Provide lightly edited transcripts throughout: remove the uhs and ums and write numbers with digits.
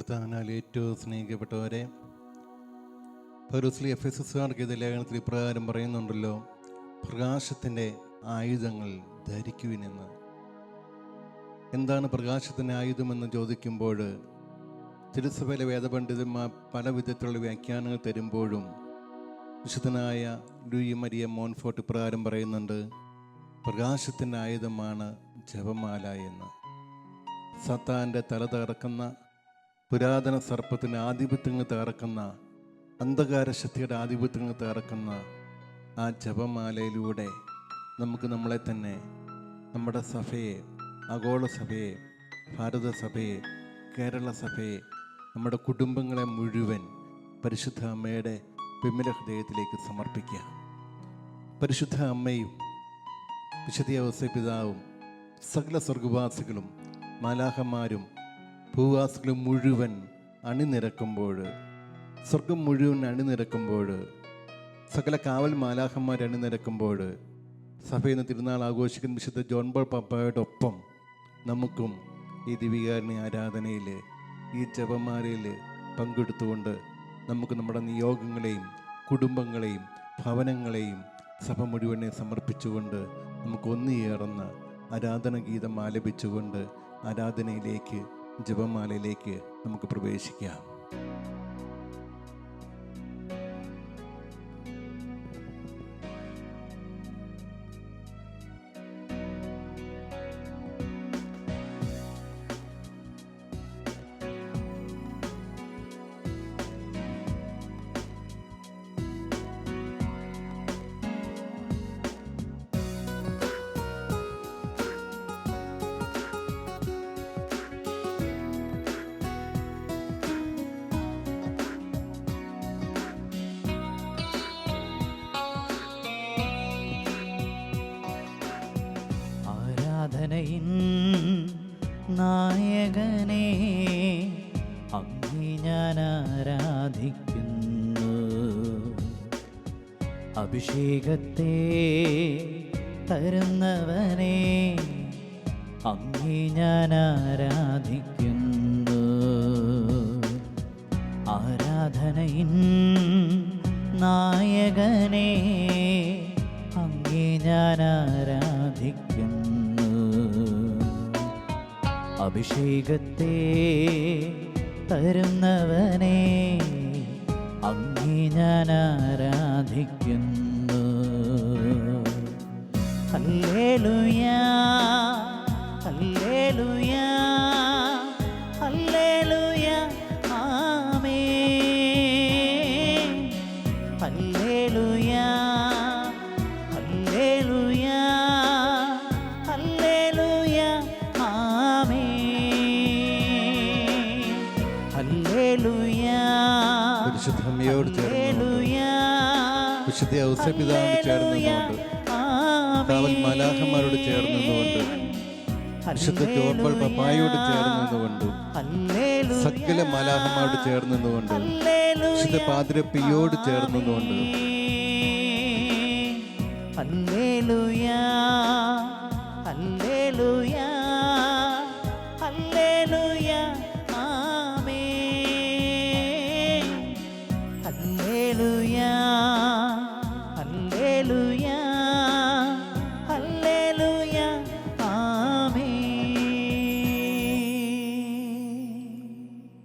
കർത്താവിനാൽ ഏറ്റവും സ്നേഹിക്കപ്പെട്ടവരെ, പൗലോസ് എഫെസസുകാർക്ക് ഇത് ലേഖനത്തിൽ ഇപ്രകാരം പറയുന്നുണ്ടല്ലോ, പ്രകാശത്തിൻ്റെ ആയുധങ്ങൾ ധരിക്കുവിനെന്ന്. എന്താണ് പ്രകാശത്തിൻ്റെ ആയുധമെന്ന് ചോദിക്കുമ്പോൾ തിരുസഭയിലെ വേദപണ്ഡിതന്മാർ പല വിധത്തിലുള്ള വ്യാഖ്യാനങ്ങൾ തരുമ്പോഴും വിശുദ്ധനായ ലൂയി മരിയ മോൺഫോർട്ട് ഇപ്രകാരം പറയുന്നുണ്ട്, പ്രകാശത്തിൻ്റെ ആയുധമാണ് ജപമാല എന്ന്. സത്താൻ്റെ തല തകർക്കുന്ന, പുരാതന സർപ്പത്തിൻ്റെ ആധിപത്യങ്ങൾ തകർക്കുന്ന, അന്ധകാര ശക്തിയുടെ ആധിപത്യങ്ങൾ തകർക്കുന്ന ആ ജപമാലയിലൂടെ നമുക്ക് നമ്മളെ തന്നെ, നമ്മുടെ സഭയെ, ആഗോള സഭയെ, ഭാരത സഭയെ, കേരള സഭയെ, നമ്മുടെ കുടുംബങ്ങളെ മുഴുവൻ പരിശുദ്ധ അമ്മയുടെ വിമല ഹൃദയത്തിലേക്ക് സമർപ്പിക്കുക. പരിശുദ്ധ അമ്മയും വിശുദ്ധ ഔസേപ്പിതാവും സകല സ്വർഗവാസികളും മാലാഖമാരും ഭൂവാസികളും മുഴുവൻ അണിനിരക്കുമ്പോൾ, സ്വർഗം മുഴുവൻ അണിനിരക്കുമ്പോൾ, സകല കാവൽ മാലാഖന്മാർ അണിനിരക്കുമ്പോൾ, സഭയിൽ നിന്ന് തിരുനാൾ ആഘോഷിക്കുന്ന വിശുദ്ധ ജോൺ പോൾ പാപ്പായോടൊപ്പം നമുക്കും ഈ ദിവികാരുണ്യ ആരാധനയിൽ, ഈ ജപമാലയിൽ പങ്കെടുത്തുകൊണ്ട് നമുക്ക് നമ്മുടെ നിയോഗങ്ങളെയും കുടുംബങ്ങളെയും ഭവനങ്ങളെയും സഭ മുഴുവനെ സമർപ്പിച്ചുകൊണ്ട് നമുക്ക് ഒന്നുചേർന്ന് ആരാധന ഗീതം ആലപിച്ചുകൊണ്ട് ആരാധനയിലേക്ക്, ജപമാലയിലേക്ക് നമുക്ക് പ്രവേശിക്കാം. ആരാധനയിൻ നായകനെ അങ്ങേ ഞാൻ ആരാധിക്കുന്നു. അഭിഷേകത്തെ തരുന്നവനെ അങ്ങേ ഞാൻ ആരാധിക്കുന്നു. ആരാധനയിൻ നായകനെ അങ്ങേ ഞാൻ ആരാധിക്കുന്നു. അഭിഷേകത്തെ തരുന്നവനെ അങ്ങേ ഞാൻ ആരാധിക്കുന്നു. ഹല്ലേലൂയാ ഹല്ലേലൂയാ ഹല്ലേലൂയാ ആമേൻ. ഹല്ലേലൂയാ ഹല്ലേലൂയാ ഹല്ലേലൂയാ ആമേൻ. ഹല്ലേലൂയാ പരിശുദ്ധ അമ്മയോട് ചേർന്നുകൊണ്ട്, വിശുദ്ധ ഔസേപ്പിതാവിനോട് ചേർന്നുകൊണ്ട്, കാവൽ മാലാഖമാരോട് ചേർന്നുകൊണ്ട്, വിശുദ്ധ ജോൺ പോൾ പപ്പായോട് ചേർന്നുകൊണ്ട്, സകല മാലാഖമാരോട് ചേർന്നുകൊണ്ട്, വിശുദ്ധ പാദ്രി പിയോട് ചേർന്നുകൊണ്ട്, ഹല്ലേലൂയാ ഹല്ലേലൂയാ ഹല്ലേലൂയാ ആമേൻ. ഹല്ലേലൂയാ ഹല്ലേലൂയാ ഹല്ലേലൂയാ ആമേൻ.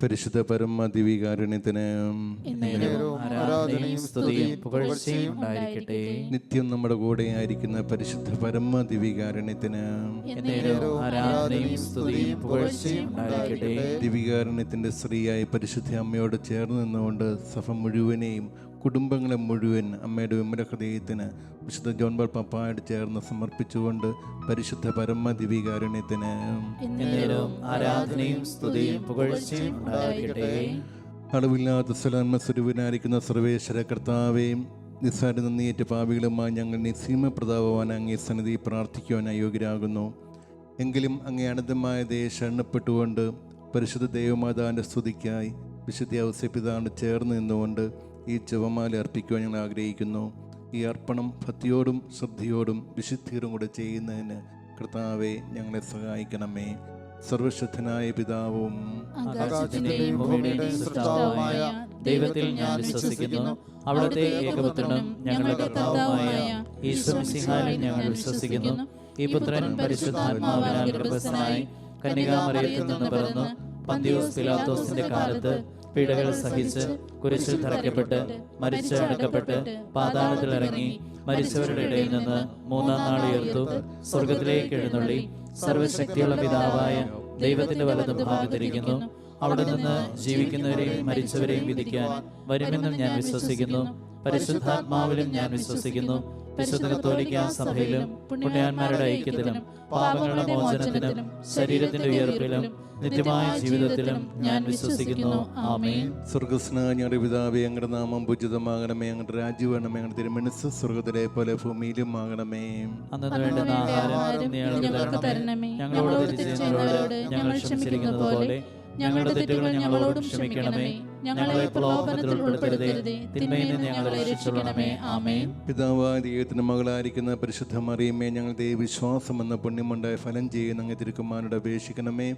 പരിശുദ്ധ പരമ ദിവ്യകാരുണ്യത്തിന് ആരാധനയും സ്തുതിയും പുകഴ്ചയും ഉണ്ടായിരിക്കട്ടെ. നിത്യം നമ്മുടെ കൂടെ ആയിരിക്കുന്ന പരിശുദ്ധ പരമ ദിവ്യകാരുണ്യത്തിന് ആരാധനയും സ്തുതിയും പുകഴ്ചയും ഉണ്ടായിരിക്കട്ടെ. ദിവ്യകാരുണ്യത്തിന്റെ സ്ത്രീയായി പരിശുദ്ധ അമ്മയോട് ചേർന്ന് നിന്നുകൊണ്ട് സഭ മുഴുവനെയും കുടുംബങ്ങളെ മുഴുവൻ അമ്മയുടെ വിമല ഹൃദയത്തിന് വിശുദ്ധ ജോൺ പോൾ പപ്പായോട് ചേർന്ന് സമർപ്പിച്ചുകൊണ്ട് പരിശുദ്ധ പരമ ദിവ്യകാരുണ്യത്തിന് ആരാധനയും സ്തുതിയും പുകഴ്ചയും ഉണ്ടായിരിക്കട്ടെ. അളവില്ലാത്ത സലാത്മ സ്വരൂപനായിരിക്കുന്ന സർവേശ്വര കർത്താവേയും നിസ്സാര നന്ദിയേറ്റ പാപികളുമായി ഞങ്ങൾ നിസ്സീമ പ്രതാപവാൻ അങ്ങേ സന്നിധി പ്രാർത്ഥിക്കുവാൻ അയോഗ്യരാകുന്നു. എങ്കിലും അങ്ങേ അനന്തമായ ദയെ ശരണപ്പെട്ടുകൊണ്ട് പരിശുദ്ധ ദൈവമാതാവിൻ്റെ സ്തുതിക്കായി വിശുദ്ധ ഔസേപ്പിതാവിനോട് ചേർന്ന് നിന്നുകൊണ്ട് ഈ ജപമാല അർപ്പിക്കുവാൻ ഞങ്ങൾ ആഗ്രഹിക്കുന്നു. ഈ അർപ്പണം ഭക്തിയോടും ശ്രദ്ധയോടും വിശുദ്ധിയോടും കൂടെ ചെയ്യുന്നതിന് കർത്താവെ ഞങ്ങളെ സഹായിക്കണമേ. സർവശക്തനായ പിതാവും ആകാശത്തിന്റെയും ഭൂമിയുടെയും സൃഷ്ടാവുമായ ദൈവത്തിൽ ഞാൻ വിശ്വസിക്കുന്നു. അവിടുത്തെ ഏകപുത്രനും ഞങ്ങളുടെ കർത്താവുമായ ഈശോമിശിഹായിൽ ഞങ്ങൾ വിശ്വസിക്കുന്നു. ഈ പുത്രൻ പരിശുദ്ധാത്മാവിനാൽ ഗർഭസ്ഥനായി കന്യകാമറിയത്തിൽ നിന്ന് പിറന്നു പന്തിയോസ് പിലാത്തോസിന്റെ കാലത്ത് പീഡകൾ സഹിച്ച് കുരിശിൽ തറയ്ക്കപ്പെട്ട് മരിച്ച് അടക്കപ്പെട്ട് പാതാളത്തിൽ ഇറങ്ങി മരിച്ചവരുടെ ഇടയിൽ നിന്ന് മൂന്നാം നാൾ ഉയർത്തു സ്വർഗത്തിലേക്ക് എഴുന്നള്ളി സർവശക്തിയുള്ള പിതാവായ ദൈവത്തിന്റെ വലതു ഭാഗത്തിരിക്കുന്നു. അവിടെ നിന്ന് ജീവിക്കുന്നവരെയും മരിച്ചവരെയും വിധിക്കാൻ വരുമെന്നും ഞാൻ വിശ്വസിക്കുന്നു. പരിശുദ്ധാത്മാവിലും ഞാൻ വിശ്വസിക്കുന്നു. വിശുദ്ധ കത്തോലിക്കാ സഭയിലും പുണ്യാന്മാരുടെ ഐക്യത്തിലും പാപങ്ങളുടെ മോചനത്തിലും ശരീരത്തിന്റെ ഉയർപ്പിലും നിത്യമായ ജീവിതത്തിലും ഞാൻ വിശ്വസിക്കുന്നു. ആമേൻ. സ്വർഗസ്നായ ഞങ്ങളുടെ പിതാവേ, അങ്ങയുടെ നാമം പൂജിതമാകണമേ. അങ്ങയുടെ രാജ്യം വേണമേ. അങ്ങയുടെ തിരുമനസ്സ് സ്വർഗത്തിലെ പോലെ ഭൂമിയിലും ആകണമേ. അന്നു വേണ്ടുന്ന ആഹാരം ഞങ്ങൾക്ക് തരണമേ. ഞങ്ങളോട് തെറ്റ് ചെയ്യുന്നവരോട് ഞങ്ങൾ ക്ഷമിച്ചിരിക്കുന്നത് പോലെ ഞങ്ങളുടെ തെറ്റുകൾ ഞങ്ങളോടും ക്ഷമിക്കണമേ. ഞങ്ങളെ പ്രലോഭനത്തിൽ ഉൾപ്പെടുത്തരുതേ, തിന്മയിൽ നിന്ന് ഞങ്ങളെ രക്ഷിച്ചുകൊള്ളണമേ. ആമേൻ. പിതാവായ ദൈവത്തിന്റെ മകളായിരിക്കുന്ന പരിശുദ്ധ മറിയമ്മേ, ഞങ്ങൾ ദൈവവിശ്വാസം എന്ന പുണ്യമുണ്ടായ ഫലം ചെയ്യുന്ന അങ്ങ് തിരുക്കുമാരനോട് അപേക്ഷിക്കണമേ.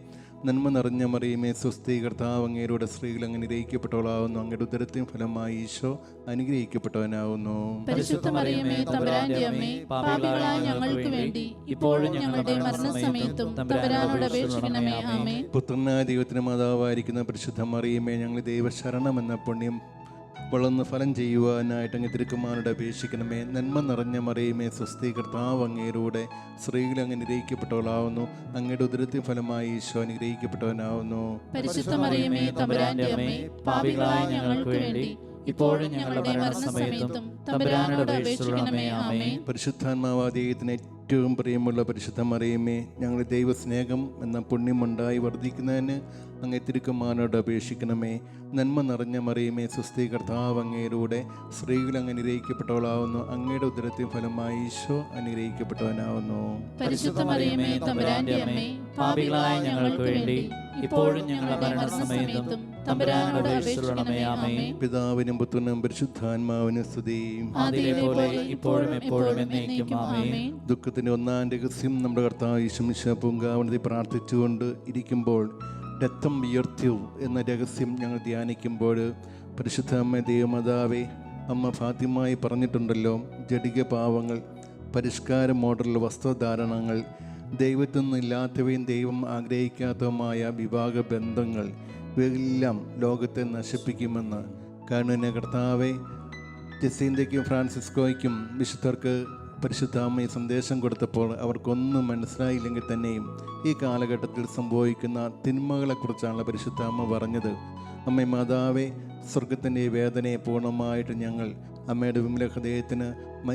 നന്മ നിറഞ്ഞ മറിയമേ, സ്വസ്തി, കർത്താവ് അങ്ങയുടെ സ്ത്രീകൾ അങ്ങ് അനുഗ്രഹിക്കപ്പെട്ടവളാവുന്നു. അങ്ങയുടെ ഉദരത്തിൻ ഫലമായി ഈശോ അനുഗ്രഹിക്കപ്പെട്ടവനാവുന്നു. പരിശുദ്ധ മറിയമേ, തമ്പുരാന്റെ അമ്മേ, പാപികളായ ഞങ്ങൾക്ക് വേണ്ടി ഇപ്പോഴും ഞങ്ങളുടെ മരണസമയത്തും തമ്പുരാനോട് അപേക്ഷിക്കണമേ. ആമേൻ. പുത്രനായ ദൈവത്തിന്റെ മാതാവായിരിക്കുന്ന പരിശുദ്ധ മറിയമേ, ഞങ്ങൾ ദൈവശരണം എന്ന പുണ്യം വളർന്ന് ഫലം ചെയ്യുവാനായിട്ട് അങ്ങ് തിരുക്കുമാരനോട് അപേക്ഷിക്കണമേ. നന്മ നിറഞ്ഞ മറിയമേ, സ്വസ്തി, കർത്താവ് അങ്ങയിലൂടെ സ്ത്രീകൾ അങ്ങ് അനുഗ്രഹിക്കപ്പെട്ടവളാവുന്നു. അങ്ങയുടെ ഉദരത്തിൻ ഫലമായി ഈശോ അനുഗ്രഹിക്കപ്പെട്ടവനാവുന്നു. പരിശുദ്ധ മറിയമേ, തമ്പുരാന്റെ അമ്മേ, പാപികളായ ഞങ്ങൾക്ക് വേണ്ടി ഇപ്പോഴും ഞങ്ങളുടെ മരണസമയത്തും തമ്പുരാനോട് അപേക്ഷിക്കണമേ. ആമേൻ. പരിശുദ്ധാത്മാവായ ദൈവത്തിന് ഏറ്റവും പ്രിയമുള്ള പരിശുദ്ധ മറിയമേ, ഞങ്ങൾ ദൈവസ്നേഹം എന്ന പുണ്യമുണ്ടായി വർദ്ധിക്കുന്നതിന് അങ്ങേ തിരുക്കുമാരനോട് അപേക്ഷിക്കണമേ. നന്മ നിറഞ്ഞ മറിയമേ, സ്വസ്തി, കർത്താവ് അങ്ങയിലൂടെ സ്ത്രീകൾ അങ്ങ് അനുഗ്രഹിക്കപ്പെട്ടവളാവുന്നു. അങ്ങയുടെ ഉദരത്തിൻ ഫലമായി ഈശോ അനുഗ്രഹിക്കപ്പെട്ടവനാവുന്നു. പരിശുദ്ധ മറിയമേ, തമ്പുരാന്റെ അമ്മേ, പാപികളായ ഞങ്ങൾക്ക് വേണ്ടി ഇപ്പോഴും ഞങ്ങളുടെ മരണസമയത്തും തമ്പുരാനോട് അപേക്ഷിക്കണമേ. ആമേൻ. പിതാവിനും പുത്രനും പരിശുദ്ധാത്മാവിനും സ്തുതി. ആദിയിലെ പോലെ ഇപ്പോഴും എപ്പോഴും എന്നേക്കും. ആമേൻ. ദുഃഖത്തിന്റെ ഒന്നാം രഹസ്യം നമ്മുടെ കർത്താവ് യേശുമിശിഹാ പൂങ്കാവനത്തിൽ പ്രാർത്ഥിച്ചുകൊണ്ട് ഇരിക്കുമ്പോൾ രക്തം ഉയർത്തിയു എന്ന രഹസ്യം ഞങ്ങൾ ധ്യാനിക്കുമ്പോൾ പരിശുദ്ധ അമ്മ ദൈവമാതാവേ, അമ്മ ഫാത്തിമായി പറഞ്ഞിട്ടുണ്ടല്ലോ, ജഡിക പാവങ്ങൾ, പരിഷ്കാര മോഡൽ വസ്ത്രധാരണങ്ങൾ, ദൈവത്തിൽ നിന്നില്ലാത്തവയും ദൈവം ആഗ്രഹിക്കാത്തതുമായ വിവാഹ ബന്ധങ്ങൾ, ഇവയെല്ലാം ലോകത്തെ നശിപ്പിക്കുമെന്ന്. കാരണം കർത്താവെ, ജസീന്തയ്ക്കും ഫ്രാൻസിസ്കോയ്ക്കും വിശുദ്ധർക്ക് പരിശുദ്ധ അമ്മയെ സന്ദേശം കൊടുത്തപ്പോൾ അവർക്കൊന്നും മനസ്സിലായില്ലെങ്കിൽ തന്നെയും ഈ കാലഘട്ടത്തിൽ സംഭവിക്കുന്ന തിന്മകളെക്കുറിച്ചാണ് പരിശുദ്ധ അമ്മ പറഞ്ഞത്. അമ്മ മാതാവേ, സ്വർഗത്തിൻ്റെ വേദനയെ പൂർണ്ണമായിട്ട് ഞങ്ങൾ അമ്മയുടെ വിമല ഹൃദയത്തിന്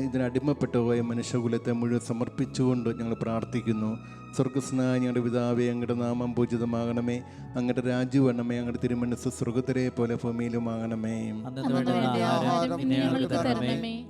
ഇതിനടിമപ്പെട്ടു പോയ മനുഷ്യകുലത്തെ മുഴുവൻ സമർപ്പിച്ചുകൊണ്ട് ഞങ്ങൾ പ്രാർത്ഥിക്കുന്നു. സ്വർഗസ്നായ ഞങ്ങളുടെ പിതാവേ, അങ്ങയുടെ നാമം പൂജിതമാകണമേ. അങ്ങയുടെ രാജ്യം വരണമേ. അങ്ങയുടെ തിരുമനസ്സ് സ്വർഗത്തിലെ പോലെ ഭൂമിയിലുമാകണമേ.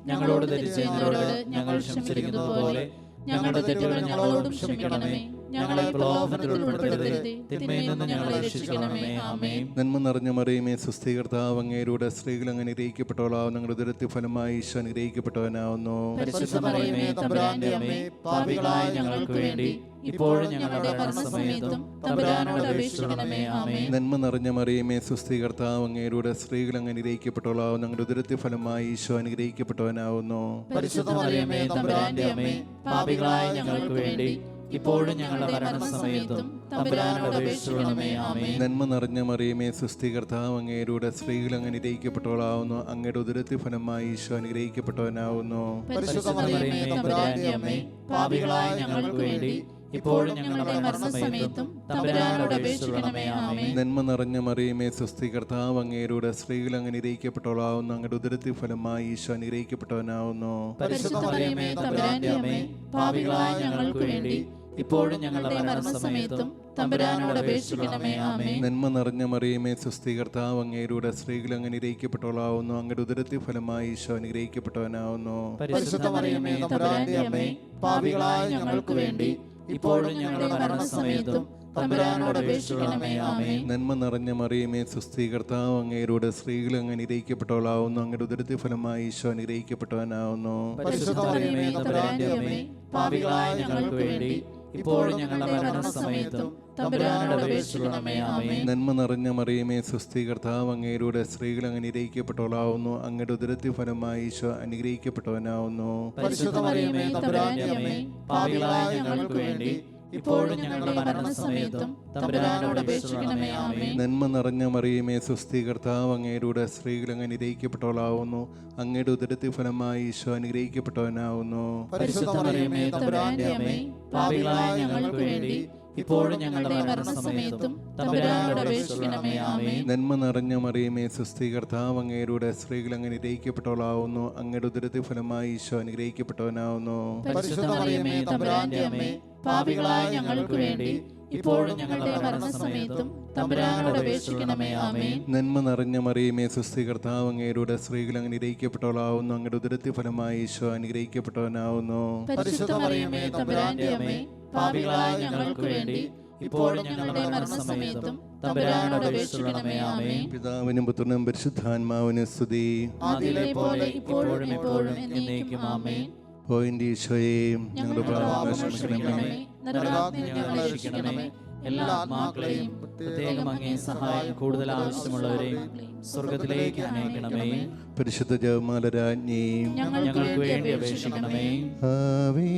ഞങ്ങളോട് തെറ്റ് ചെയ്യുന്നവരോട് ഞങ്ങൾ ക്ഷമിച്ചിരിക്കുന്നത് പോലെ ഞങ്ങളുടെ തെറ്റുകൾ ഞങ്ങളോടും ക്ഷമിക്കണമേ. ഞങ്ങളെ പ്രലോഭനത്തിൽ ഉൾപ്പെടുത്തരുതേ, തിന്മയിൽ നിന്ന് ഞങ്ങളെ രക്ഷിക്കണമേ. ആമേൻ. നന്മ നിറഞ്ഞ മറിയമേ, സ്വസ്തി, കർത്താവ് അങ്ങയിലൂടെ സ്ത്രീകൾ അങ്ങ് അനുഗ്രഹിക്കപ്പെട്ടവളാവുന്നു. ഞങ്ങളുടെ ഉദരത്തിൻ ഫലമായി ഈശോ അനുഗ്രഹിക്കപ്പെട്ടവനാവുന്നു. പരിശുദ്ധ മറിയമേ, തമ്പുരാന്റെ അമ്മേ, പാപികളായ ഞങ്ങൾക്ക് വേണ്ടി ഇപ്പോഴും ഞങ്ങളുടെ മരണസമയത്തും തമ്പുരാനോട് അപേക്ഷിക്കണമേ. ആമേൻ. നന്മ നിറഞ്ഞ മറിയമേ, സ്വസ്തി, കർത്താവ് അങ്ങയിലൂടെ സ്ത്രീകൾ അങ്ങ് അനുഗ്രഹിക്കപ്പെട്ടവളാവുന്നു. ഞങ്ങളുടെ ഉദരത്തിൻ ഫലമായി ഈശോ അനുഗ്രഹിക്കപ്പെട്ടവനാവുന്നു. പരിശുദ്ധ മറിയമേ, തമ്പുരാന്റെ അമ്മേ, പാപികളായ ഞങ്ങൾക്ക് വേണ്ടി ഇപ്പോഴും ഞങ്ങളുടെ മരണസമയത്തും തമ്പുരാനോട് അപേക്ഷിക്കണമേ. ആമേൻ. നന്മ നിറഞ്ഞ മറിയമേ, സ്വസ്തി, കർത്താവ് അങ്ങയിലൂടെ സ്ത്രീകൾ അങ്ങ് അനുഗ്രഹിക്കപ്പെട്ടവളാവുന്നു. അങ്ങയുടെ ഉദരത്തിൻ ഫലമായി ഈശോ അനുഗ്രഹിക്കപ്പെട്ടവനാവുന്നു. പരിശുദ്ധ മറിയമേ, തമ്പുരാന്റെ അമ്മേ, പാപികളായ ഞങ്ങൾക്ക് വേണ്ടി ഇപ്പോഴും ഞങ്ങളുടെ മരണസമയത്തും തമ്പുരാനോട് അപേക്ഷിക്കണമേ. ആമേൻ. നന്മ നിറഞ്ഞ മറിയമേ, സ്വസ്തി, കർത്താവ് അങ്ങയിലൂടെ സ്ത്രീകൾ അങ്ങ് അനുഗ്രഹിക്കപ്പെട്ടവളാവുന്നു. അങ്ങയുടെ ഉദരത്തിൻ ഫലമായി ഈശോ അനുഗ്രഹിക്കപ്പെട്ടവനാവുന്നു. പരിശുദ്ധ മറിയമേ, തമ്പുരാന്റെ അമ്മേ, പാപികളായ ഞങ്ങൾക്ക് വേണ്ടി ഇപ്പോഴും ഞങ്ങളുടെ മരണസമയത്തും തമ്പുരാനോട് അപേക്ഷിക്കണമേ. ആമേൻ. നന്മ നിറഞ്ഞ മറിയമേ, സ്വസ്തി, കർത്താവ് അങ്ങയിലൂടെ സ്ത്രീകൾ അങ്ങ് അനുഗ്രഹിക്കപ്പെട്ടവളാവുന്നു. അങ്ങയുടെ ഉദരത്തിൻ ഫലമായി ഈശോ അനുഗ്രഹിക്കപ്പെട്ടവനാവുന്നു. പരിശുദ്ധ മറിയമേ, തമ്പുരാന്റെ അമ്മേ, പാപികളായ ഞങ്ങൾക്ക് വേണ്ടി ഇപ്പോഴും ഞങ്ങളുടെ മരണസമയത്തും തമ്പുരാനോട് അപേക്ഷിക്കണമേ. ആമേൻ. നന്മ നിറഞ്ഞ മറിയമേ, സ്വസ്തി, കർത്താവ് അങ്ങയിലൂടെ സ്ത്രീകൾ അങ്ങ് അനുഗ്രഹിക്കപ്പെട്ടവളാവുന്നു. അങ്ങയുടെ ഉദരത്തിൻ ഫലമായി ഈശോ അനുഗ്രഹിക്കപ്പെട്ടവനാവുന്നു. പരിശുദ്ധ മറിയമേ, തമ്പുരാന്റെ അമ്മേ, പാപികളായ ഞങ്ങൾക്ക് വേണ്ടി ഇപ്പോഴും ഞങ്ങളുടെ മരണസമയത്തും തമ്പുരാനോട് അപേക്ഷിക്കണമേ. ആമേൻ. നന്മ നിറഞ്ഞ മറിയമേ സ്വസ്തി, കർത്താവ് അങ്ങയുടെ സ്ത്രീകൾ അങ്ങ് അനുഗ്രഹിക്കപ്പെട്ടവളാവുന്നു. അങ്ങയുടെ ഉദരത്തിൻ ഫലമായി ഈശോ അനുഗ്രഹിക്കപ്പെട്ടവനാവുന്നു. പരിശുദ്ധ മറിയമേ തമ്പുരാന്റെ അമ്മേ, പാപികളായ ഞങ്ങൾക്ക് വേണ്ടി ഇപ്പോഴും ഞങ്ങളുടെ മരണസമയത്തും തമ്പുരാനോട് അപേക്ഷിക്കണമേ. ആമേൻ. നന്മ നിറഞ്ഞ മറിയമേ സ്വസ്തി, കർത്താവ് അങ്ങയുടെ സ്ത്രീകൾ അങ്ങ് അനുഗ്രഹിക്കപ്പെട്ടവളാവുന്നു. അങ്ങയുടെ ഉദരത്തിൻ ഫലമായി ഈശോ അനുഗ്രഹിക്കപ്പെട്ടവനാവുന്നു. പരിശുദ്ധ മറിയമേ തമ്പുരാന്റെ അമ്മേ, പാപികളായ ഞങ്ങൾക്ക് വേണ്ടി ഇപ്പോഴും ഞങ്ങളുടെ മരണസമയത്തും തമ്പുരാനോട് അപേക്ഷിക്കണമേ. ആമേൻ. നന്മ നിറഞ്ഞ മറിയമേ സ്വസ്തി, കർത്താവ് അങ്ങയുടെ സ്ത്രീകൾ അങ്ങ് അനുഗ്രഹിക്കപ്പെട്ടവളാവുന്നു. അങ്ങയുടെ ഉദരത്തിൻ ഫലമായി ഈശോ അനുഗ്രഹിക്കപ്പെട്ടവനാവുന്നു. പരിശുദ്ധ മറിയമേ തമ്പുരാന്റെ അമ്മേ, പാപികളായ ഞങ്ങൾക്ക് വേണ്ടി ഇപ്പോഴും ഞങ്ങളുടെ മരണസമയത്തും തമ്പുരാനോട് അപേക്ഷിക്കണമേ. ആമേൻ. നന്മ നിറഞ്ഞ മറിയമേ സ്വസ്തി, കർത്താവ് അങ്ങയുടെ സ്ത്രീകൾ അങ്ങ് അനുഗ്രഹിക്കപ്പെട്ടവളാവുന്നു. അങ്ങയുടെ ഉദരത്തിൻ ഫലമായി ഈശോ അനുഗ്രഹിക്കപ്പെട്ടവനാവുന്നു. പരിശുദ്ധ മറിയമേ തമ്പുരാന്റെ അമ്മേ, പാപികളായ ഞങ്ങൾക്ക് വേണ്ടി ഇപ്പോഴും ഞങ്ങളുടെ മരണസമയത്തും തമ്പുരാനോട് അപേക്ഷിക്കണമേ. ആമേൻ. പിതാവിനും പുത്രനും പരിശുദ്ധാത്മാവിനും സ്തുതി. ആദിയിലെ പോലെ ഇപ്പോഴും എപ്പോഴും എന്നേക്കും. ആമേൻ. പോയിന്റ് ഈശോയെയും ഞങ്ങളുടെ പ്രാർത്ഥന ക്ഷമിക്കണമേ. നരകാഗ്നിയിൽ ഞങ്ങളെ രക്ഷിക്കണമേ. എല്ലാ ആത്മാക്കളെയും പ്രത്യേകം അങ്ങേ സഹായം കൂടുതൽ ആവശ്യമുള്ളവരെയും സ്വർഗത്തിലേക്ക് അനയിക്കണമേ. പരിശുദ്ധ ജപമാല രാജ്ഞിയും ഞങ്ങൾക്ക് വേണ്ടി അപേക്ഷിക്കണമേ. ആവേ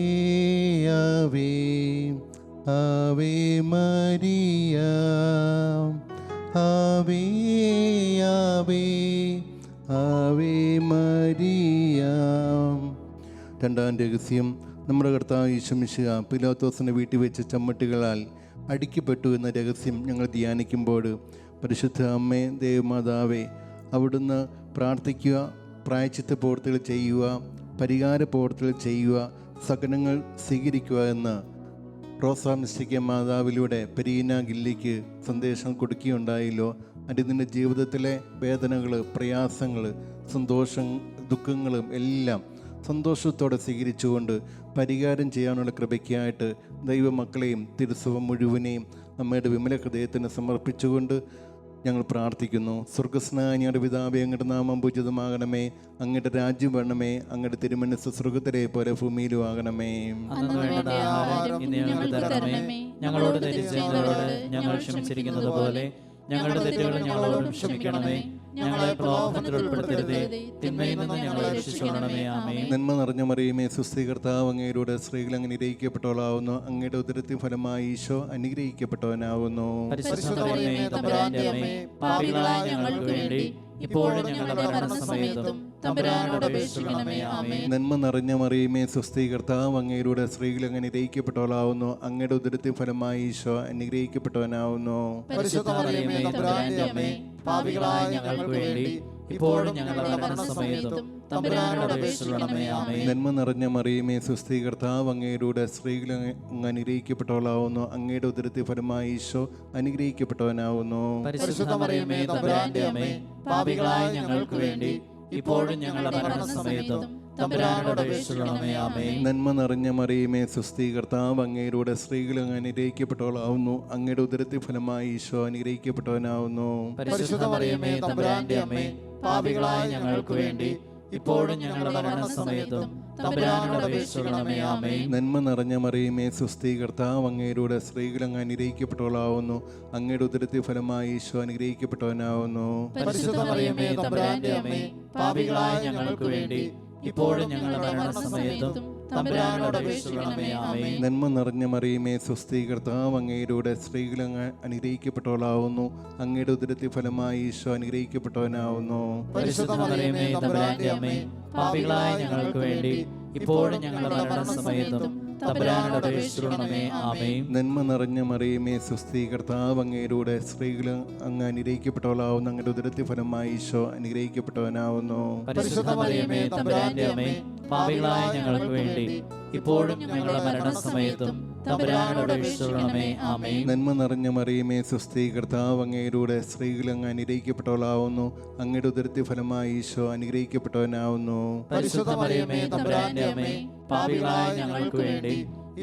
ആവേ ആവേ മരിയ, ആവേ ആവേ ആവേ മരിയ. രണ്ടാം രഹസ്യം, നമ്മുടെ കർത്താവ് യേശു മിശിഹ പിലാത്തോസിനെ വീട്ടിൽ വെച്ച് ചമ്മട്ടികളാൽ അടിക്കപ്പെട്ടു എന്ന രഹസ്യം ഞങ്ങൾ ധ്യാനിക്കുമ്പോൾ പരിശുദ്ധ അമ്മേ, ദേവമാതാവേ, അവിടുന്ന് പ്രാർത്ഥിക്കുക, പ്രായശ്ചിത്ത പ്രവൃത്തികൾ ചെയ്യുക, പരിഹാര പ്രവൃത്തികൾ ചെയ്യുക, സകലങ്ങൾ സ്വീകരിക്കുക എന്ന് റോസാ മിസ്റ്റിക്ക മാതാവിലൂടെ പെരീന ഗില്ലിക്ക് സന്ദേശം കൊടുക്കുകയുണ്ടായല്ലോ. അതിൻ്റെ ജീവിതത്തിലെ വേദനകൾ, പ്രയാസങ്ങൾ, സന്തോഷം, ദുഃഖങ്ങളും എല്ലാം സന്തോഷത്തോടെ സ്വീകരിച്ചുകൊണ്ട് പരിഹാരം ചെയ്യാനുള്ള കൃപയ്ക്കായിട്ട് ദൈവമക്കളെയും തിരുസഭ മുഴുവനെയും അമ്മയുടെ വിമല ഹൃദയത്തിന് സമർപ്പിച്ചുകൊണ്ട് ഞങ്ങൾ പ്രാർത്ഥിക്കുന്നു. സ്വർഗസ്നായ ഞങ്ങളുടെ പിതാവേ, അങ്ങയുടെ നാമം പൂജിതമാകണമേ. അങ്ങയുടെ രാജ്യം വേണമേ. അങ്ങയുടെ തിരുമനസ്സ് സ്വർഗത്തിലെ പോലെ ഭൂമിയിലും ആകണമേ. അന്ന് വേണ്ട ആഹാരം ഇന്ന് ഞങ്ങൾക്ക് തരണമേ. ഞങ്ങളോട് തെറ്റ് ചെയ്യുന്നവരോട് ഞങ്ങൾ ക്ഷമിച്ചിരിക്കുന്നത് പോലെ ഞങ്ങളുടെ തെറ്റുകൾ ഞങ്ങളോടും ക്ഷമിക്കണമേ. ഞങ്ങളെ പ്രലോഭനത്തിൽ ഉൾപ്പെടുത്തരുതേ, തിന്മയിൽ നിന്ന് ഞങ്ങളെ രക്ഷിച്ചുകൊള്ളണമേ. ആമേൻ. നന്മ നിറഞ്ഞ മറിയമേ സ്വസ്തി, കർത്താവ് അങ്ങയുടെ സ്ത്രീകൾ അങ്ങ് അനുഗ്രഹിക്കപ്പെട്ടവളാവുന്നു. അങ്ങയുടെ ഉദരത്തിൻ ഫലമായി ഈശോ അനുഗ്രഹിക്കപ്പെട്ടവനാവുന്നു. പരിശുദ്ധ മറിയമേ തമ്പുരാന്റെ അമ്മേ, പാപികളായ ഞങ്ങൾക്ക് വേണ്ടി ഇപ്പോഴും ഞങ്ങളുടെ മരണസമയത്തും തമ്പുരാനോട് അപേക്ഷിക്കണമേ. ആമേൻ. നന്മ നിറഞ്ഞ മറിയമേ സ്വസ്തി, കർത്താവ് അങ്ങയുടെ സ്ത്രീകൾ അങ്ങ് അനുഗ്രഹിക്കപ്പെട്ടവളാവുന്നു. അങ്ങയുടെ ഉദരത്തിൻ ഫലമായി ഈശോ അനുഗ്രഹിക്കപ്പെട്ടവനാവുന്നു. പരിശുദ്ധ മറിയമേ തമ്പുരാന്റെ അമ്മേ, പാപികളായ ഞങ്ങൾക്ക് വേണ്ടി ഇപ്പോഴും ഞങ്ങളുടെ മരണസമയത്തും തമ്പുരാനോട് അപേക്ഷിക്കണമേ. ആമേൻ. നന്മ നിറഞ്ഞ മറിയമേ സ്വസ്തി, കർത്താവ് അങ്ങയുടെ സ്ത്രീകൾ അങ്ങ് അനുഗ്രഹിക്കപ്പെട്ടവളാവുന്നു. അങ്ങയുടെ ഉദരത്തിൻ ഫലമായി ഈശോ അനുഗ്രഹിക്കപ്പെട്ടവനാവുന്നു. പരിശുദ്ധ മറിയമേ തമ്പുരാന്റെ അമ്മേ, പാപികളായ ഞങ്ങൾക്ക് വേണ്ടി ഇപ്പോഴും ഞങ്ങളുടെ മരണസമയത്തും തമ്പുരാനോട് അപേക്ഷിക്കണമേ. ആമേൻ. നന്മ നിറഞ്ഞ മറിയമേ സ്വസ്തി, കർത്താവ് അങ്ങയുടെ സ്ത്രീകൾ അങ്ങ് അനുഗ്രഹിക്കപ്പെട്ടവളാവുന്നു. അങ്ങയുടെ ഉദരത്തിൻ ഫലമായി ഈശോ അനുഗ്രഹിക്കപ്പെട്ടവനാവുന്നു. പരിശുദ്ധ മറിയമേ തമ്പുരാന്റെ അമ്മേ, പാപികളായ ഞങ്ങൾക്ക് വേണ്ടി ഇപ്പോഴും ഞങ്ങളുടെ മരണസമയത്തും തമ്പുരാനോട് അപേക്ഷിക്കണമേ. ആമേൻ. നന്മ നിറഞ്ഞ മറിയമേ സ്വസ്തി, കർത്താവ് അങ്ങയുടെ സ്ത്രീകൾ അങ്ങ് അനുഗ്രഹിക്കപ്പെട്ടവളാവുന്നു. അങ്ങയുടെ ഉദരത്തിൻ ഫലമായി ഈശോ അനുഗ്രഹിക്കപ്പെട്ടവനാവുന്നു. പരിശുദ്ധ മറിയമേ തമ്പുരാന്റെ അമ്മേ, പാപികളായ ഞങ്ങൾക്ക് വേണ്ടി ഇപ്പോഴും ഞങ്ങളുടെ മരണസമയത്തും തമ്പുരാനോട് അപേക്ഷിക്കണമേ. ആമേൻ. നന്മ നിറഞ്ഞ മറിയമേ സ്വസ്തി, കർത്താവ് അങ്ങയുടെ സ്ത്രീകൾ അങ്ങ് അനുഗ്രഹിക്കപ്പെട്ടവളാവുന്നു. അങ്ങയുടെ ഉദരത്തിൻ ഫലമായി ഈശോ അനുഗ്രഹിക്കപ്പെട്ടവനാവുന്നു. പരിശുദ്ധ മറിയമേ തമ്പുരാന്റെ അമ്മേ, പാപികളായ ഞങ്ങൾക്ക് വേണ്ടി ഇപ്പോഴും ഞങ്ങളുടെ മരണസമയത്തും തമ്പുരാനോട് അപേക്ഷിക്കണമേ. ആമേൻ. നന്മ നിറഞ്ഞ മറിയമേ സ്വസ്തി, കർത്താവ് അങ്ങയുടെ സ്ത്രീകൾ അങ്ങ് അനുഗ്രഹിക്കപ്പെട്ടവളാവുന്നു. അങ്ങയുടെ ഉദരത്തിൻ ഫലമായി ഈശോ അനുഗ്രഹിക്കപ്പെട്ടവനാവുന്നു. പരിശുദ്ധ മറിയമേ തമ്പുരാന്റെ അമ്മേ, പാപികളായ ഞങ്ങൾക്ക് വേണ്ടി ഇപ്പോഴും ഞങ്ങളുടെ മരണസമയത്തും തമ്പുരാനോട് അപേക്ഷിക്കണമേ. ആമേൻ. നന്മ നിറഞ്ഞ മറിയമേ സ്വസ്തി, കർത്താവ് അങ്ങയുടെ സ്ത്രീകൾ അങ്ങ് അനുഗ്രഹിക്കപ്പെട്ടവളാവുന്നു. അങ്ങയുടെ ഉദരത്തിൻ ഫലമായി ഈശോ അനുഗ്രഹിക്കപ്പെട്ടവനാവുന്നു. പരിശുദ്ധ മറിയമേ തമ്പുരാന്റെ അമ്മേ, പാപികളായ ഞങ്ങൾക്ക് വേണ്ടി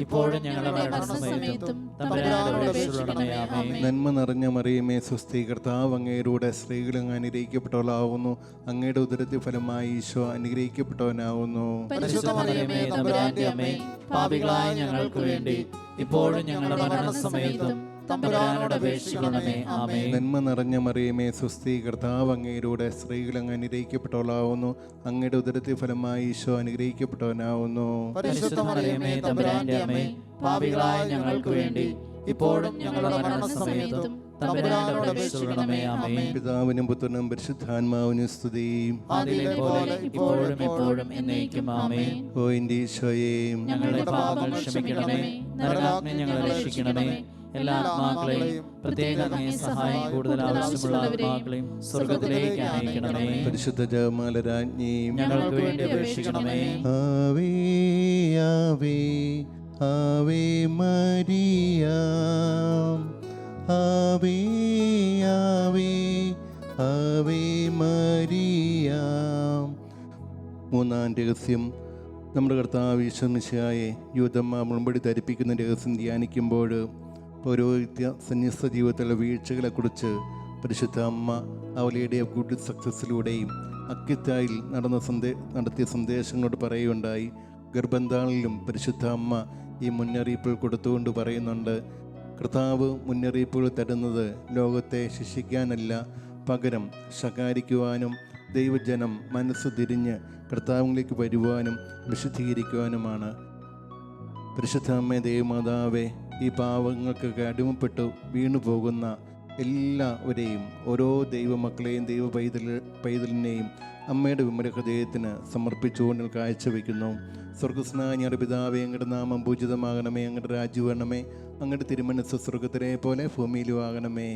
ഇപ്പോഴും ഞങ്ങളുടെ മരണസമയത്തും തമ്പുരാനോട് അപേക്ഷിക്കണമേ. ആമേൻ. നന്മ നിറഞ്ഞ മറിയമേ സ്വസ്തി, കർത്താവ് അങ്ങയുടെ സ്ത്രീകൾ അങ്ങ് അനുഗ്രഹിക്കപ്പെട്ടവളാവുന്നു. അങ്ങയുടെ ഉദരത്തിൻ ഫലമായി ഈശോ അനുഗ്രഹിക്കപ്പെട്ടവനാവുന്നു. പരിശുദ്ധ മറിയമേ തമ്പുരാന്റെ അമ്മേ, പാപികളായ ഞങ്ങൾക്ക് വേണ്ടി ഇപ്പോഴും ഞങ്ങളുടെ മരണസമയത്തും തമ്പുരാനോട് അപേക്ഷിക്കണമേ. ആമേൻ. നന്മ നിറഞ്ഞ മറിയമേ സ്വസ്തി, കർത്താവ് അങ്ങയിലൂടെ സ്ത്രീകൾ അങ്ങ് അനുഗ്രഹിക്കപ്പെട്ടവളാവുന്നു. അങ്ങയുടെ ഉദരത്തിൽ ഫലമായി ഈശോ അനുഗ്രഹിക്കപ്പെട്ടവനാവുന്നു. പരിശുദ്ധ മറിയമേ തമ്പുരാന്റെ അമ്മേ, പാപികളായ ഞങ്ങൾക്ക് വേണ്ടി ഇപ്പോഴും ഞങ്ങളുടെ മരണസമയത്തും തമ്പുരാനോട് അപേക്ഷിക്കണമേ. ആമേൻ. പിതാവിനും പുത്രനും പരിശുദ്ധാത്മാവിനും സ്തുതി. അതിലെ പോലെ ഇപ്പോഴും എപ്പോഴും എന്നേക്കും. ആമേൻ. ഓ എൻ്റെ ഈശോയേ, ഞങ്ങളുടെ പാപങ്ങൾ ക്ഷമിക്കണമേ. നരകാഗ്നി ഞങ്ങളെ രക്ഷിക്കണമേ. എല്ലാ ആത്മാക്കളെയും പ്രത്യേക അങ്ങേ സഹായം കൂടുതൽ ആവശ്യമുള്ള ആത്മാക്കളെയും സ്വർഗത്തിലേക്ക് അയക്കണമേ. പരിശുദ്ധ ജപമാല രാജ്ഞി ഞങ്ങൾക്ക് വേണ്ടി അപേക്ഷിക്കണമേ. ആവേ ആവേ ആവേ മരിയ, ആവേ ആവേ ആവേ മരിയ. മൂന്നാം രഹസ്യം, നമ്മുടെ കർത്താവ് ഈശോ മിശിഹായെ യൂദമ്മ മുൾമുടി ധരിപ്പിക്കുന്ന രഹസ്യം ധ്യാനിക്കുമ്പോൾ പൗരോഹിത്യ സന്യസ്ത ജീവിതത്തിലുള്ള വീഴ്ചകളെക്കുറിച്ച് പരിശുദ്ധ അമ്മ അവലയുടെ ഗുഡ് സക്സസ്സിലൂടെയും അക്കിത്തായിൽ നടത്തിയ സന്ദേശങ്ങളോട് പറയുകയുണ്ടായി. ഗർഭന്താളിലും പരിശുദ്ധ അമ്മ ഈ മുന്നറിയിപ്പുകൾ കൊടുത്തുകൊണ്ട് പറയുന്നുണ്ട്, കർത്താവ് മുന്നറിയിപ്പുകൾ തരുന്നത് ലോകത്തെ ശിക്ഷിക്കാനല്ല, പകരം ശകാരിക്കുവാനും ദൈവജനം മനസ്സ് തിരിഞ്ഞ് കർത്താവിലേക്ക് വരുവാനും വിശുദ്ധീകരിക്കുവാനുമാണ്. പരിശുദ്ധ അമ്മേ, ദൈവമാതാവേ, ഈ പാവങ്ങൾക്കൊക്കെ അടിമപ്പെട്ടു വീണു പോകുന്ന എല്ലാവരെയും, ഓരോ ദൈവമക്കളെയും ദൈവ പൈതലിനെയും അമ്മയുടെ വിമല ഹൃദയത്തിന് സമർപ്പിച്ചുകൊണ്ട് കാഴ്ചവെക്കുന്നു. സ്വർഗസ്നായ ഞങ്ങളുടെ പിതാവേ, അങ്ങയുടെ നാമം പൂജിതമാകണമേ, അങ്ങയുടെ രാജ്യം വരണമേ, അങ്ങയുടെ തിരുമനസ്സ് സ്വർഗത്തിലെ പോലെ ഭൂമിയിലും ആകണമേ.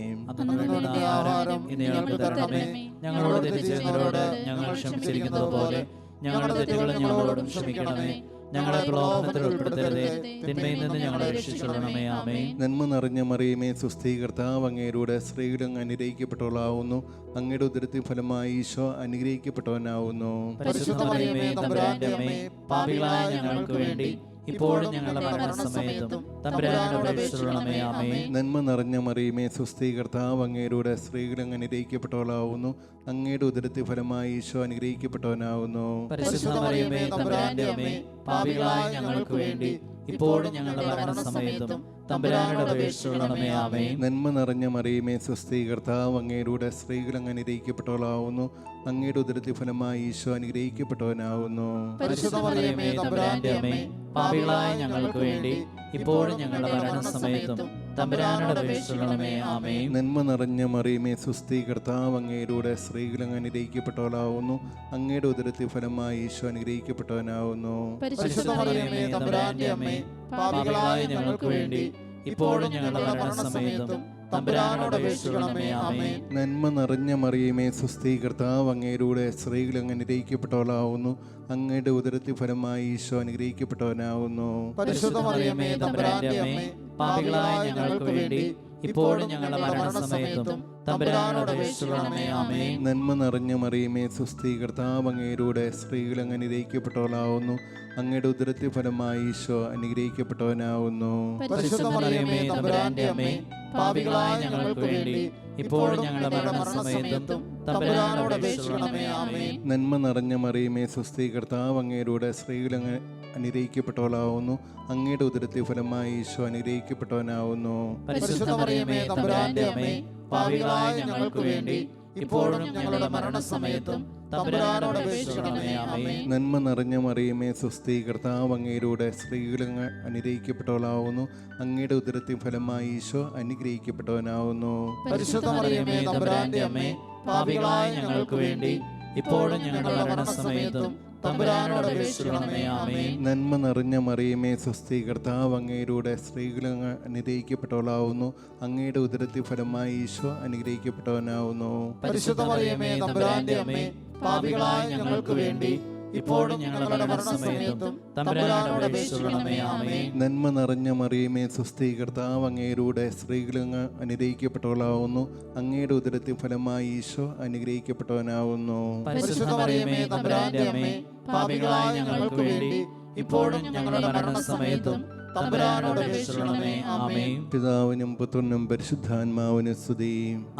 ഞങ്ങളോട് തെറ്റ് ചെയ്യുന്നവരോട് ഞങ്ങൾ ക്ഷമിച്ചിരിക്കുന്നത് പോലെ ഞങ്ങളുടെ തെറ്റുകൾ ഞങ്ങളോടും ക്ഷമിക്കണമേ. ഞങ്ങളെ പ്രലോഭനത്തിൽ ഉൾപ്പെടുത്തരുതേ, തിന്മയിൽ നിന്ന് ഞങ്ങളെ രക്ഷിച്ചുകൊള്ളണമേ. ആമേൻ. നന്മ നിറഞ്ഞ മറിയമേ സ്വസ്തി, കർത്താവ് അങ്ങയിലൂടെ സ്ത്രീകൾ അങ്ങ് അനുഗ്രഹിക്കപ്പെട്ടവളാവുന്നു. അങ്ങയുടെ ഉദരത്തിൽ ഫലമായി ഈശോ അനുഗ്രഹിക്കപ്പെട്ടവനാവുന്നു. പരിശുദ്ധ മറിയമേ തമ്പുരാന്റെ അമ്മേ, പാപികളായ ഞങ്ങൾക്ക് വേണ്ടി ഇപ്പോഴും ഞങ്ങളുടെ മരണസമയത്തും തമ്പുരാനോട് അപേക്ഷിച്ചുകൊള്ളണമേ. ആമേൻ. നന്മ നിറഞ്ഞ മറിയമേ സ്വസ്തി, കർത്താവ് അങ്ങയിലൂടെ സ്ത്രീകൾ അങ്ങ് അനുഗ്രഹിക്കപ്പെട്ടവളാവുന്നു. അങ്ങയുടെ ഉദരത്തിൽ ഫലമായി ഈശോ അനുഗ്രഹിക്കപ്പെട്ടവനാവുന്നു. പരിശുദ്ധ മറിയമേ തമ്പുരാന്റെ അമ്മേ, പാപികളായ ഞങ്ങൾക്ക് വേണ്ടി ഇപ്പോഴും ഞങ്ങളുടെ മരണസമയത്തും തമ്പുരാനോട് അപേക്ഷിച്ചുകൊള്ളണമേ. ആമേൻ. നന്മ നിറഞ്ഞ മറിയമേ സ്വസ്തി, കർത്താവ് അങ്ങയിലൂടെ സ്ത്രീകൾ അങ്ങ് അനുഗ്രഹിക്കപ്പെട്ടവളാവുന്നു. അങ്ങയുടെ ഉദരത്തിൽ ഫലമായി ഈശോ അനുഗ്രഹിക്കപ്പെട്ടവനാവുന്നു. പരിശുദ്ധ മറിയമേ തമ്പുരാന്റെ അമ്മേ, പാപികളായ ഞങ്ങൾക്ക് വേണ്ടി ഇപ്പോഴും ഞങ്ങളുടെ മരണസമയത്തും തമ്പുരാനോട് അപേക്ഷിച്ചുകൊള്ളണമേ. ആമേൻ. നന്മ നിറഞ്ഞ മറിയമേ സ്വസ്തി, കർത്താവ് അങ്ങയിലൂടെ സ്ത്രീകൾ അങ്ങ് അനുഗ്രഹിക്കപ്പെട്ടവളാവുന്നു. അങ്ങയുടെ ഉദരത്തിൽ ഫലമായി ഈശോ അനുഗ്രഹിക്കപ്പെട്ടവനാവുന്നു. പരിശുദ്ധ മറിയമേ തമ്പുരാന്റെ അമ്മേ, പാപികളായ ഞങ്ങൾക്ക് വേണ്ടി ഇപ്പോഴും ഞങ്ങളുടെ മരണസമയത്തും തമ്പുരാനോട് അപേക്ഷിച്ചുകൊള്ളണമേ. ആമേൻ. നന്മ നിറഞ്ഞ മറിയമേ സ്വസ്തി, കർത്താവ് അങ്ങയിലൂടെ സ്ത്രീകൾ അങ്ങ് അനുഗ്രഹിക്കപ്പെട്ടവളാവുന്നു. അങ്ങയുടെ ഉദരത്തിൽ ഫലമായി ഈശോ അനുഗ്രഹിക്കപ്പെട്ടവനാവുന്നു. പരിശുദ്ധ മറിയമേ തമ്പുരാന്റെ അമ്മേ, പാപികളായ ഞങ്ങൾക്ക് വേണ്ടി ഇപ്പോഴും ഞങ്ങളുടെ മരണസമയത്തും തമ്പുരാനോട് അപേക്ഷിച്ചുകൊള്ളണമേ. ആമേൻ. നന്മ നിറഞ്ഞ മറിയമേ സ്വസ്തി, കർത്താവ് അങ്ങയിലൂടെ സ്ത്രീകൾ അങ്ങ് അനുഗ്രഹിക്കപ്പെട്ടവളാവുന്നു. അങ്ങയുടെ ഉദരത്തിൽ ഫലമായി ഈശോ അനുഗ്രഹിക്കപ്പെട്ടവനാവുന്നു. പരിശുദ്ധ മറിയമേ തമ്പുരാന്റെ അമ്മേ, പാപികളായ ഞങ്ങൾക്ക് വേണ്ടി ഇപ്പോഴും ഞങ്ങളുടെ മരണസമയത്തും തമ്പുരാനോട് അപേക്ഷിച്ചുകൊള്ളണമേ. ആമേൻ. നന്മ നിറഞ്ഞ മറിയമേ സ്വസ്തി, കർത്താവ് അങ്ങയിലൂടെ സ്ത്രീകൾ അങ്ങ് അനുഗ്രഹിക്കപ്പെട്ടവളാവുന്നു. അങ്ങയുടെ ഉദരത്തിൽ ഫലമായി ഈശോ അനുഗ്രഹിക്കപ്പെട്ടവനാവുന്നു. പരിശുദ്ധ മറിയമേ തമ്പുരാന്റെ അമ്മേ, പാപികളായ ഞങ്ങൾക്ക് വേണ്ടി ഇപ്പോഴും ഞങ്ങളുടെ മരണസമയത്തും തമ്പുരാനോട് അപേക്ഷിച്ചുകൊള്ളണമേ. ആമേൻ. നന്മ നിറഞ്ഞ മറിയമേ സ്വസ്തി, കർത്താവ് അങ്ങയിലൂടെ സ്ത്രീകൾ അങ്ങ് അനുഗ്രഹിക്കപ്പെട്ടവളാവുന്നു. അങ്ങയുടെ ഉദരത്തിൽ ഫലമായി ഈശോ അനുഗ്രഹിക്കപ്പെട്ടവനാവുന്നു. പരിശുദ്ധ മറിയമേ തമ്പുരാന്റെ അമ്മേ, പാപികളായ ഞങ്ങൾക്ക് വേണ്ടി ഇപ്പോഴും ഞങ്ങളുടെ മരണസമയത്തും തമ്പുരാനോട് അപേക്ഷിച്ചുകൊള്ളണമേ. ആമേൻ. നന്മ നിറഞ്ഞ മറിയമേ സ്വസ്തി, കർത്താവ് അങ്ങയിലൂടെ സ്ത്രീകൾ അങ്ങ് അനുഗ്രഹിക്കപ്പെട്ടവളാവുന്നു. അങ്ങയുടെ ഉദരത്തിൽ ഫലമായി ഈശോ അനുഗ്രഹിക്കപ്പെട്ടവനാവുന്നു. പരിശുദ്ധ മറിയമേ തമ്പുരാന്റെ അമ്മേ, പാപികളായ ഞങ്ങൾക്ക് വേണ്ടി ഇപ്പോഴും ഞങ്ങളുടെ മരണസമയത്തും തമ്പുരാനോട് അപേക്ഷിച്ചുകൊള്ളണമേ. ആമേൻ. നന്മ നിറഞ്ഞ മറിയമേ സ്വസ്തി, കർത്താവ് അങ്ങയിലൂടെ സ്ത്രീകൾ അങ്ങ് അനുഗ്രഹിക്കപ്പെട്ടവളാവുന്നു. അങ്ങയുടെ ഉദരത്തിൽ ഫലമായി ഈശോ അനുഗ്രഹിക്കപ്പെട്ടവനാവുന്നു. പരിശുദ്ധ മറിയമേ തമ്പുരാന്റെ അമ്മേ, പാപികളായ ഞങ്ങൾക്ക് വേണ്ടി ഇപ്പോഴും ഞങ്ങളുടെ മരണസമയത്തും തമ്പുരാനോട് അപേക്ഷിച്ചുകൊള്ളണമേ. ആമേൻ. പിതാവിനും പുത്രനും പരിശുദ്ധാത്മാവിനും സ്തുതി.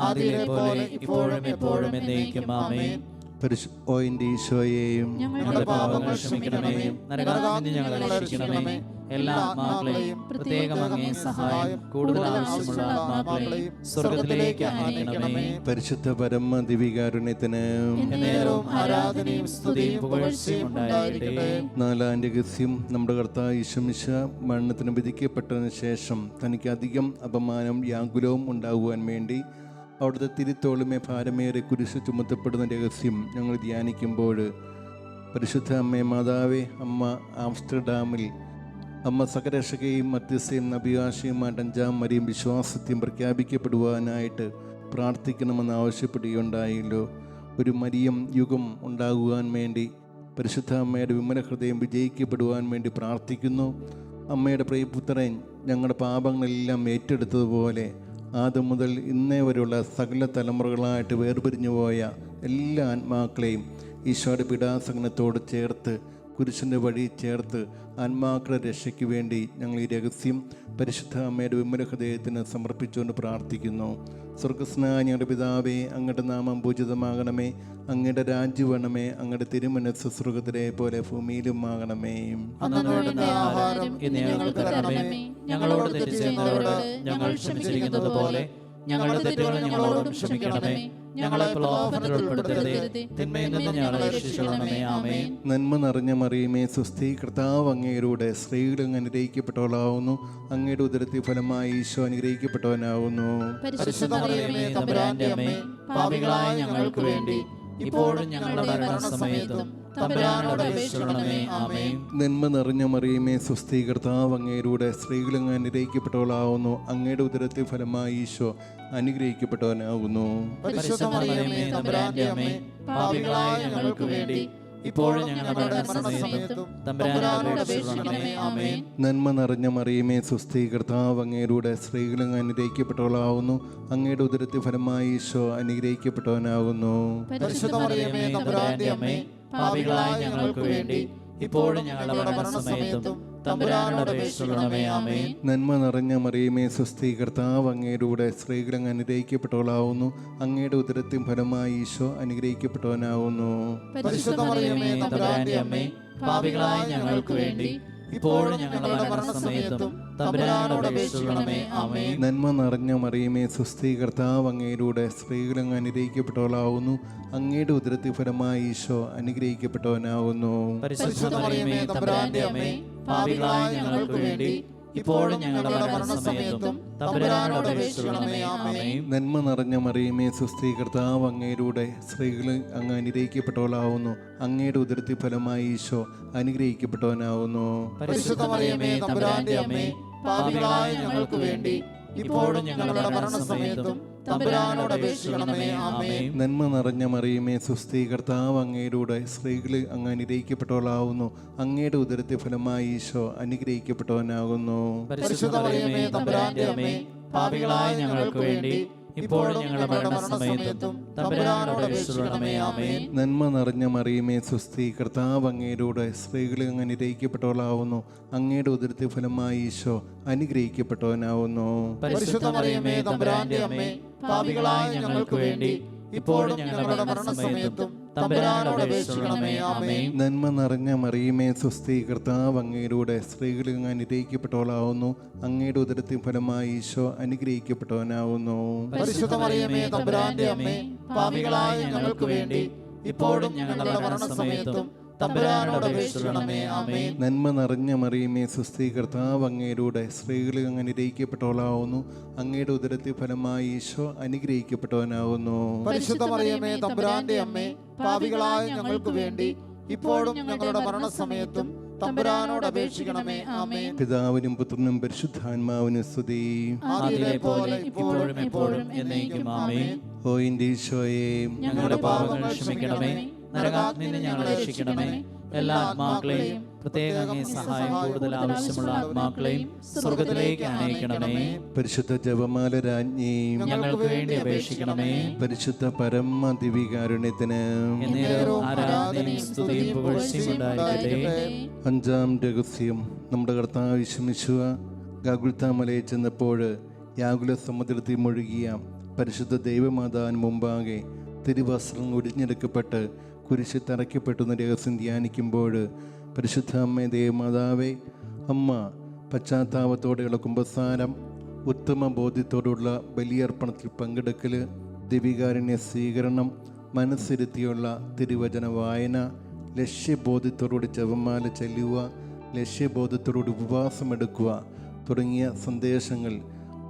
അതിലെ പോലെ ഇപ്പോഴും എപ്പോഴും എന്നേക്കും. ആമേൻ. ഓ എൻ്റെ ഈശോയെയും ഞങ്ങളുടെ പാപങ്ങൾ ക്ഷമിക്കണമേ. നരകാഗ്നിയിൽ നിന്ന് ഞങ്ങളെ രക്ഷിക്കണമേ. എല്ലാ ആത്മാക്കളെയും പ്രത്യേകം അങ്ങേ സഹായം കൂടുതൽ ആവശ്യമുള്ള ആത്മാക്കളെയും സ്വർഗ്ഗത്തിലേക്ക് അയക്കണമേ. പരിശുദ്ധ പരമ ദിവികാരുണ്യത്തിന് എന്നേരവും ആരാധനയും സ്തുതിയും പുകഴ്ചയും ഉണ്ടായിരിക്കട്ടെ. നാലാം രഹസ്യം. നമ്മുടെ കർത്താവ് ഈശോമിശ മരണത്തിന് വിധിക്കപ്പെട്ടതിന് ശേഷം തനിക്ക് അധികം അപമാനം യാകുലവും ഉണ്ടാകുവാൻ വേണ്ടി അവിടുത്തെ തിരുത്തോളുമേ ഭാരമേറെ കുരിശ് ചുമത്തപ്പെടുന്ന രഹസ്യം ഞങ്ങൾ ധ്യാനിക്കുമ്പോൾ പരിശുദ്ധ അമ്മേ മാതാവേ, അമ്മ ആംസ്റ്റർഡാമിൽ അമ്മ സകരക്ഷകയും മധ്യസ്ഥയും അഭിലാഷയുമായിട്ട് 5-ാം മരിയും വിശ്വാസത്തെയും പ്രഖ്യാപിക്കപ്പെടുവാനായിട്ട് പ്രാർത്ഥിക്കണമെന്ന് ആവശ്യപ്പെടുകയുണ്ടായല്ലോ. ഒരു മരിയം യുഗം ഉണ്ടാകുവാൻ വേണ്ടി പരിശുദ്ധ അമ്മയുടെ വിമല ഹൃദയം വിജയിക്കപ്പെടുവാൻ വേണ്ടി പ്രാർത്ഥിക്കുന്നു. അമ്മയുടെ പ്രിയപുത്രൻ ഞങ്ങളുടെ പാപങ്ങളെല്ലാം ഏറ്റെടുത്തതുപോലെ ആദ്യം മുതൽ ഇന്നേ വരെയുള്ള സകല തലമുറകളായിട്ട് വേർപിരിഞ്ഞു പോയ എല്ലാ ആത്മാക്കളെയും ഈശോയുടെ പീഡാസഹനത്തോട് ചേർത്ത് കുരിശിൻ്റെ വഴി ചേർത്ത് ആത്മാക്കളുടെ രക്ഷയ്ക്ക് വേണ്ടി ഞങ്ങൾ ഈ രഹസ്യം പരിശുദ്ധ അമ്മയുടെ വിമല ഹൃദയത്തിന് സമർപ്പിച്ചുകൊണ്ട് പ്രാർത്ഥിക്കുന്നു. സ്വർഗസ്നായ ഞങ്ങളുടെ പിതാവേ, അങ്ങയുടെ നാമം പൂജിതമാകണമേ. അങ്ങയുടെ രാജ്യം വേണമേ. അങ്ങയുടെ തിരുമനസ്സ് സ്വർഗ്ഗത്തിലെ പോലെ ഭൂമിയിലും ആകണമേ. ഞങ്ങളോട് തെറ്റ് ചെയ്യുന്നവരോട് ഞങ്ങൾ ക്ഷമിച്ചിരിക്കുന്നത് പോലെ ഞങ്ങളുടെ തെറ്റുകൾ ഞങ്ങളോടും ക്ഷമിക്കണമേ. ഞങ്ങളെ പ്രലോഭനത്തിൽ ഉൾപ്പെടുത്തരുതേ, തിന്മയിൽ നിന്ന് ഞങ്ങളെ രക്ഷിക്കണമേ. ആമേൻ. നന്മ നിറഞ്ഞ മറിയമേ, സ്വസ്തി, കർത്താവ് അങ്ങയുടെ സ്ത്രീകൾ അങ്ങ് അനുഗ്രഹിക്കപ്പെട്ടവളാവുന്നു. അങ്ങയുടെ ഉദരത്തിൽ ഫലമായി ഈശോ അനുഗ്രഹിക്കപ്പെട്ടവനാവുന്നു. പരിശുദ്ധ മറിയമേ, തമ്പുരാന്റെ അമ്മേ, പാപികളായ ഞങ്ങൾക്ക് വേണ്ടി ഇപ്പോഴും ഞങ്ങളുടെ മരണസമയത്തും തമ്പുരാനോട് അപേക്ഷിക്കണമേ. ആമേൻ. നന്മ നിറഞ്ഞ മറിയമേ, സ്വസ്തി, കർത്താവ് അങ്ങയുടെ സ്ത്രീകൾ അങ്ങ് അനുഗ്രഹിക്കപ്പെട്ടവളാവുന്നു. അങ്ങയുടെ ഉദരത്തിൽ ഫലമായി ഈശോ അനുഗ്രഹിക്കപ്പെട്ടവനാകുന്നു. പരിശുദ്ധ മറിയമേ, തമ്പുരാന്റെ അമ്മേ, പാപികളായ ഞങ്ങൾക്ക് വേണ്ടി ഇപ്പോഴും ഞങ്ങളുടെ മരണസമയത്തും തമ്പുരാനോട് അപേക്ഷിക്കണമേ. ആമേൻ. നന്മ നിറഞ്ഞ മറിയമേ, സ്വസ്തി, കർത്താവ് അങ്ങയുടെ സ്ത്രീകൾ അങ്ങ് അനുഗ്രഹിക്കപ്പെട്ടവളാവുന്നു. അങ്ങയുടെ ഉദരത്തിൽ ഫലമായി ഈശോ അനുഗ്രഹിക്കപ്പെട്ടവനാകുന്നു. പരിശുദ്ധ മറിയമേ, തമ്പുരാന്റെ അമ്മേ, പാപികളായ ഞങ്ങൾക്ക് വേണ്ടി ഇപ്പോഴും ഞങ്ങളുടെ മരണസമയത്തും തമ്പുരാനോട് അപേക്ഷിക്കണമേ. ആമേൻ. നന്മ നിറഞ്ഞ മറിയമേ, സ്വസ്തി, കർത്താവ് അങ്ങയുടെ സ്ത്രീകൾ അങ്ങ് അനുഗ്രഹിക്കപ്പെട്ടവളാവുന്നു. അങ്ങയുടെ ഉദരത്തിൽ ഫലമായി ഈശോ അനുഗ്രഹിക്കപ്പെട്ടവനാകുന്നു. പരിശുദ്ധ മറിയമേ, തമ്പുരാന്റെ അമ്മേ, പാപികളായ ഞങ്ങൾക്ക് വേണ്ടി ഇപ്പോഴും ഞങ്ങളുടെ മരണസമയത്തും തമ്പുരാനോട് അപേക്ഷിക്കണമേ. ആമേൻ. നന്മ നിറഞ്ഞ മറിയമേ, സ്വസ്തി, കർത്താവ് അങ്ങയുടെ സ്ത്രീകൾ അങ്ങ് അനുഗ്രഹിക്കപ്പെട്ടവളാവുന്നു. അങ്ങയുടെ ഉദരത്തിൽ ഫലമായി ഈശോ അനുഗ്രഹിക്കപ്പെട്ടവനാകുന്നു. പരിശുദ്ധ മറിയമേ, തമ്പുരാന്റെ അമ്മേ, പാപികളായ ഞങ്ങൾക്ക് വേണ്ടി ഇപ്പോഴും ഞങ്ങളുടെ മരണസമയത്തും തമ്പുരാനോട് അപേക്ഷിക്കണമേ. ആമേൻ. നന്മ നിറഞ്ഞ മറിയമേ, സ്വസ്തി, കർത്താവ് അങ്ങയുടെ സ്ത്രീകൾ അങ്ങ് അനുഗ്രഹിക്കപ്പെട്ടവളാവുന്നു. അങ്ങയുടെ ഉദരത്തിൽ ഫലമായി ഈശോ അനുഗ്രഹിക്കപ്പെട്ടവനാകുന്നു. പരിശുദ്ധ മറിയമേ, തമ്പുരാന്റെ അമ്മേ, പാപികളായ ഞങ്ങൾക്ക് വേണ്ടി ഇപ്പോഴും ഞങ്ങളുടെ മരണസമയത്തും തമ്പുരാനോട് അപേക്ഷിക്കണമേ. ആമേൻ. നന്മ നിറഞ്ഞ മറിയമേ, സ്വസ്തി, കർത്താവ് അങ്ങയുടെ സ്ത്രീകൾ അങ്ങ് അനുഗ്രഹിക്കപ്പെട്ടവളാവുന്നു. അങ്ങയുടെ ഉദരത്തിൽ ഫലമായി ഈശോ അനുഗ്രഹിക്കപ്പെട്ടവനാകുന്നു. പരിശുദ്ധ മറിയമേ, തമ്പുരാന്റെ അമ്മേ, പാപികളായ ഞങ്ങൾക്ക് വേണ്ടി ഇപ്പോഴും ഞങ്ങളുടെ മരണസമയത്തും തമ്പുരാനോട് അപേക്ഷിക്കണമേ. ആമേൻ. നന്മ നിറഞ്ഞ മറിയമേ, സ്വസ്തി, കർത്താവ് അങ്ങയുടെ സ്ത്രീകൾ അങ്ങ് അനുഗ്രഹിക്കപ്പെട്ടവളാവുന്നു. അങ്ങയുടെ ഉദരത്തിൽ ഫലമായി ഈശോ അനുഗ്രഹിക്കപ്പെട്ടവനാവുന്നു. പരിശുദ്ധ മറിയമേ, തമ്പുരാന്റെ അമ്മേ, പാപികളായ ഞങ്ങൾക്ക് വേണ്ടി ഇപ്പോഴും ഞങ്ങളുടെ മരണസമയത്തും തമ്പുരാനോട് അപേക്ഷിക്കണമേ. ആമേൻ. നന്മ നിറഞ്ഞ മറിയമേ, സ്വസ്തി, കർത്താവ് അങ്ങയുടെ സ്ത്രീകൾ അങ്ങ് അനുഗ്രഹിക്കപ്പെട്ടവളാവുന്നു. അങ്ങയുടെ ഉദരത്തിൽ ഫലമായി ഈശോ അനുഗ്രഹിക്കപ്പെട്ടവനാവുന്നു. പരിശുദ്ധ മറിയമേ, തമ്പുരാന്റെ അമ്മേ, പാപികളായ ഞങ്ങൾക്ക് വേണ്ടി ഇപ്പോഴും ഞങ്ങളുടെ മരണസമയത്തും തമ്പുരാനോട് അപേക്ഷിക്കണമേ. ആമേൻ. നന്മ നിറഞ്ഞ മറിയമേ, സ്വസ്തി, കർത്താവ് അങ്ങയുടെ സ്ത്രീകൾ അങ്ങ് അനുഗ്രഹിക്കപ്പെട്ടവളാവുന്നു. അങ്ങയുടെ ഉദരത്തിൽ ഫലമായി ഈശോ അനുഗ്രഹിക്കപ്പെട്ടവനാവുന്നു. പരിശുദ്ധ മറിയമേ, തമ്പുരാന്റെ അമ്മേ, പാപികളായ ഞങ്ങൾക്ക് വേണ്ടി ഇപ്പോഴും ഞങ്ങളുടെ മരണസമയത്തും തമ്പുരാനോട് അപേക്ഷിക്കണമേ. ആമേൻ. പിതാവിനും പുത്രനും പരിശുദ്ധാത്മാവിനും സ്തുതി. ആദിയിലെ പോലെ ഇപ്പോഴും എപ്പോഴും എന്നേക്കും. ആമേൻ. ഓ എൻ്റെ ഈശോയേ, ഞങ്ങളുടെ പാപങ്ങൾ ക്ഷമിക്കണമേ. നരകാഗ്നിയിൽ നിന്ന് ഞങ്ങളെ രക്ഷിക്കണമേ. എല്ലാ ആത്മാക്കളെയും പ്രത്യേക അങ്ങേ സഹായം കൂടുതൽ ആവശ്യമുള്ള ആത്മാക്കളെയും സ്വർഗ്ഗത്തിലേക്ക് അനയിക്കണമേ. പരിശുദ്ധ ജപമാല രാജ്ഞി, ഞങ്ങൾക്ക് വേണ്ടി അപേക്ഷിക്കണമേ. പരിശുദ്ധ പരമ ദിവികാരുണ്യത്തിന് എന്നേരവും ആരാധനയും സ്തുതിയും പുകഴ്ചയും ഉണ്ടായിരിക്കട്ടെ. 5-ാം രഹസ്യം. നമ്മുടെ കർത്താവ് യേശുമിശിഹ ഗാഗുൽത്താ മലയിൽ ചെന്നപ്പോൾ യാകുല സമുദ്രത്തിൽ മുഴുകിയ പരിശുദ്ധ ദൈവമാതാവിന് മുമ്പാകെ തിരുവസ്ത്രം ഒടിഞ്ഞെടുക്കപ്പെട്ട് കുരിശിൽ തറയ്ക്കപ്പെട്ടെന്ന രഹസ്യം ധ്യാനിക്കുമ്പോൾ പരിശുദ്ധ അമ്മേ ദേവമാതാവേ, അമ്മ പശ്ചാത്താപത്തോടെയുള്ള കുമ്പസാരം, ഉത്തമ ബോധ്യത്തോടുള്ള ബലിയർപ്പണത്തിൽ പങ്കെടുക്കൽ, ദിവികാരുണ്യ സ്വീകരണം, മനസ്സിരുത്തിയുള്ള തിരുവചന വായന, ലക്ഷ്യബോധത്തോടുകൂടി ജപമാല ചൊല്ലുക, ലക്ഷ്യബോധത്തോടുകൂടി ഉപവാസമെടുക്കുക തുടങ്ങിയ സന്ദേശങ്ങൾ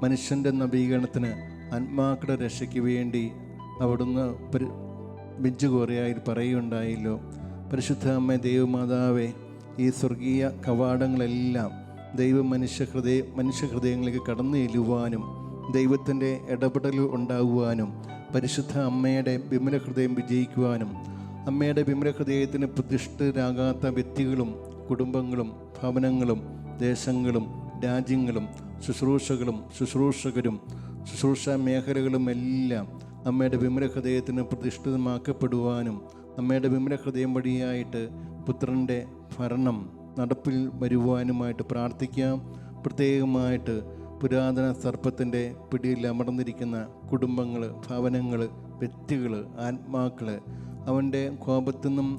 മനുഷ്യൻ്റെ നവീകരണത്തിന്, ആത്മാക്കളുടെ രക്ഷയ്ക്ക് വേണ്ടി അവിടുന്ന് ബെഞ്ചുകോറിയായി പറയുകയുണ്ടായല്ലോ. പരിശുദ്ധ അമ്മ ദൈവമാതാവേ, ഈ സ്വർഗീയ കവാടങ്ങളെല്ലാം മനുഷ്യഹൃദയങ്ങളിലേക്ക് കടന്നു ചെല്ലുവാനും ദൈവത്തിൻ്റെ ഇടപെടൽ ഉണ്ടാകുവാനും പരിശുദ്ധ അമ്മയുടെ വിമല ഹൃദയം വിജയിക്കുവാനും അമ്മയുടെ വിമല ഹൃദയത്തിന് പ്രതിഷ്ഠരാകാത്ത വ്യക്തികളും കുടുംബങ്ങളും ഭവനങ്ങളും ദേശങ്ങളും രാജ്യങ്ങളും ശുശ്രൂഷകരും ശുശ്രൂഷ മേഖലകളും എല്ലാം അമ്മയുടെ വിമല ഹൃദയത്തിന് പ്രതിഷ്ഠിതമാക്കപ്പെടുവാനും അമ്മയുടെ വിമല ഹൃദയം വഴിയായിട്ട് പുത്രൻ്റെ ഭരണം നടപ്പിൽ വരുവാനുമായിട്ട് പ്രാർത്ഥിക്കാം. പ്രത്യേകമായിട്ട് പുരാതന സർപ്പത്തിൻ്റെ പിടിയിൽ അമർന്നിരിക്കുന്ന കുടുംബങ്ങൾ, ഭവനങ്ങൾ, വ്യക്തികൾ, ആത്മാക്കൾ, അവൻ്റെ കോപത്തിൽ നിന്നും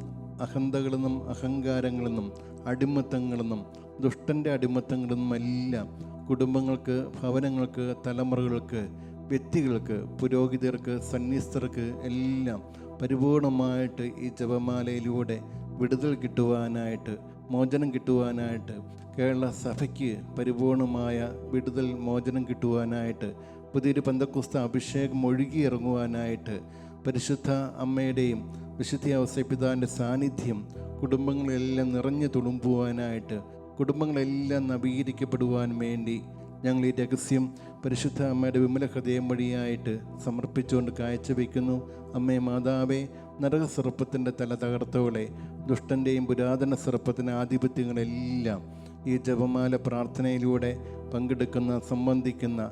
അഹന്തകളിൽ നിന്നും അഹങ്കാരങ്ങളിൽ നിന്നും അടിമത്തങ്ങളിൽ നിന്നും ദുഷ്ടൻ്റെ അടിമത്തങ്ങളിൽ നിന്നും എല്ലാം കുടുംബങ്ങൾക്ക്, ഭവനങ്ങൾക്ക്, തലമുറകൾക്ക്, വ്യക്തികൾക്ക്, പുരോഹിതർക്ക്, സന്യസ്തർക്ക് എല്ലാം പരിപൂർണമായിട്ട് ഈ ജപമാലയിലൂടെ വിടുതൽ കിട്ടുവാനായിട്ട്, മോചനം കിട്ടുവാനായിട്ട്, കേരള സഭയ്ക്ക് പരിപൂർണമായ വിടുതൽ മോചനം കിട്ടുവാനായിട്ട്, പുതിയൊരു പെന്തക്കോസ്ത അഭിഷേകം ഒഴുകിയിറങ്ങുവാനായിട്ട് പരിശുദ്ധ അമ്മയുടെയും വിശുദ്ധ ഔസേപ്പിതാവിൻ്റെ സാന്നിധ്യം കുടുംബങ്ങളെല്ലാം നിറഞ്ഞു തുളുമ്പുവാനായിട്ട്, കുടുംബങ്ങളെല്ലാം നവീകരിക്കപ്പെടുവാൻ വേണ്ടി ഞങ്ങൾ ഈ രഹസ്യം പരിശുദ്ധ അമ്മയുടെ വിമല ഹൃദയം വഴിയായിട്ട് സമർപ്പിച്ചുകൊണ്ട് കാഴ്ചവെക്കുന്നു. അമ്മേ മാതാവേ, നരകസർപ്പത്തിൻ്റെ തല തകർത്തോളെ, ദുഷ്ടൻ്റെയും പുരാതന സർപ്പത്തിൻ്റെ ആധിപത്യങ്ങളെല്ലാം ഈ ജപമാല പ്രാർത്ഥനയിലൂടെ പങ്കെടുക്കുന്ന, സംബന്ധിക്കുന്ന,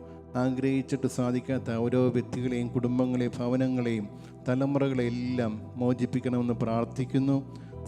ആഗ്രഹിച്ചിട്ട് സാധിക്കാത്ത ഓരോ വ്യക്തികളെയും, കുടുംബങ്ങളെയും, ഭവനങ്ങളെയും, തലമുറകളെല്ലാം മോചിപ്പിക്കണമെന്ന് പ്രാർത്ഥിക്കുന്നു.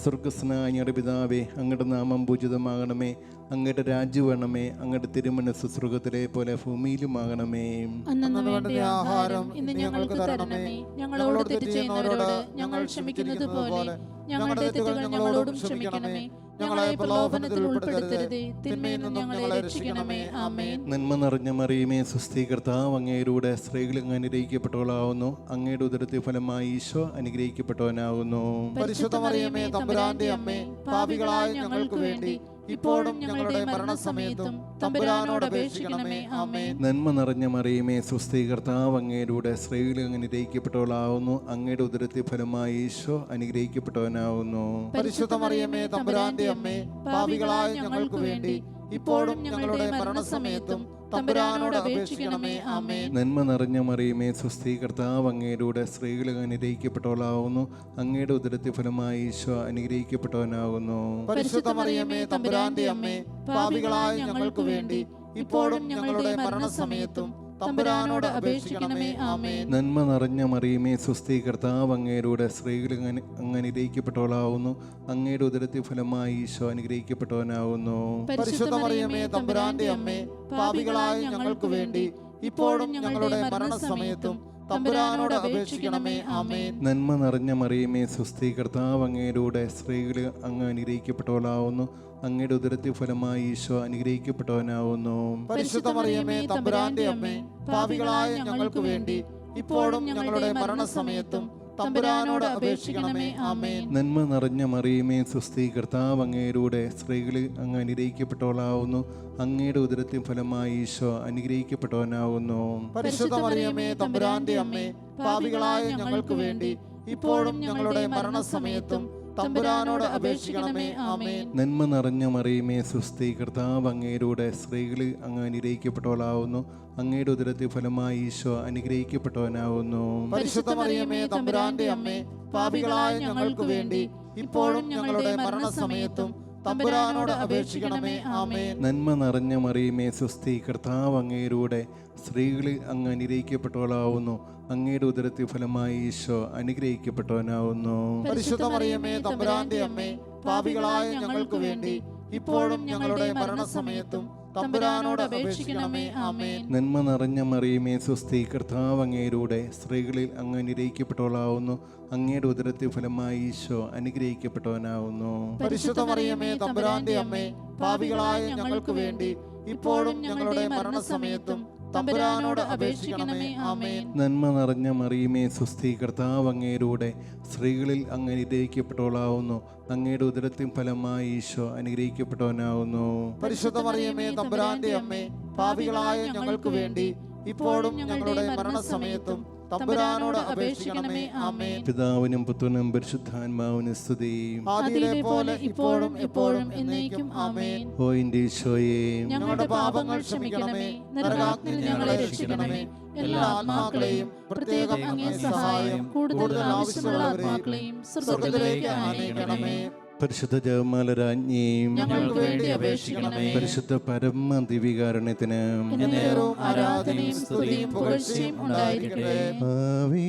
സ്വർഗസ്നായ ഞങ്ങളുടെ പിതാവേ, അങ്ങയുടെ നാമം പൂജിതമാകണമേ, അങ്ങയുടെ രാജ്യം വേണമേ, അങ്ങയുടെ തിരുമനസ്സ് സ്വർഗത്തിലെ പോലെ ഭൂമിയിലുമാകണമേ. അന്നന്ന് വേണ്ട ആഹാരം ഇന്ന് ഞങ്ങൾക്ക് തരണമേ. ഞങ്ങളോട് തെറ്റ് ചെയ്യുന്നവരോട് ഞങ്ങൾ ക്ഷമിക്കുന്നത് പോലെ ഞങ്ങളുടെ തെറ്റുകൾ ഞങ്ങളോടും ക്ഷമിക്കണമേ. ഞങ്ങളെ പ്രലോഭനത്തിൽ ഉൾപ്പെടുത്തരുതേ, തിന്മയിൽ നിന്ന് ഞങ്ങളെ രക്ഷിക്കണമേ. ആമേൻ. നന്മ നിറഞ്ഞ മറിയമേ, സ്വസ്തി, കർത്താവ് അങ്ങയുടെ സ്ത്രീകൾ അനുഗ്രഹിക്കപ്പെട്ടവളാവുന്നു. അങ്ങയുടെ ഉദരത്തിൽ ഫലമായി ഈശോ അനുഗ്രഹിക്കപ്പെട്ടവനാകുന്നു. പരിശുദ്ധ മറിയമേ, തമ്പുരാന്റെ അമ്മേ, പാപികളായ ഞങ്ങൾക്ക് വേണ്ടി ഇപ്പോഴും ഞങ്ങളുടെ മരണസമയത്തും തമ്പുരാനോട് അപേക്ഷിക്കണമേ. ആമേൻ. നന്മ നിറഞ്ഞ മറിയമേ, സ്വസ്തി, കർത്താവ് അങ്ങയുടെ സ്ത്രീകൾ അനുഗ്രഹിക്കപ്പെട്ടവളാവുന്നു. അങ്ങയുടെ ഉദരത്തിൽ ഫലമായി ഈശോ അനുഗ്രഹിക്കപ്പെട്ടവനാകുന്നു. പരിശുദ്ധ മറിയമേ, തമ്പുരാന്റെ അമ്മേ, പാപികളായ ഞങ്ങൾക്ക് വേണ്ടി ഇപ്പോഴും ഞങ്ങളുടെ മരണസമയത്തും തമ്പുരാനോട് അപേക്ഷിക്കണമേ. ആമേൻ. നന്മ നിറഞ്ഞ മറിയമേ, സ്വസ്തി, കർത്താവ് അങ്ങയുടെ സ്ത്രീകൾ അനുഗ്രഹിക്കപ്പെട്ടവളാവുന്നു. അങ്ങയുടെ ഉദരത്തിൽ ഫലമായി ഈശോ അനുഗ്രഹിക്കപ്പെട്ടവനാകുന്നു. പരിശുദ്ധ മറിയമേ, തമ്പുരാന്റെ അമ്മേ, പാപികളായ ഞങ്ങൾക്ക് വേണ്ടി ഇപ്പോഴും ഞങ്ങളുടെ മരണസമയത്തും തമ്പുരാനോട് അപേക്ഷിക്കണമേ. ആമേൻ. നന്മ നിറഞ്ഞ മറിയമേ, സ്വസ്തി, കർത്താവ് അങ്ങയുടെ സ്ത്രീകൾ അനുഗ്രഹിക്കപ്പെട്ടവളാവുന്നു. അങ്ങയുടെ ഉദരത്തിൽ ഫലമായി ഈശോ അനുഗ്രഹിക്കപ്പെട്ടവനാകുന്നു. പരിശുദ്ധ മറിയമേ, തമ്പുരാന്റെ അമ്മേ, പാപികളായ ഞങ്ങൾക്ക് വേണ്ടി ഇപ്പോഴും ഞങ്ങളുടെ മരണസമയത്തും തമ്പുരാനോട് അപേക്ഷിക്കണമേ. ആമേൻ. നന്മ നിറഞ്ഞ മറിയമേ, സ്വസ്തി, കർത്താവ് അങ്ങയുടെ സ്ത്രീകൾ അനുഗ്രഹിക്കപ്പെട്ടവളാവുന്നു. അങ്ങയുടെ ഉദരത്തിൽ ഫലമായി ഈശോ അനുഗ്രഹിക്കപ്പെട്ടവനാവുന്നു. പരിശുദ്ധ മറിയമേ, തമ്പുരാന്റെ അമ്മേ, പാപികളായ ഞങ്ങൾക്ക് വേണ്ടി ഇപ്പോഴും ഞങ്ങളുടെ മരണസമയത്തും തമ്പുരാനോട് അപേക്ഷിക്കണമേ. ആമേൻ. നന്മ നിറഞ്ഞ മറിയമേ, സ്വസ്തി, കർത്താവ് അങ്ങയുടെ സ്ത്രീകൾ അനുഗ്രഹിക്കപ്പെട്ടവളാവുന്നു. അങ്ങയുടെ ഉദരത്തിൽ ഫലമായി ഈശോ അനുഗ്രഹിക്കപ്പെട്ടവനാവുന്നു. പരിശുദ്ധ മറിയമേ, തമ്പുരാന്റെ അമ്മേ, പാപികളായ ഞങ്ങൾക്ക് വേണ്ടി ഇപ്പോഴും ഞങ്ങളുടെ മരണസമയത്തും തമ്പുരാനോട് അപേക്ഷിക്കണമേ. ആമേൻ. നന്മ നിറഞ്ഞ മറിയമേ, സ്വസ്തി, കർത്താവ് അങ്ങയുടെ സ്ത്രീകൾ അനുഗ്രഹിക്കപ്പെട്ടവളാവുന്നു. അങ്ങയുടെ ഉദരത്തിൽ ഫലമായി ഈശോ അനുഗ്രഹിക്കപ്പെട്ടവനാവുന്നു. പരിശുദ്ധ മറിയമേ, തമ്പുരാന്റെ അമ്മേ, പാപികളായ ഞങ്ങൾക്ക് വേണ്ടി ഇപ്പോഴും ഞങ്ങളുടെ മരണസമയത്തും തമ്പുരാനോട് അപേക്ഷിക്കണമേ. ആമേൻ. നന്മ നിറഞ്ഞ മറിയമേ, സ്വസ്തി, കർത്താവ് അങ്ങയുടെ സ്ത്രീകൾ അനുഗ്രഹിക്കപ്പെട്ടവളാവുന്നു. അങ്ങയുടെ ഉദരത്തിൽ ഫലമായി ഈശോ അനുഗ്രഹിക്കപ്പെട്ടവനാവുന്നു. പരിശുദ്ധ മറിയമേ, തമ്പുരാന്റെ അമ്മേ, പാപികളായ ഞങ്ങൾക്ക് വേണ്ടി ഇപ്പോഴും ഞങ്ങളുടെ മരണസമയത്തും തമ്പുരാനോട് അപേക്ഷിക്കണമേ. ആമേൻ. നന്മ നിറഞ്ഞ മറിയമേ സ്വസ്തി, കർത്താവ് അങ്ങയിലൂടെ സ്ത്രീകളിൽ അങ്ങ് അനുഗ്രഹിക്കപ്പെട്ടവളാവുന്നു. അങ്ങയുടെ ഉദരത്തിൽ ഫലമായി ഈശോ അനുഗ്രഹിക്കപ്പെട്ടവനാവുന്നു. പരിശുദ്ധ മറിയമേ തമ്പുരാന്റെ അമ്മേ, പാപികളായ ഞങ്ങൾക്ക് വേണ്ടി ഇപ്പോഴും ഞങ്ങളുടെ മരണസമയത്തും തമ്പുരാനോട് അപേക്ഷിക്കണമേ. ആമേൻ. നന്മ നിറഞ്ഞ മറിയമേ സ്വസ്തി, കർത്താവ് അങ്ങയിലൂടെ സ്ത്രീകളിൽ അങ്ങ് അനുഗ്രഹിക്കപ്പെട്ടവളാവുന്നു. അങ്ങയുടെ ഉദരത്തിൻ ഫലമായി ഈശോ അനുഗ്രഹിക്കപ്പെട്ടവനാവുന്നു. പരിശുദ്ധ മറിയമേ തമ്പുരാന്റെ അമ്മേ, പാപികളായ ഞങ്ങൾക്ക് വേണ്ടി ഇപ്പോഴും ഞങ്ങളുടെ മരണസമയത്തും തമ്പുരാനോട് അപേക്ഷിക്കണമേ. ആമേൻ. പിതാവിനും പുത്രനും പരിശുദ്ധാത്മാവിനും സ്തുതി. ആദിയിലെ പോലെ ഇപ്പോഴും എപ്പോഴും എന്നേക്കും. ആമേൻ. ഓ എൻ്റെ ഈശോയേ, ഞങ്ങളുടെ പാപങ്ങൾ ക്ഷമിക്കണമേ, നരകാഗ്നിയിൽ ഞങ്ങളെ രക്ഷിക്കണമേ. എല്ലാ ആത്മാക്കളെയും പ്രത്യേകം അങ്ങേ സഹായം കൂടുതൽ ആവശ്യമുള്ള ആത്മാക്കളെയും സ്വർഗ്ഗത്തിലേക്ക് ആനയിക്കണമേ. പരിശുദ്ധ ജപമാല രാജ്ഞിയും ഞങ്ങൾക്ക് വേണ്ടി അപേക്ഷിക്കണമേ. പരിശുദ്ധ പരമ ദിവ്യകാരുണ്യത്തിന് എന്നേരവും ആരാധനയും സ്തുതിയും പുകഴ്ചയും ഉണ്ടായിരിക്കട്ടെ. ആവേ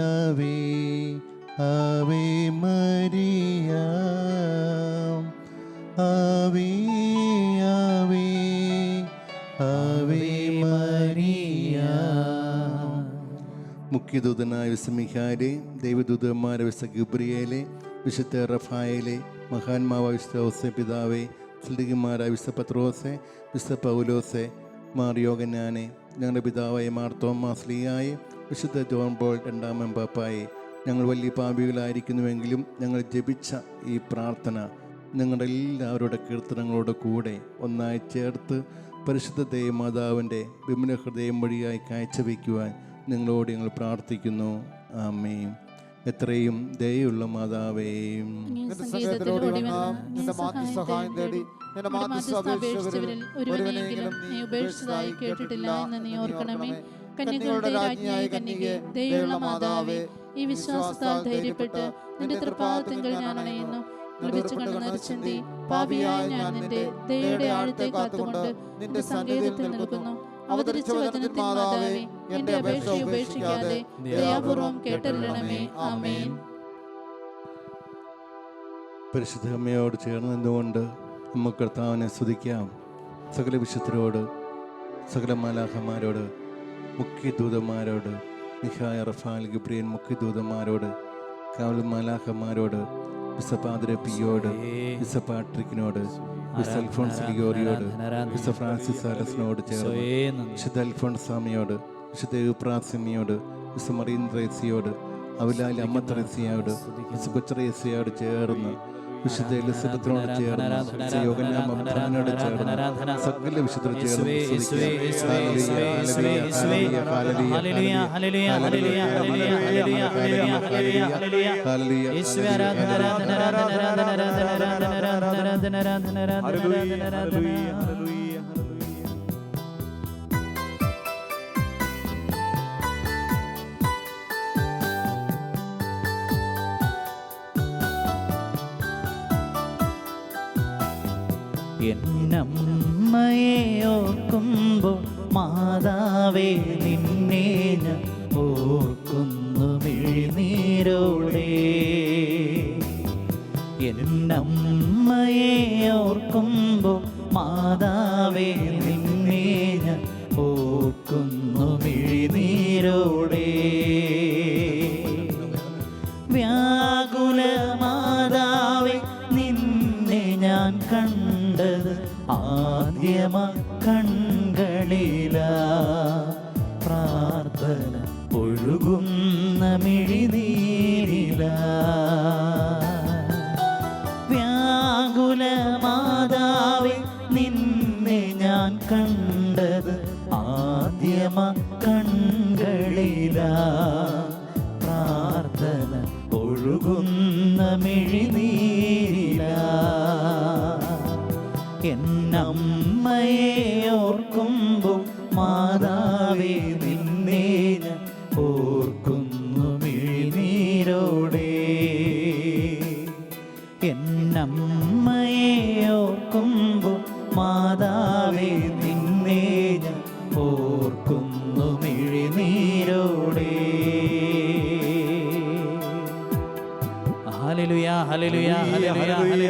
ആവേ ആവേ മരിയ, ആവേ ആവേ ആവേ മരിയ. മുഖ്യദൂതനായ വിശുദ്ധ മിഖായേലേ, ദൈവദൂതന്മാരെ വിശുദ്ധ ഗബ്രിയേലേ, വിശുദ്ധ റഫായേലേ, മഹാന്മാവായ വിശുദ്ധ ഔസേ പിതാവേ, സ്ലീഹന്മാരായ വിശുദ്ധ പത്രോസേ, വിശുദ്ധ പൗലോസേ, മാർ യോഹന്നാനെ, ഞങ്ങളുടെ പിതാവായ മാർ തോമാസ് സ്ലീഹായെ, വിശുദ്ധ ജോൺ പോൾ രണ്ടാമൻ പാപ്പായെ, ഞങ്ങൾ വലിയ പാപികളായിരിക്കുന്നുവെങ്കിലും ഞങ്ങൾ ജപിച്ച ഈ പ്രാർത്ഥന നിങ്ങളുടെ എല്ലാവരുടെ കീർത്തനങ്ങളോട് കൂടെ ഒന്നായി ചേർത്ത് പരിശുദ്ധ ദൈവമാതാവിൻ്റെ വിമല ഹൃദയം വഴിയായി കാഴ്ചവെക്കുവാൻ നിങ്ങളോട് ഞങ്ങൾ പ്രാർത്ഥിക്കുന്നു. ആമേൻ. എത്രയും ദയുള്ള മാതാവേ, സഹായം തേടി ഒരുവനെങ്കിലും നീ ഉപേക്ഷിച്ചതായി കേട്ടിട്ടില്ല എന്ന് നീ ഓർക്കണമേ. കന്യകളുടെ രാജ്ഞിയായ കന്യകേ, ദയുള്ള മാതാവേ, ഈ വിശ്വാസത്താൽ ധൈര്യപ്പെട്ട് നിന്റെ തൃപ്പാദത്തിങ്കൽ ഞാൻ അണയുന്നു. ലഭിച്ചു കണ്ണുനീർ ചിന്തി പാപിയായ ഞാൻ നിന്റെ ദയയുടെ ആഴത്തെ കാത്തുകൊണ്ട് നിന്റെ സങ്കേതത്തിൽ നിൽക്കുന്നു. അവതരിച്ച വചനത്തിൻ മാതാവേ, എന്റെ അപേക്ഷ ഉപേക്ഷിക്കാതെ ദയാപൂർവം കേട്ടരുളണമേ. ആമേൻ. പരിശുദ്ധ അമ്മയോട് ചേർന്ന് നിന്നുകൊണ്ട് നമുക്ക് കർത്താവിനെ സ്തുതിക്കാം. സകല വിശുദ്ധരോട്, സകല മാലാഖമാരോട്, മുഖ്യദൂതന്മാരോട്, മിഖായ, റഫാൽ, ഗബ്രിയേൽ മുഖ്യദൂതന്മാരോട്, കാവൽ മാലാഖമാരോട്, വിശുദ്ധ പാദ്രി പിയോട്, വിശുദ്ധ പാട്രിക്കിനോട്, വിശുദ്ധ അൽഫോൺസ് ലിഗോറിയോട്, വിശുദ്ധ ഫ്രാൻസിസ് സാലസിനോട് ചേർന്ന് വിശുദ്ധ അൽഫോൺസ് സ്വാമിയോട്, വിശുദ്ധ യുപ്രാസിമിയോട്, വിശുദ്ധ മറിയം ത്രേസ്യയോട്, അവലാലി അമ്മ ത്രേസ്യയോട്, വിശുദ്ധ കൊച്ചറേസ്യയോട് ചേർന്ന്, വിശുദ്ധ എലിസബത്തിനോട് ചേർന്ന്, വിശുദ്ധ യോഹന്നാൻ മബ്ദാനോട് ചേർന്ന്, സകല വിശുദ്ധർ ചേർന്ന് എന്നമ്മയെ ഓർക്കുമ്പോൾ മാതാവേ നിന്നെ ഞാൻ ഓർക്കുന്നു മിഴിനീരോടെ. എന്നമ്മയെ ഓർക്കുമ്പോൾ മാതാവേ നിന്നെ ഞാൻ ഓർക്കുന്നു മിഴിനീരോടെ. വ്യാകുല മാതാവേ നിന്നെ ഞാൻ കണ്ടത് ആദ്യമ കൺകളില. പ്രാർത്ഥന ഒഴുകുന്ന മിഴിനീരില. വ്യാകുല മാതാവേ നിന്നെ ഞാൻ കണ്ടത് ആദ്യമ കൺകളില. പ്രാർത്ഥന ഒഴുകുന്ന മിഴിനീരില. എന്നമ്മയെ ഓർക്കുമ്പോൾ മാതാവേ നിന്നെ ഞാൻ ഓർക്കുന്നു മിഴിനീരോടെ. എന്നമ്മയെ ഓർക്കുമ്പോൾ മാതാവേ നിന്നെ ഞാൻ ഓർക്കുന്നു മിഴിനീരോടെ. ഹല്ലേലൂയ. ഹല്ലേലൂയ ഹല്ലേലൂയ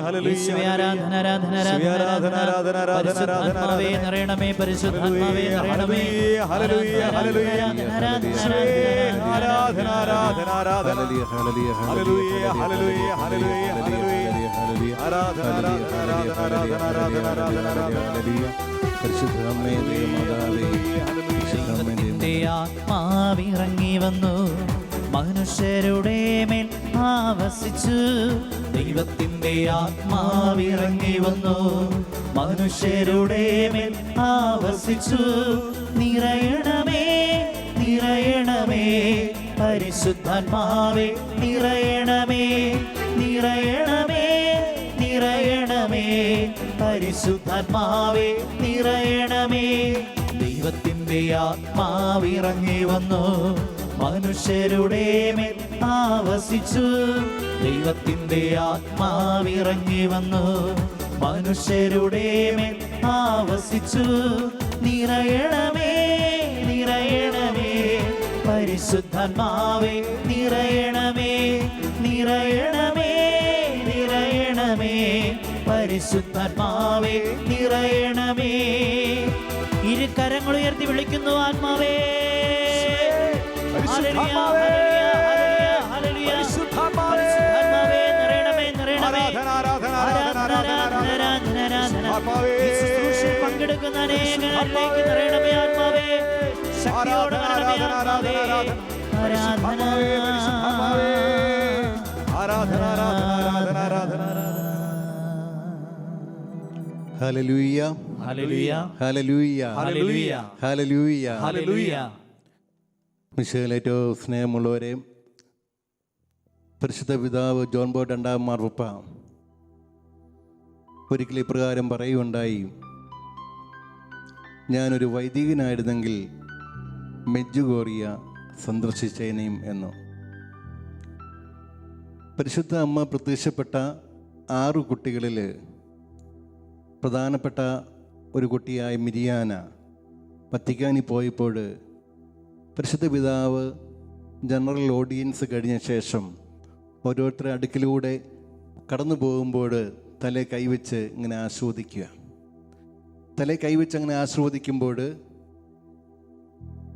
ഹല്ലേലൂയ യേശുവേ ആരാധന ആരാധന ആരാധന പരിശുദ്ധാത്മാവേ നിറയണമേ പരിശുദ്ധാത്മാവേ നിറയണമേ ഹല്ലേലൂയ ഹല്ലേലൂയ ആരാധന ആരാധന ആരാധന ഹല്ലേലൂയ ഹല്ലേലൂയ ഹല്ലേലൂയ ഹല്ലേലൂയ ആരാധന ആരാധന ആരാധന ആരാധന ആരാധന പരിശുദ്ധ അമ്മേ ദൈവമാതാവേ, പരിശുദ്ധ അമ്മേ ദൈവത്തിന്റെ ആത്മാവിറങ്ങി വന്നു മനുഷ്യരുടെ മേൽ ആവസിച്ചു. ദൈവത്തിന്റെ ആത്മാവിറങ്ങി വന്നു മനുഷ്യരുടെ മേൽ ആവസിച്ചു. നിറയണമേ നിറയണമേ പരിശുദ്ധാത്മാവേ നിറയണമേ നിറയണമേ നിറയണമേ പരിശുദ്ധാത്മാവേ നിറയണമേ. ദൈവത്തിന്റെ ആത്മാവിറങ്ങി വന്നു മനുഷ്യരുടെ മേൽ ആവസിച്ചു. ദൈവത്തിന്റെ ആത്മാവിറങ്ങി വന്നു മനുഷ്യരുടെ മേൽ ആവസിച്ചു. നിറയണമേ നിറയണമേ പരിശുദ്ധാത്മാവേ നിറയണമേ നിറയണമേ നിറയണമേ പരിശുദ്ധാത്മാവേ നിറയണമേ. ഇരു കരങ്ങൾ ഉയർത്തി വിളിക്കുന്നു ആത്മാവേ. പരിശുദ്ധാത്മാവേ പരിശുദ്ധാത്മാവേ നിറയണമേ നിറയണമേ. പങ്കെടുക്കുന്ന അനേകരിലേക്ക് നിറയണമേ ആത്മാവേ. ശക്തിയോടെ നിറയണമേ ആത്മാവേ. ആരാധന ആരാധന ആരാധന ആരാധന. ഹല്ലേലൂയ ഹല്ലേലൂയ ഹല്ലേലൂയ ഹല്ലേലൂയ ഹല്ലേലൂയ. ഹല്ലേലൂയ. മിശിഹായിൽ ഏറ്റവും സ്നേഹമുള്ളവരെ, പരിശുദ്ധ പിതാവ് ജോൺ ബോൾ രണ്ടാം മാർപ്പാപ്പ ഒരിക്കൽ ഇപ്രകാരം പറയുകയുണ്ടായി: ഞാനൊരു വൈദികനായിരുന്നെങ്കിൽ മെഡ്ജുഗോറിയ സന്ദർശിച്ചേനെയും എന്ന്. പരിശുദ്ധ അമ്മ പ്രത്യക്ഷപ്പെട്ട 6 കുട്ടികളിൽ പ്രധാനപ്പെട്ട ഒരു കുട്ടിയായ മിരിയാന വത്തിക്കാനിൽ പോയപ്പോൾ പരിശുദ്ധ പിതാവ് ജനറൽ ഓഡിയൻസ് കഴിഞ്ഞ ശേഷം ഓരോരുത്തരുടെ അടുക്കിലൂടെ കടന്നു പോകുമ്പോൾ തലേ കൈവച്ച് ഇങ്ങനെ ആസ്വദിക്കുക. തലേ കൈവച്ച് അങ്ങനെ ആസ്വദിക്കുമ്പോൾ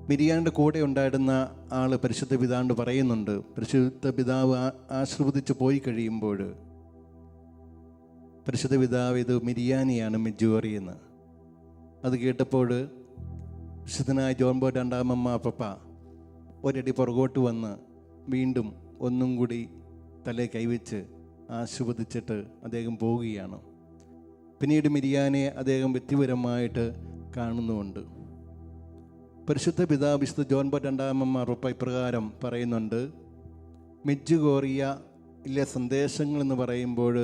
മിരിയാൻ്റെ കൂടെ ഉണ്ടായിരുന്ന ആൾ പരിശുദ്ധ പിതാവിനോട് പറയുന്നുണ്ട്, പരിശുദ്ധ പിതാവ് ആശീർവദിച്ച് പോയി കഴിയുമ്പോൾ പരിശുദ്ധ പിതാവ് ഇത് മിരിയാനിയാണ് മെഡ്ജുഗോറിയെന്ന്. അത് കേട്ടപ്പോൾ വിശുദ്ധനായ ജോൺ ബോൾ രണ്ടാം മാർപ്പാപ്പ ഒരടി പുറകോട്ട് വന്ന് വീണ്ടും ഒന്നും കൂടി തലേ കൈവച്ച് ആശീർവദിച്ചിട്ട് അദ്ദേഹം പോവുകയാണ്. പിന്നീട് മിരിയാനെ അദ്ദേഹം വ്യക്തിപരമായിട്ട് കാണുന്നുമുണ്ട്. പരിശുദ്ധ പിതാവ് വിശുദ്ധ ജോൺ ബോൾ രണ്ടാം മാർപ്പാപ്പ ഇപ്രകാരം പറയുന്നുണ്ട്: മെഡ്ജുഗോറിയയിലെ സന്ദേശങ്ങൾ എന്ന് പറയുമ്പോൾ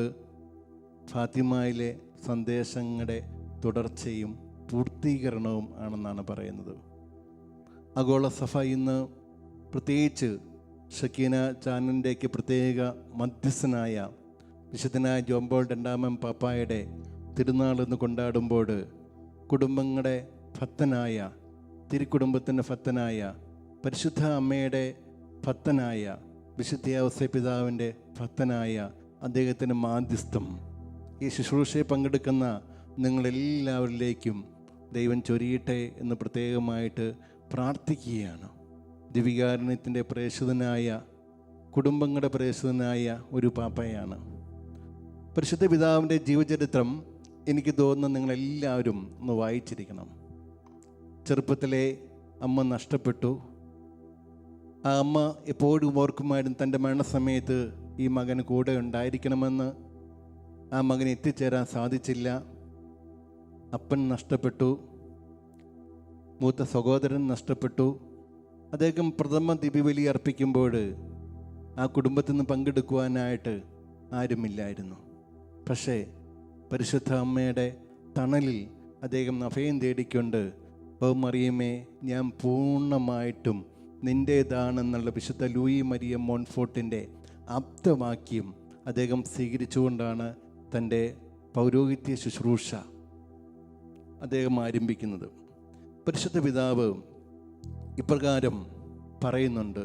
ഫാത്തിമയിലെ സന്ദേശങ്ങളുടെ തുടർച്ചയും പൂർത്തീകരണവും ആണെന്നാണ് പറയുന്നത്. ആഗോള സഭ ഇന്ന് പ്രത്യേകിച്ച് ഷക്കീന ചാനലിൻ്റെക്ക് പ്രത്യേക മധ്യസ്ഥനായ വിശുദ്ധനായ ജോൺ ബോൾ രണ്ടാമൻ പാപ്പായുടെ തിരുനാൾ എന്ന് കൊണ്ടാടുമ്പോൾ കുടുംബങ്ങളുടെ ഭക്തനായ, തിരുക്കുടുംബത്തിൻ്റെ ഭക്തനായ, പരിശുദ്ധ അമ്മയുടെ ഭക്തനായ, വിശുദ്ധ ഔസേപ്പ് പിതാവിൻ്റെ ഭക്തനായ അദ്ദേഹത്തിൻ്റെ മാധ്യസ്ഥം ഈ ശുശ്രൂഷയെ പങ്കെടുക്കുന്ന നിങ്ങളെല്ലാവരിലേക്കും ദൈവം ചൊരിയട്ടെ എന്ന് പ്രത്യേകമായിട്ട് പ്രാർത്ഥിക്കുകയാണ്. ദിവികാരുണ്യത്തിൻ്റെ പ്രേക്ഷിതനായ, കുടുംബങ്ങളുടെ പ്രേക്ഷിതനായ ഒരു പാപ്പയാണ്. പരിശുദ്ധ പിതാവിൻ്റെ ജീവചരിത്രം എനിക്ക് തോന്നുന്നു നിങ്ങളെല്ലാവരും ഒന്ന് വായിച്ചിരിക്കണം. ചെറുപ്പത്തിലെ അമ്മ നഷ്ടപ്പെട്ടു. ആ അമ്മ എപ്പോഴും ഓർക്കുമായിരുന്നു തൻ്റെ മരണസമയത്ത് ഈ മകൻ കൂടെ ഉണ്ടായിരിക്കണമെന്ന്. ആ മകന് എത്തിച്ചേരാൻ സാധിച്ചില്ല. അപ്പൻ നഷ്ടപ്പെട്ടു, മൂത്ത സഹോദരൻ നഷ്ടപ്പെട്ടു. അദ്ദേഹം പ്രഥമ ദിവ്യബലി അർപ്പിക്കുമ്പോൾ ആ കുടുംബത്തിൽ നിന്ന് പങ്കെടുക്കുവാനായിട്ട് ആരുമില്ലായിരുന്നു. പക്ഷേ പരിശുദ്ധ അമ്മയുടെ തണലിൽ അദ്ദേഹം അഭയം തേടിക്കൊണ്ട്, ഓ മറിയമേ, ഞാൻ പൂർണ്ണമായിട്ടും നിൻ്റേതാണെന്നുള്ള വിശുദ്ധ ലൂയി മരിയ മോൺഫോർട്ടിൻ്റെ ആപ്തവാക്യം അദ്ദേഹം സ്വീകരിച്ചുകൊണ്ടാണ് തൻ്റെ പൗരോഹിത്യ ശുശ്രൂഷ അദ്ദേഹം ആരംഭിക്കുന്നത്. പരിശുദ്ധ പിതാവ് ഇപ്രകാരം പറയുന്നുണ്ട്: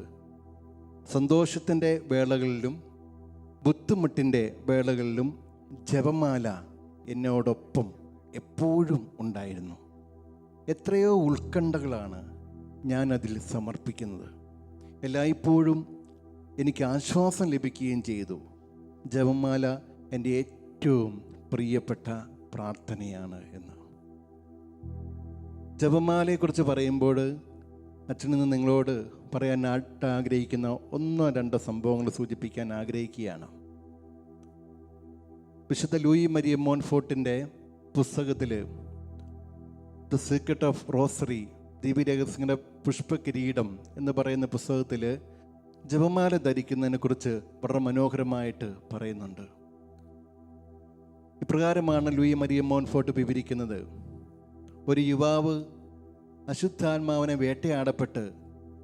സന്തോഷത്തിൻ്റെ വേളകളിലും ബുദ്ധിമുട്ടിൻ്റെ വേളകളിലും ജപമാല എന്നോടൊപ്പം എപ്പോഴും ഉണ്ടായിരുന്നു. എത്രയോ ഉത്കണ്ഠകളാണ് ഞാൻ അതിൽ സമർപ്പിക്കുന്നത്. എല്ലായ്പ്പോഴും എനിക്ക് ആശ്വാസം ലഭിക്കുകയും ചെയ്തു. ജപമാല എൻ്റെ ഏറ്റവും പ്രിയപ്പെട്ട പ്രാർത്ഥനയാണ് എന്ന്. ജപമാലയെക്കുറിച്ച് പറയുമ്പോൾ അച്ഛനിന്ന് നിങ്ങളോട് പറയാനായിട്ട് ആഗ്രഹിക്കുന്ന 1-2 സംഭവങ്ങൾ സൂചിപ്പിക്കാൻ ആഗ്രഹിക്കുകയാണ്. വിശുദ്ധ ലൂയി മരിയ മോൺഫോർട്ടിൻ്റെ പുസ്തകത്തിൽ ദ സീക്രട്ട് ഓഫ് റോസറി, ദിവ്യരഹസ്യങ്ങളുടെ പുഷ്പകിരീടം എന്ന് പറയുന്ന പുസ്തകത്തിൽ ജപമാല ധരിക്കുന്നതിനെ കുറിച്ച് വളരെ മനോഹരമായിട്ട് പറയുന്നുണ്ട്. ഇപ്രകാരമാണ് ലൂയി മരിയ മോൺഫോർട്ട് വിവരിക്കുന്നത്. ഒരു യുവാവ് അശുദ്ധാത്മാവിനെ വേട്ടയാടപ്പെട്ട്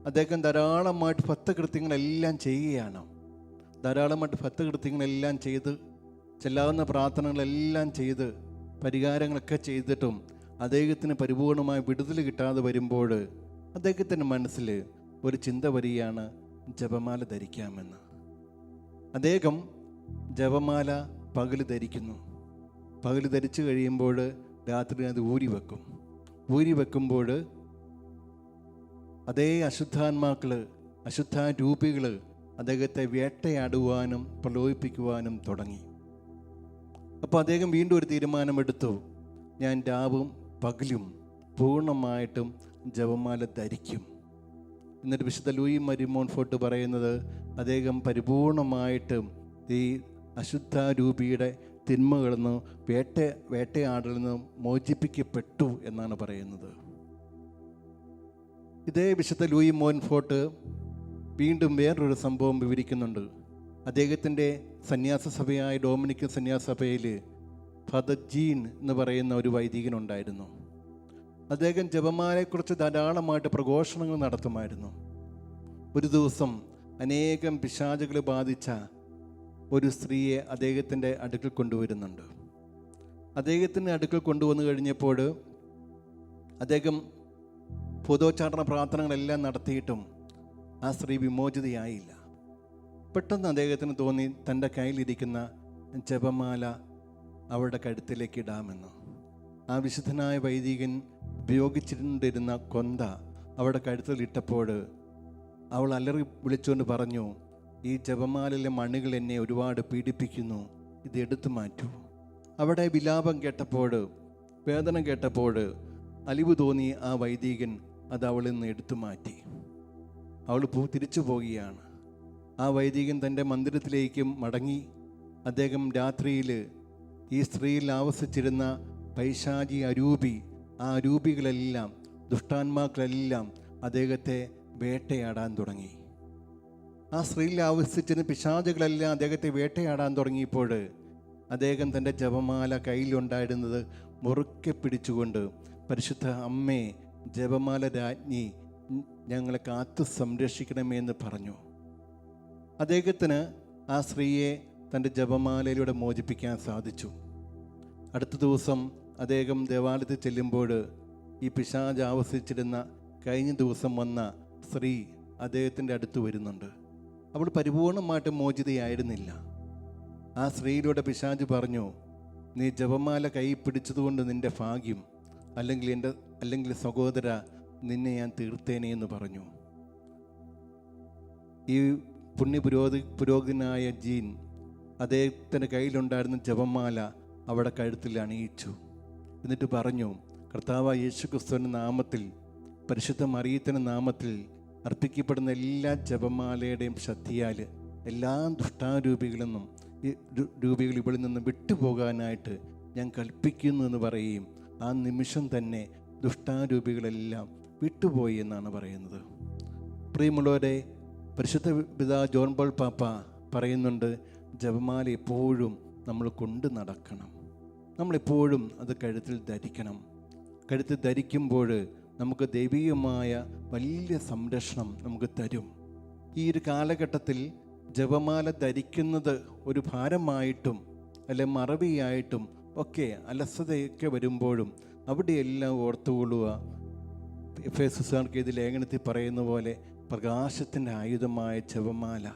അദ്ദേഹം ധാരാളമായിട്ട് ഭക്തകൃത്യങ്ങളെല്ലാം ചെയ്യുകയാണ്. ധാരാളമായിട്ട് ഭക്തകൃത്യങ്ങളെല്ലാം ചെയ്ത്, ചെല്ലാവുന്ന പ്രാർത്ഥനകളെല്ലാം ചെയ്ത്, പരിഹാരങ്ങളൊക്കെ ചെയ്തിട്ടും അദ്ദേഹത്തിന് പരിപൂർണമായ വിടുതൽ കിട്ടാതെ വരുമ്പോൾ അദ്ദേഹത്തിൻ്റെ മനസ്സിൽ ഒരു ചിന്ത വരികയാണ്, ജപമാല ധരിക്കാമെന്ന്. അദ്ദേഹം ജപമാല പകൽ ധരിക്കുന്നു. പകൽ ധരിച്ചു കഴിയുമ്പോൾ രാത്രി അത് ഊരി വെക്കുമ്പോൾ അതേ അശുദ്ധാത്മാക്കൾ, അശുദ്ധാരൂപികൾ അദ്ദേഹത്തെ വേട്ടയാടുവാനും പ്രലോഭിപ്പിക്കുവാനും തുടങ്ങി. അപ്പോൾ അദ്ദേഹം വീണ്ടും ഒരു തീരുമാനമെടുത്തു, ഞാൻ രാവും പകലും പൂർണ്ണമായിട്ടും ജപമാല ധരിക്കും. എന്നിട്ട് വിശുദ്ധ ലൂയി മരിയ മോൺഫോർട്ട് പറയുന്നത്, അദ്ദേഹം പരിപൂർണമായിട്ടും ഈ അശുദ്ധാരൂപിയുടെ തിന്മകളിൽ നിന്ന് വേട്ടയാടലിൽ നിന്ന് മോചിപ്പിക്കപ്പെട്ടു എന്നാണ് പറയുന്നത്. ഇതേ വിശുദ്ധ ലൂയി മോൺഫോർട്ട് വീണ്ടും വേറൊരു സംഭവം വിവരിക്കുന്നുണ്ട്. അദ്ദേഹത്തിൻ്റെ സന്യാസ സഭയായ ഡൊമിനിക്കൻ സന്യാസ സഭയിൽ ഫാദർ ജീൻ എന്ന് പറയുന്ന ഒരു വൈദികനുണ്ടായിരുന്നു. അദ്ദേഹം ജപമാലയെക്കുറിച്ച് ധാരാളമായിട്ട് പ്രഘോഷണങ്ങൾ നടത്തുമായിരുന്നു. ഒരു ദിവസം അനേകം പിശാചുകൾ ബാധിച്ച ഒരു സ്ത്രീയെ അദ്ദേഹത്തിൻ്റെ അടുക്കൽ കൊണ്ടുവരുന്നുണ്ട്. അദ്ദേഹത്തിൻ്റെ അടുക്കൽ കൊണ്ടുവന്നു കഴിഞ്ഞപ്പോൾ അദ്ദേഹം ഭൂതോച്ചാരണ പ്രാർത്ഥനകളെല്ലാം നടത്തിയിട്ടും ആ സ്ത്രീ വിമോചിതയായില്ല. പെട്ടെന്ന് അദ്ദേഹത്തിന് തോന്നി തൻ്റെ കയ്യിലിരിക്കുന്ന ജപമാല അവളുടെ കഴുത്തിലേക്ക് ഇടാമെന്ന്. ആ വിശുദ്ധനായ വൈദികൻ ഉപയോഗിച്ചിരുന്ന കൊന്ത അവളുടെ കഴുത്തിലിട്ടപ്പോൾ അവൾ അലറി വിളിച്ചുകൊണ്ട് പറഞ്ഞു, ഈ ജപമാലയിലെ മണികൾ എന്നെ ഒരുപാട് പീഡിപ്പിക്കുന്നു, ഇത് എടുത്തു മാറ്റൂ. അവിടെ വിലാപം കേട്ടപ്പോൾ, വേദന കേട്ടപ്പോൾ അലിവ് തോന്നി ആ വൈദികൻ അത് അവളിൽ നിന്ന് എടുത്തു മാറ്റി. അവൾ തിരിച്ചു പോവുകയാണ്. ആ വൈദികൻ തൻ്റെ മന്ദിരത്തിലേക്ക് മടങ്ങി. അദ്ദേഹം രാത്രിയിൽ ഈ സ്ത്രീയിൽ ആവസിച്ചിരുന്ന പൈശാചി അരൂപി, ആ അരൂപികളെല്ലാം, ദുഷ്ടാത്മാക്കളെല്ലാം അദ്ദേഹത്തെ വേട്ടയാടാൻ തുടങ്ങി. ആ സ്ത്രീയിൽ ആവസിച്ചിരുന്ന പിശാചുകളെല്ലാം അദ്ദേഹത്തെ വേട്ടയാടാൻ തുടങ്ങിയപ്പോൾ അദ്ദേഹം തൻ്റെ ജപമാല കയ്യിലുണ്ടായിരുന്നത് മുറുക്കെ പിടിച്ചുകൊണ്ട്, പരിശുദ്ധ അമ്മേ, ജപമാല രാജ്ഞി, ഞങ്ങളെ കാത്തു സംരക്ഷിക്കണമേ എന്ന് പറഞ്ഞു. അദ്ദേഹത്തിന് ആ സ്ത്രീയെ തൻ്റെ ജപമാലയിലൂടെ മോചിപ്പിക്കാൻ സാധിച്ചു. അടുത്ത ദിവസം അദ്ദേഹം ദേവാലയത്തിൽ ചെല്ലുമ്പോൾ ഈ പിശാച് ആവസിച്ചിരുന്ന കഴിഞ്ഞ ദിവസം വന്ന സ്ത്രീ അദ്ദേഹത്തിൻ്റെ അടുത്ത് വരുന്നുണ്ട്. അവൾ പരിപൂർണമായിട്ട് മോചിതയായിരുന്നില്ല. ആ സ്ത്രീയിലൂടെ പിശാച് പറഞ്ഞു, നീ ജപമാല കൈ പിടിച്ചതുകൊണ്ട് നിൻ്റെ ഭാഗ്യം, അല്ലെങ്കിൽ സഹോദര, നിന്നെ ഞാൻ തീർത്തേനെ എന്ന് പറഞ്ഞു. ഈ പുരോഹിതനായ ജീൻ അദ്ദേഹത്തിൻ്റെ കയ്യിലുണ്ടായിരുന്ന ജപമാല അവിടെ കഴുത്തിൽ അണിയിച്ചു. എന്നിട്ട് പറഞ്ഞു, കർത്താവായ യേശുക്രിസ്തുവിൻ്റെ നാമത്തിൽ, പരിശുദ്ധ മറിയത്തിൻ്റെ നാമത്തിൽ അർപ്പിക്കപ്പെടുന്ന എല്ലാ ജപമാലയുടെയും ശക്തിയാൽ എല്ലാ ദുഷ്ടാരൂപികളിൽ നിന്നും രൂപികൾ ഇവളിൽ നിന്ന് വിട്ടുപോകാനായിട്ട് ഞാൻ കൽപ്പിക്കുന്നു എന്ന് പറയുകയും ആ നിമിഷം തന്നെ ദുഷ്ടാരൂപികളെല്ലാം വിട്ടുപോയി എന്നാണ് പറയുന്നത്. പ്രിയമുള്ളവരെ, പരിശുദ്ധ പിതാ ജോൺ പോൾ പാപ്പ പറയുന്നുണ്ട്, ജപമാല എപ്പോഴും നമ്മൾ കൊണ്ട് നടക്കണം. നമ്മളെപ്പോഴും അത് കഴുത്തിൽ ധരിക്കണം. കഴുത്തിൽ ധരിക്കുമ്പോൾ നമുക്ക് ദൈവീയമായ വലിയ സംരക്ഷണം നമുക്ക് തരും. ഈ ഒരു കാലഘട്ടത്തിൽ ജപമാല ധരിക്കുന്നത് ഒരു ഭാരമായിട്ടും അല്ലെ മറവിയായിട്ടും ഒക്കെ അലസതയൊക്കെ വരുമ്പോഴും അവിടെയെല്ലാം ഓർത്തുകൊള്ളുക, എഫേസ്യർക്ക് ഇത് ലേഖനത്തിൽ പറയുന്ന പോലെ പ്രകാശത്തിൻ്റെ ആയുധമായ ജപമാല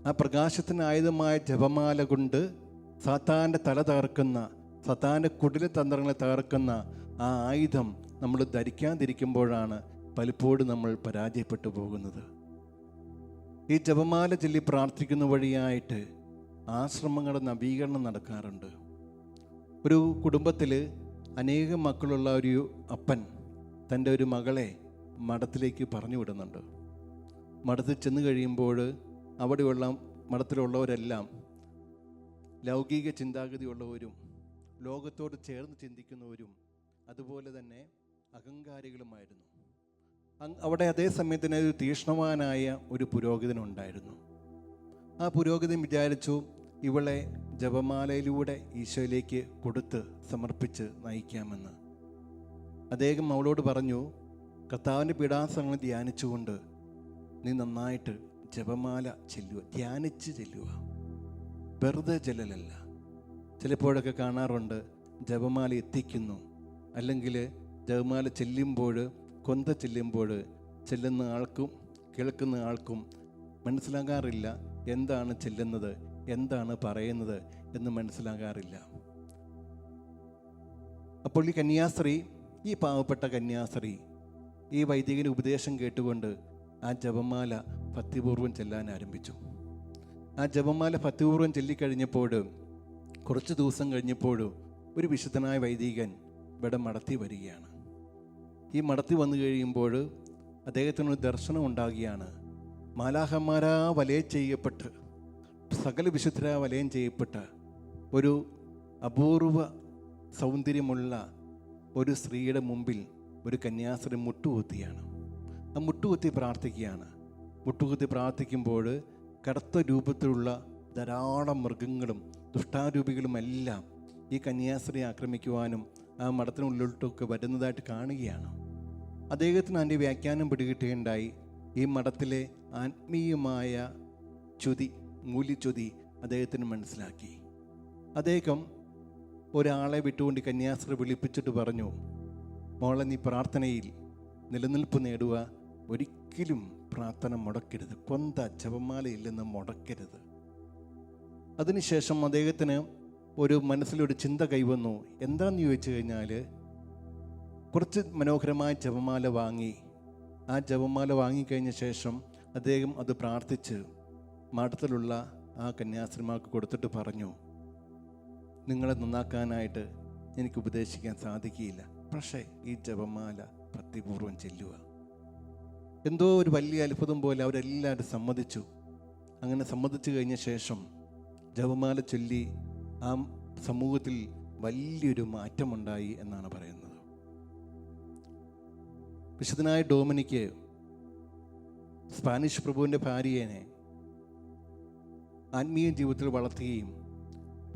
ആ പ്രകാശത്തിന് ആയുധമായ ജപമാല കൊണ്ട് സാത്താൻ്റെ തല തകർക്കുന്ന, സാത്താൻ്റെ കുടില തന്ത്രങ്ങളെ തകർക്കുന്ന ആ ആയുധം നമ്മൾ ധരിക്കാതിരിക്കുമ്പോഴാണ് പലപ്പോഴും നമ്മൾ പരാജയപ്പെട്ടു പോകുന്നത്. ഈ ജപമാല ചൊല്ലി പ്രാർത്ഥിക്കുന്ന വഴിയായിട്ട് ആശ്രമങ്ങളുടെ നവീകരണം നടക്കാറുണ്ട്. ഒരു കുടുംബത്തിൽ അനേകം മക്കളുള്ള ഒരു അപ്പൻ തൻ്റെ ഒരു മകളെ മഠത്തിലേക്ക് പറഞ്ഞു വിടുന്നുണ്ട്. മഠത്തിൽ ചെന്ന് കഴിയുമ്പോൾ അവിടെയുള്ള മഠത്തിലുള്ളവരെല്ലാം ലൗകിക ചിന്താഗതിയുള്ളവരും ലോകത്തോട് ചേർന്ന് ചിന്തിക്കുന്നവരും അതുപോലെ തന്നെ അഹങ്കാരികളുമായിരുന്നു. അവിടെ അതേ സമയത്തിന് ഒരു തീക്ഷ്ണവാനായ ഒരു പുരോഹിതനുണ്ടായിരുന്നു. ആ പുരോഹിതൻ വിചാരിച്ചു ഇവളെ ജപമാലയിലൂടെ ഈശോയിലേക്ക് കൊടുത്ത് സമർപ്പിച്ച് നയിക്കാമെന്ന്. അദ്ദേഹം അവളോട് പറഞ്ഞു, കർത്താവിൻ്റെ പീഡാസനങ്ങൾ ധ്യാനിച്ചുകൊണ്ട് നീ നന്നായിട്ട് ജപമാല ചെല്ലുക, ധ്യാനിച്ച് ചെല്ലുക, വെറുതെ ചെല്ലലല്ല. ചിലപ്പോഴൊക്കെ കാണാറുണ്ട് ജപമാല എത്തിക്കുന്നു, അല്ലെങ്കിൽ ജപമാല ചെല്ലുമ്പോൾ, കൊന്ത ചെല്ലുമ്പോൾ ചെല്ലുന്ന ആൾക്കും കേൾക്കുന്ന ആൾക്കും മനസ്സിലാകാറില്ല എന്താണ് ചെല്ലുന്നത്, എന്താണ് പറയുന്നത് എന്ന് മനസ്സിലാകാറില്ല. അപ്പോൾ ഈ കന്യാസ്ത്രീ, ഈ പാവപ്പെട്ട കന്യാസ്ത്രീ ഈ വൈദികൻ്റെ ഉപദേശം കേട്ടുകൊണ്ട് ആ ജപമാല ഭക്തിപൂർവ്വം ചെല്ലാൻ ആരംഭിച്ചു. ആ ജപമാല ഭക്തിപൂർവ്വം ചൊല്ലിക്കഴിഞ്ഞപ്പോൾ കുറച്ച് ദിവസം കഴിഞ്ഞപ്പോൾ ഒരു വിശുദ്ധനായ വൈദികൻ ഇവിടെ മടത്തി വരികയാണ്. ഈ മടത്തി വന്നു കഴിയുമ്പോൾ അദ്ദേഹത്തിനൊരു ദർശനം ഉണ്ടാകുകയാണ്. മാലാഹന്മാരാ വലയം ചെയ്യപ്പെട്ട്, സകല വിശുദ്ധരാ വലയം ചെയ്യപ്പെട്ട ഒരു അപൂർവ സൗന്ദര്യമുള്ള ഒരു സ്ത്രീയുടെ മുമ്പിൽ ഒരു കന്യാസ്ത്രീ മുട്ടുകുത്തിയാണ്. ആ മുട്ടുകുത്തി പ്രാർത്ഥിക്കുകയാണ്. മുട്ടുകുത്തി പ്രാർത്ഥിക്കുമ്പോൾ കറുത്ത രൂപത്തിലുള്ള ധാരാളം മൃഗങ്ങളും ദുഷ്ടാരൂപികളുമെല്ലാം ഈ കന്യാസ്ത്രീ ആക്രമിക്കുവാനും ആ മഠത്തിനുള്ളിലോട്ടൊക്കെ വരുന്നതായിട്ട് കാണുകയാണ്. അദ്ദേഹത്തിന് അതിൻ്റെ വ്യാഖ്യാനം പിടികിട്ടുകയുണ്ടായി. ഈ മഠത്തിലെ ആത്മീയമായ ച്യുതി, മൂല്യച്യുതി അദ്ദേഹത്തിന് മനസ്സിലാക്കി. അദ്ദേഹം ഒരാളെ വിട്ടുകൊണ്ട് കന്യാസ്ത്രീ വിളിപ്പിച്ചിട്ട് പറഞ്ഞു, മോളെ നീ പ്രാർത്ഥനയിൽ നിലനിൽപ്പ് നേടുക, ഒരിക്കലും പ്രാർത്ഥന മുടക്കരുത്, കൊന്ത ജപമാലയില്ലെന്ന് മുടക്കരുത്. അതിനുശേഷം അദ്ദേഹത്തിന് ഒരു മനസ്സിലൊരു ചിന്ത കൈവന്നു. എന്താണെന്ന് ചോദിച്ചു കഴിഞ്ഞാൽ, കുറച്ച് മനോഹരമായ ജപമാല വാങ്ങി. ആ ജപമാല വാങ്ങിക്കഴിഞ്ഞ ശേഷം അദ്ദേഹം അത് പ്രാർത്ഥിച്ച് മഠത്തിലുള്ള ആ കന്യാസ്ത്രീമാർക്ക് കൊടുത്തിട്ട് പറഞ്ഞു, നിങ്ങളെ നന്നാക്കാനായിട്ട് എനിക്ക് ഉപദേശിക്കാൻ സാധിക്കുകയില്ല, പക്ഷേ ഈ ജപമാല ഭക്തിപൂർവ്വം ചെല്ലുക. എന്തോ ഒരു വലിയ അത്ഭുതം പോലെ അവരെല്ലാവരും സമ്മതിച്ചു. അങ്ങനെ സമ്മതിച്ചു കഴിഞ്ഞ ശേഷം ജപമാല ചൊല്ലി ആ സമൂഹത്തിൽ വലിയൊരു മാറ്റമുണ്ടായി എന്നാണ് പറയുന്നത്. വിശുദ്ധനായ ഡൊമിനിക്ക് സ്പാനിഷ് പ്രഭുവിൻ്റെ ഭാര്യയെ ആത്മീയ ജീവിതത്തിൽ വളർത്തുകയും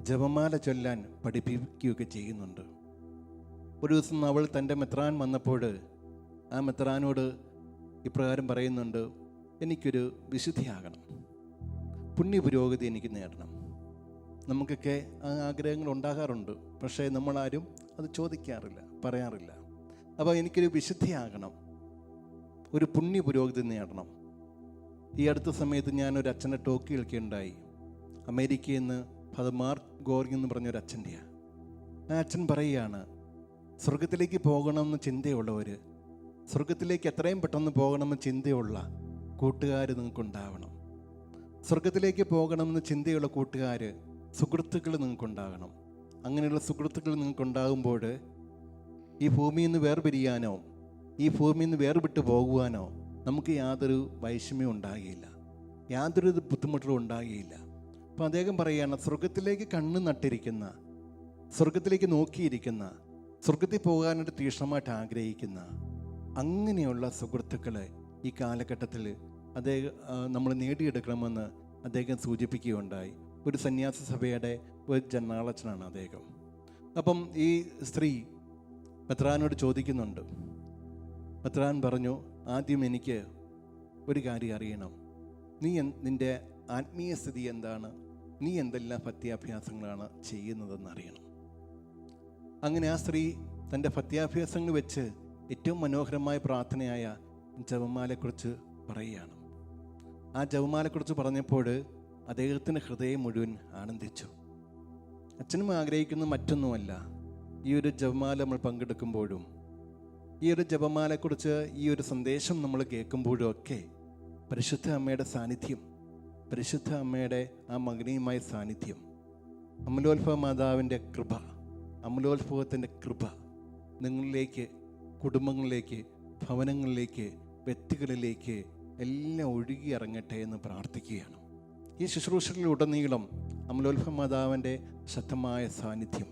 ജപമാല ചൊല്ലാൻ പഠിപ്പിക്കുകയൊക്കെ ചെയ്യുന്നുണ്ട്. ഒരു ദിവസം അവൾ തൻ്റെ മെത്രാൻ വന്നപ്പോൾ ആ മെത്രാനോട് ഇപ്രകാരം പറയുന്നുണ്ട്, എനിക്കൊരു വിശുദ്ധിയാകണം, പുണ്യപുരോഗതി എനിക്ക് നേടണം. നമുക്കൊക്കെ ആ ആഗ്രഹങ്ങൾ ഉണ്ടാകാറുണ്ട്, പക്ഷേ നമ്മളാരും അത് ചോദിക്കാറില്ല, പറയാറില്ല. അപ്പോൾ എനിക്കൊരു വിശുദ്ധിയാകണം, ഒരു പുണ്യപുരോഗതി നേടണം. ഈ അടുത്ത സമയത്ത് ഞാനൊരു അച്ഛനെ ടോക്ക് കേൾക്കുകയുണ്ടായി. അമേരിക്കയിൽ നിന്ന് ഫാദർ മാർക്ക് ഗോർഗ് എന്ന് പറഞ്ഞൊരു അച്ഛൻ്റെയാണ്. ആ അച്ഛൻ പറയുകയാണ്, സ്വർഗത്തിലേക്ക് പോകണമെന്ന് ചിന്തയുള്ളവർ, സ്വർഗത്തിലേക്ക് എത്രയും പെട്ടെന്ന് പോകണമെന്ന് ചിന്തയുള്ള കൂട്ടുകാർ നിങ്ങൾക്കുണ്ടാവണം. സ്വർഗത്തിലേക്ക് പോകണമെന്ന് ചിന്തയുള്ള കൂട്ടുകാർ, സുഹൃത്തുക്കൾ നിങ്ങൾക്കുണ്ടാകണം. അങ്ങനെയുള്ള സുഹൃത്തുക്കൾ നിങ്ങൾക്കുണ്ടാകുമ്പോൾ ഈ ഭൂമിയിൽ നിന്ന് വേർപിരിയാനോ ഈ ഭൂമിയിൽ നിന്ന് വേർവിട്ട് പോകുവാനോ നമുക്ക് യാതൊരു വൈഷമ്യവും ഉണ്ടാകുകയില്ല, യാതൊരു ബുദ്ധിമുട്ടും ഉണ്ടാകുകയില്ല. അപ്പം അദ്ദേഹം പറയുകയാണ്, സ്വർഗത്തിലേക്ക് കണ്ണ് നട്ടിരിക്കുന്ന, സ്വർഗത്തിലേക്ക് നോക്കിയിരിക്കുന്ന, സ്വർഗത്തിൽ പോകാനായിട്ട് തീക്ഷ്ണമായിട്ട് ആഗ്രഹിക്കുന്ന അങ്ങനെയുള്ള സുഹൃത്തുക്കളെ ഈ കാലഘട്ടത്തിൽ അദ്ദേഹം നമ്മൾ നേടിയെടുക്കണമെന്ന് അദ്ദേഹം സൂചിപ്പിക്കുകയുണ്ടായി. ഒരു സന്യാസ സഭയുടെ ഒരു ജനറാളച്ചനാണ് അദ്ദേഹം. അപ്പം ഈ സ്ത്രീ മെത്രാനോട് ചോദിക്കുന്നുണ്ട്. മെത്രാൻ പറഞ്ഞു, ആദ്യം എനിക്ക് ഒരു കാര്യം അറിയണം, നീ നിൻ്റെ ആത്മീയ സ്ഥിതി എന്താണ്, നീ എന്തെല്ലാം ഭക്ത്യാഭ്യാസങ്ങളാണ് ചെയ്യുന്നതെന്ന് അറിയണം. അങ്ങനെ ആ സ്ത്രീ തൻ്റെ ഭക്ത്യാഭ്യാസങ്ങൾ വെച്ച് ഏറ്റവും മനോഹരമായ പ്രാർത്ഥനയായ ജപമാലയെക്കുറിച്ച് പറയുകയാണ്. ആ ജപമാലയെക്കുറിച്ച് പറഞ്ഞപ്പോൾ അദ്ദേഹത്തിൻ്റെ ഹൃദയം മുഴുവൻ ആനന്ദിച്ചു. അച്ഛനും ആഗ്രഹിക്കുന്ന മറ്റൊന്നുമല്ല, ഈ ഒരു ജപമാല നമ്മൾ പങ്കെടുക്കുമ്പോഴും ഈ ഒരു ജപമാലയെക്കുറിച്ച് ഈ ഒരു സന്ദേശം നമ്മൾ കേൾക്കുമ്പോഴും ഒക്കെ പരിശുദ്ധ അമ്മയുടെ സാന്നിധ്യം, പരിശുദ്ധ അമ്മയുടെ ആ മകനീയമായ സാന്നിധ്യം, അമലോത്ഭവ മാതാവിൻ്റെ കൃപ, അമലോത്ഭവത്തിൻ്റെ കൃപ നിങ്ങളിലേക്ക്, കുടുംബങ്ങളിലേക്ക്, ഭവനങ്ങളിലേക്ക്, വ്യക്തികളിലേക്ക് എല്ലാം ഒഴുകി ഇറങ്ങട്ടെ എന്ന് പ്രാർത്ഥിക്കുകയാണ്. ഈ ശുശ്രൂഷകളിലുടനീളം അമലോത്ഭവ മാതാവിൻ്റെ ശക്തമായ സാന്നിധ്യം,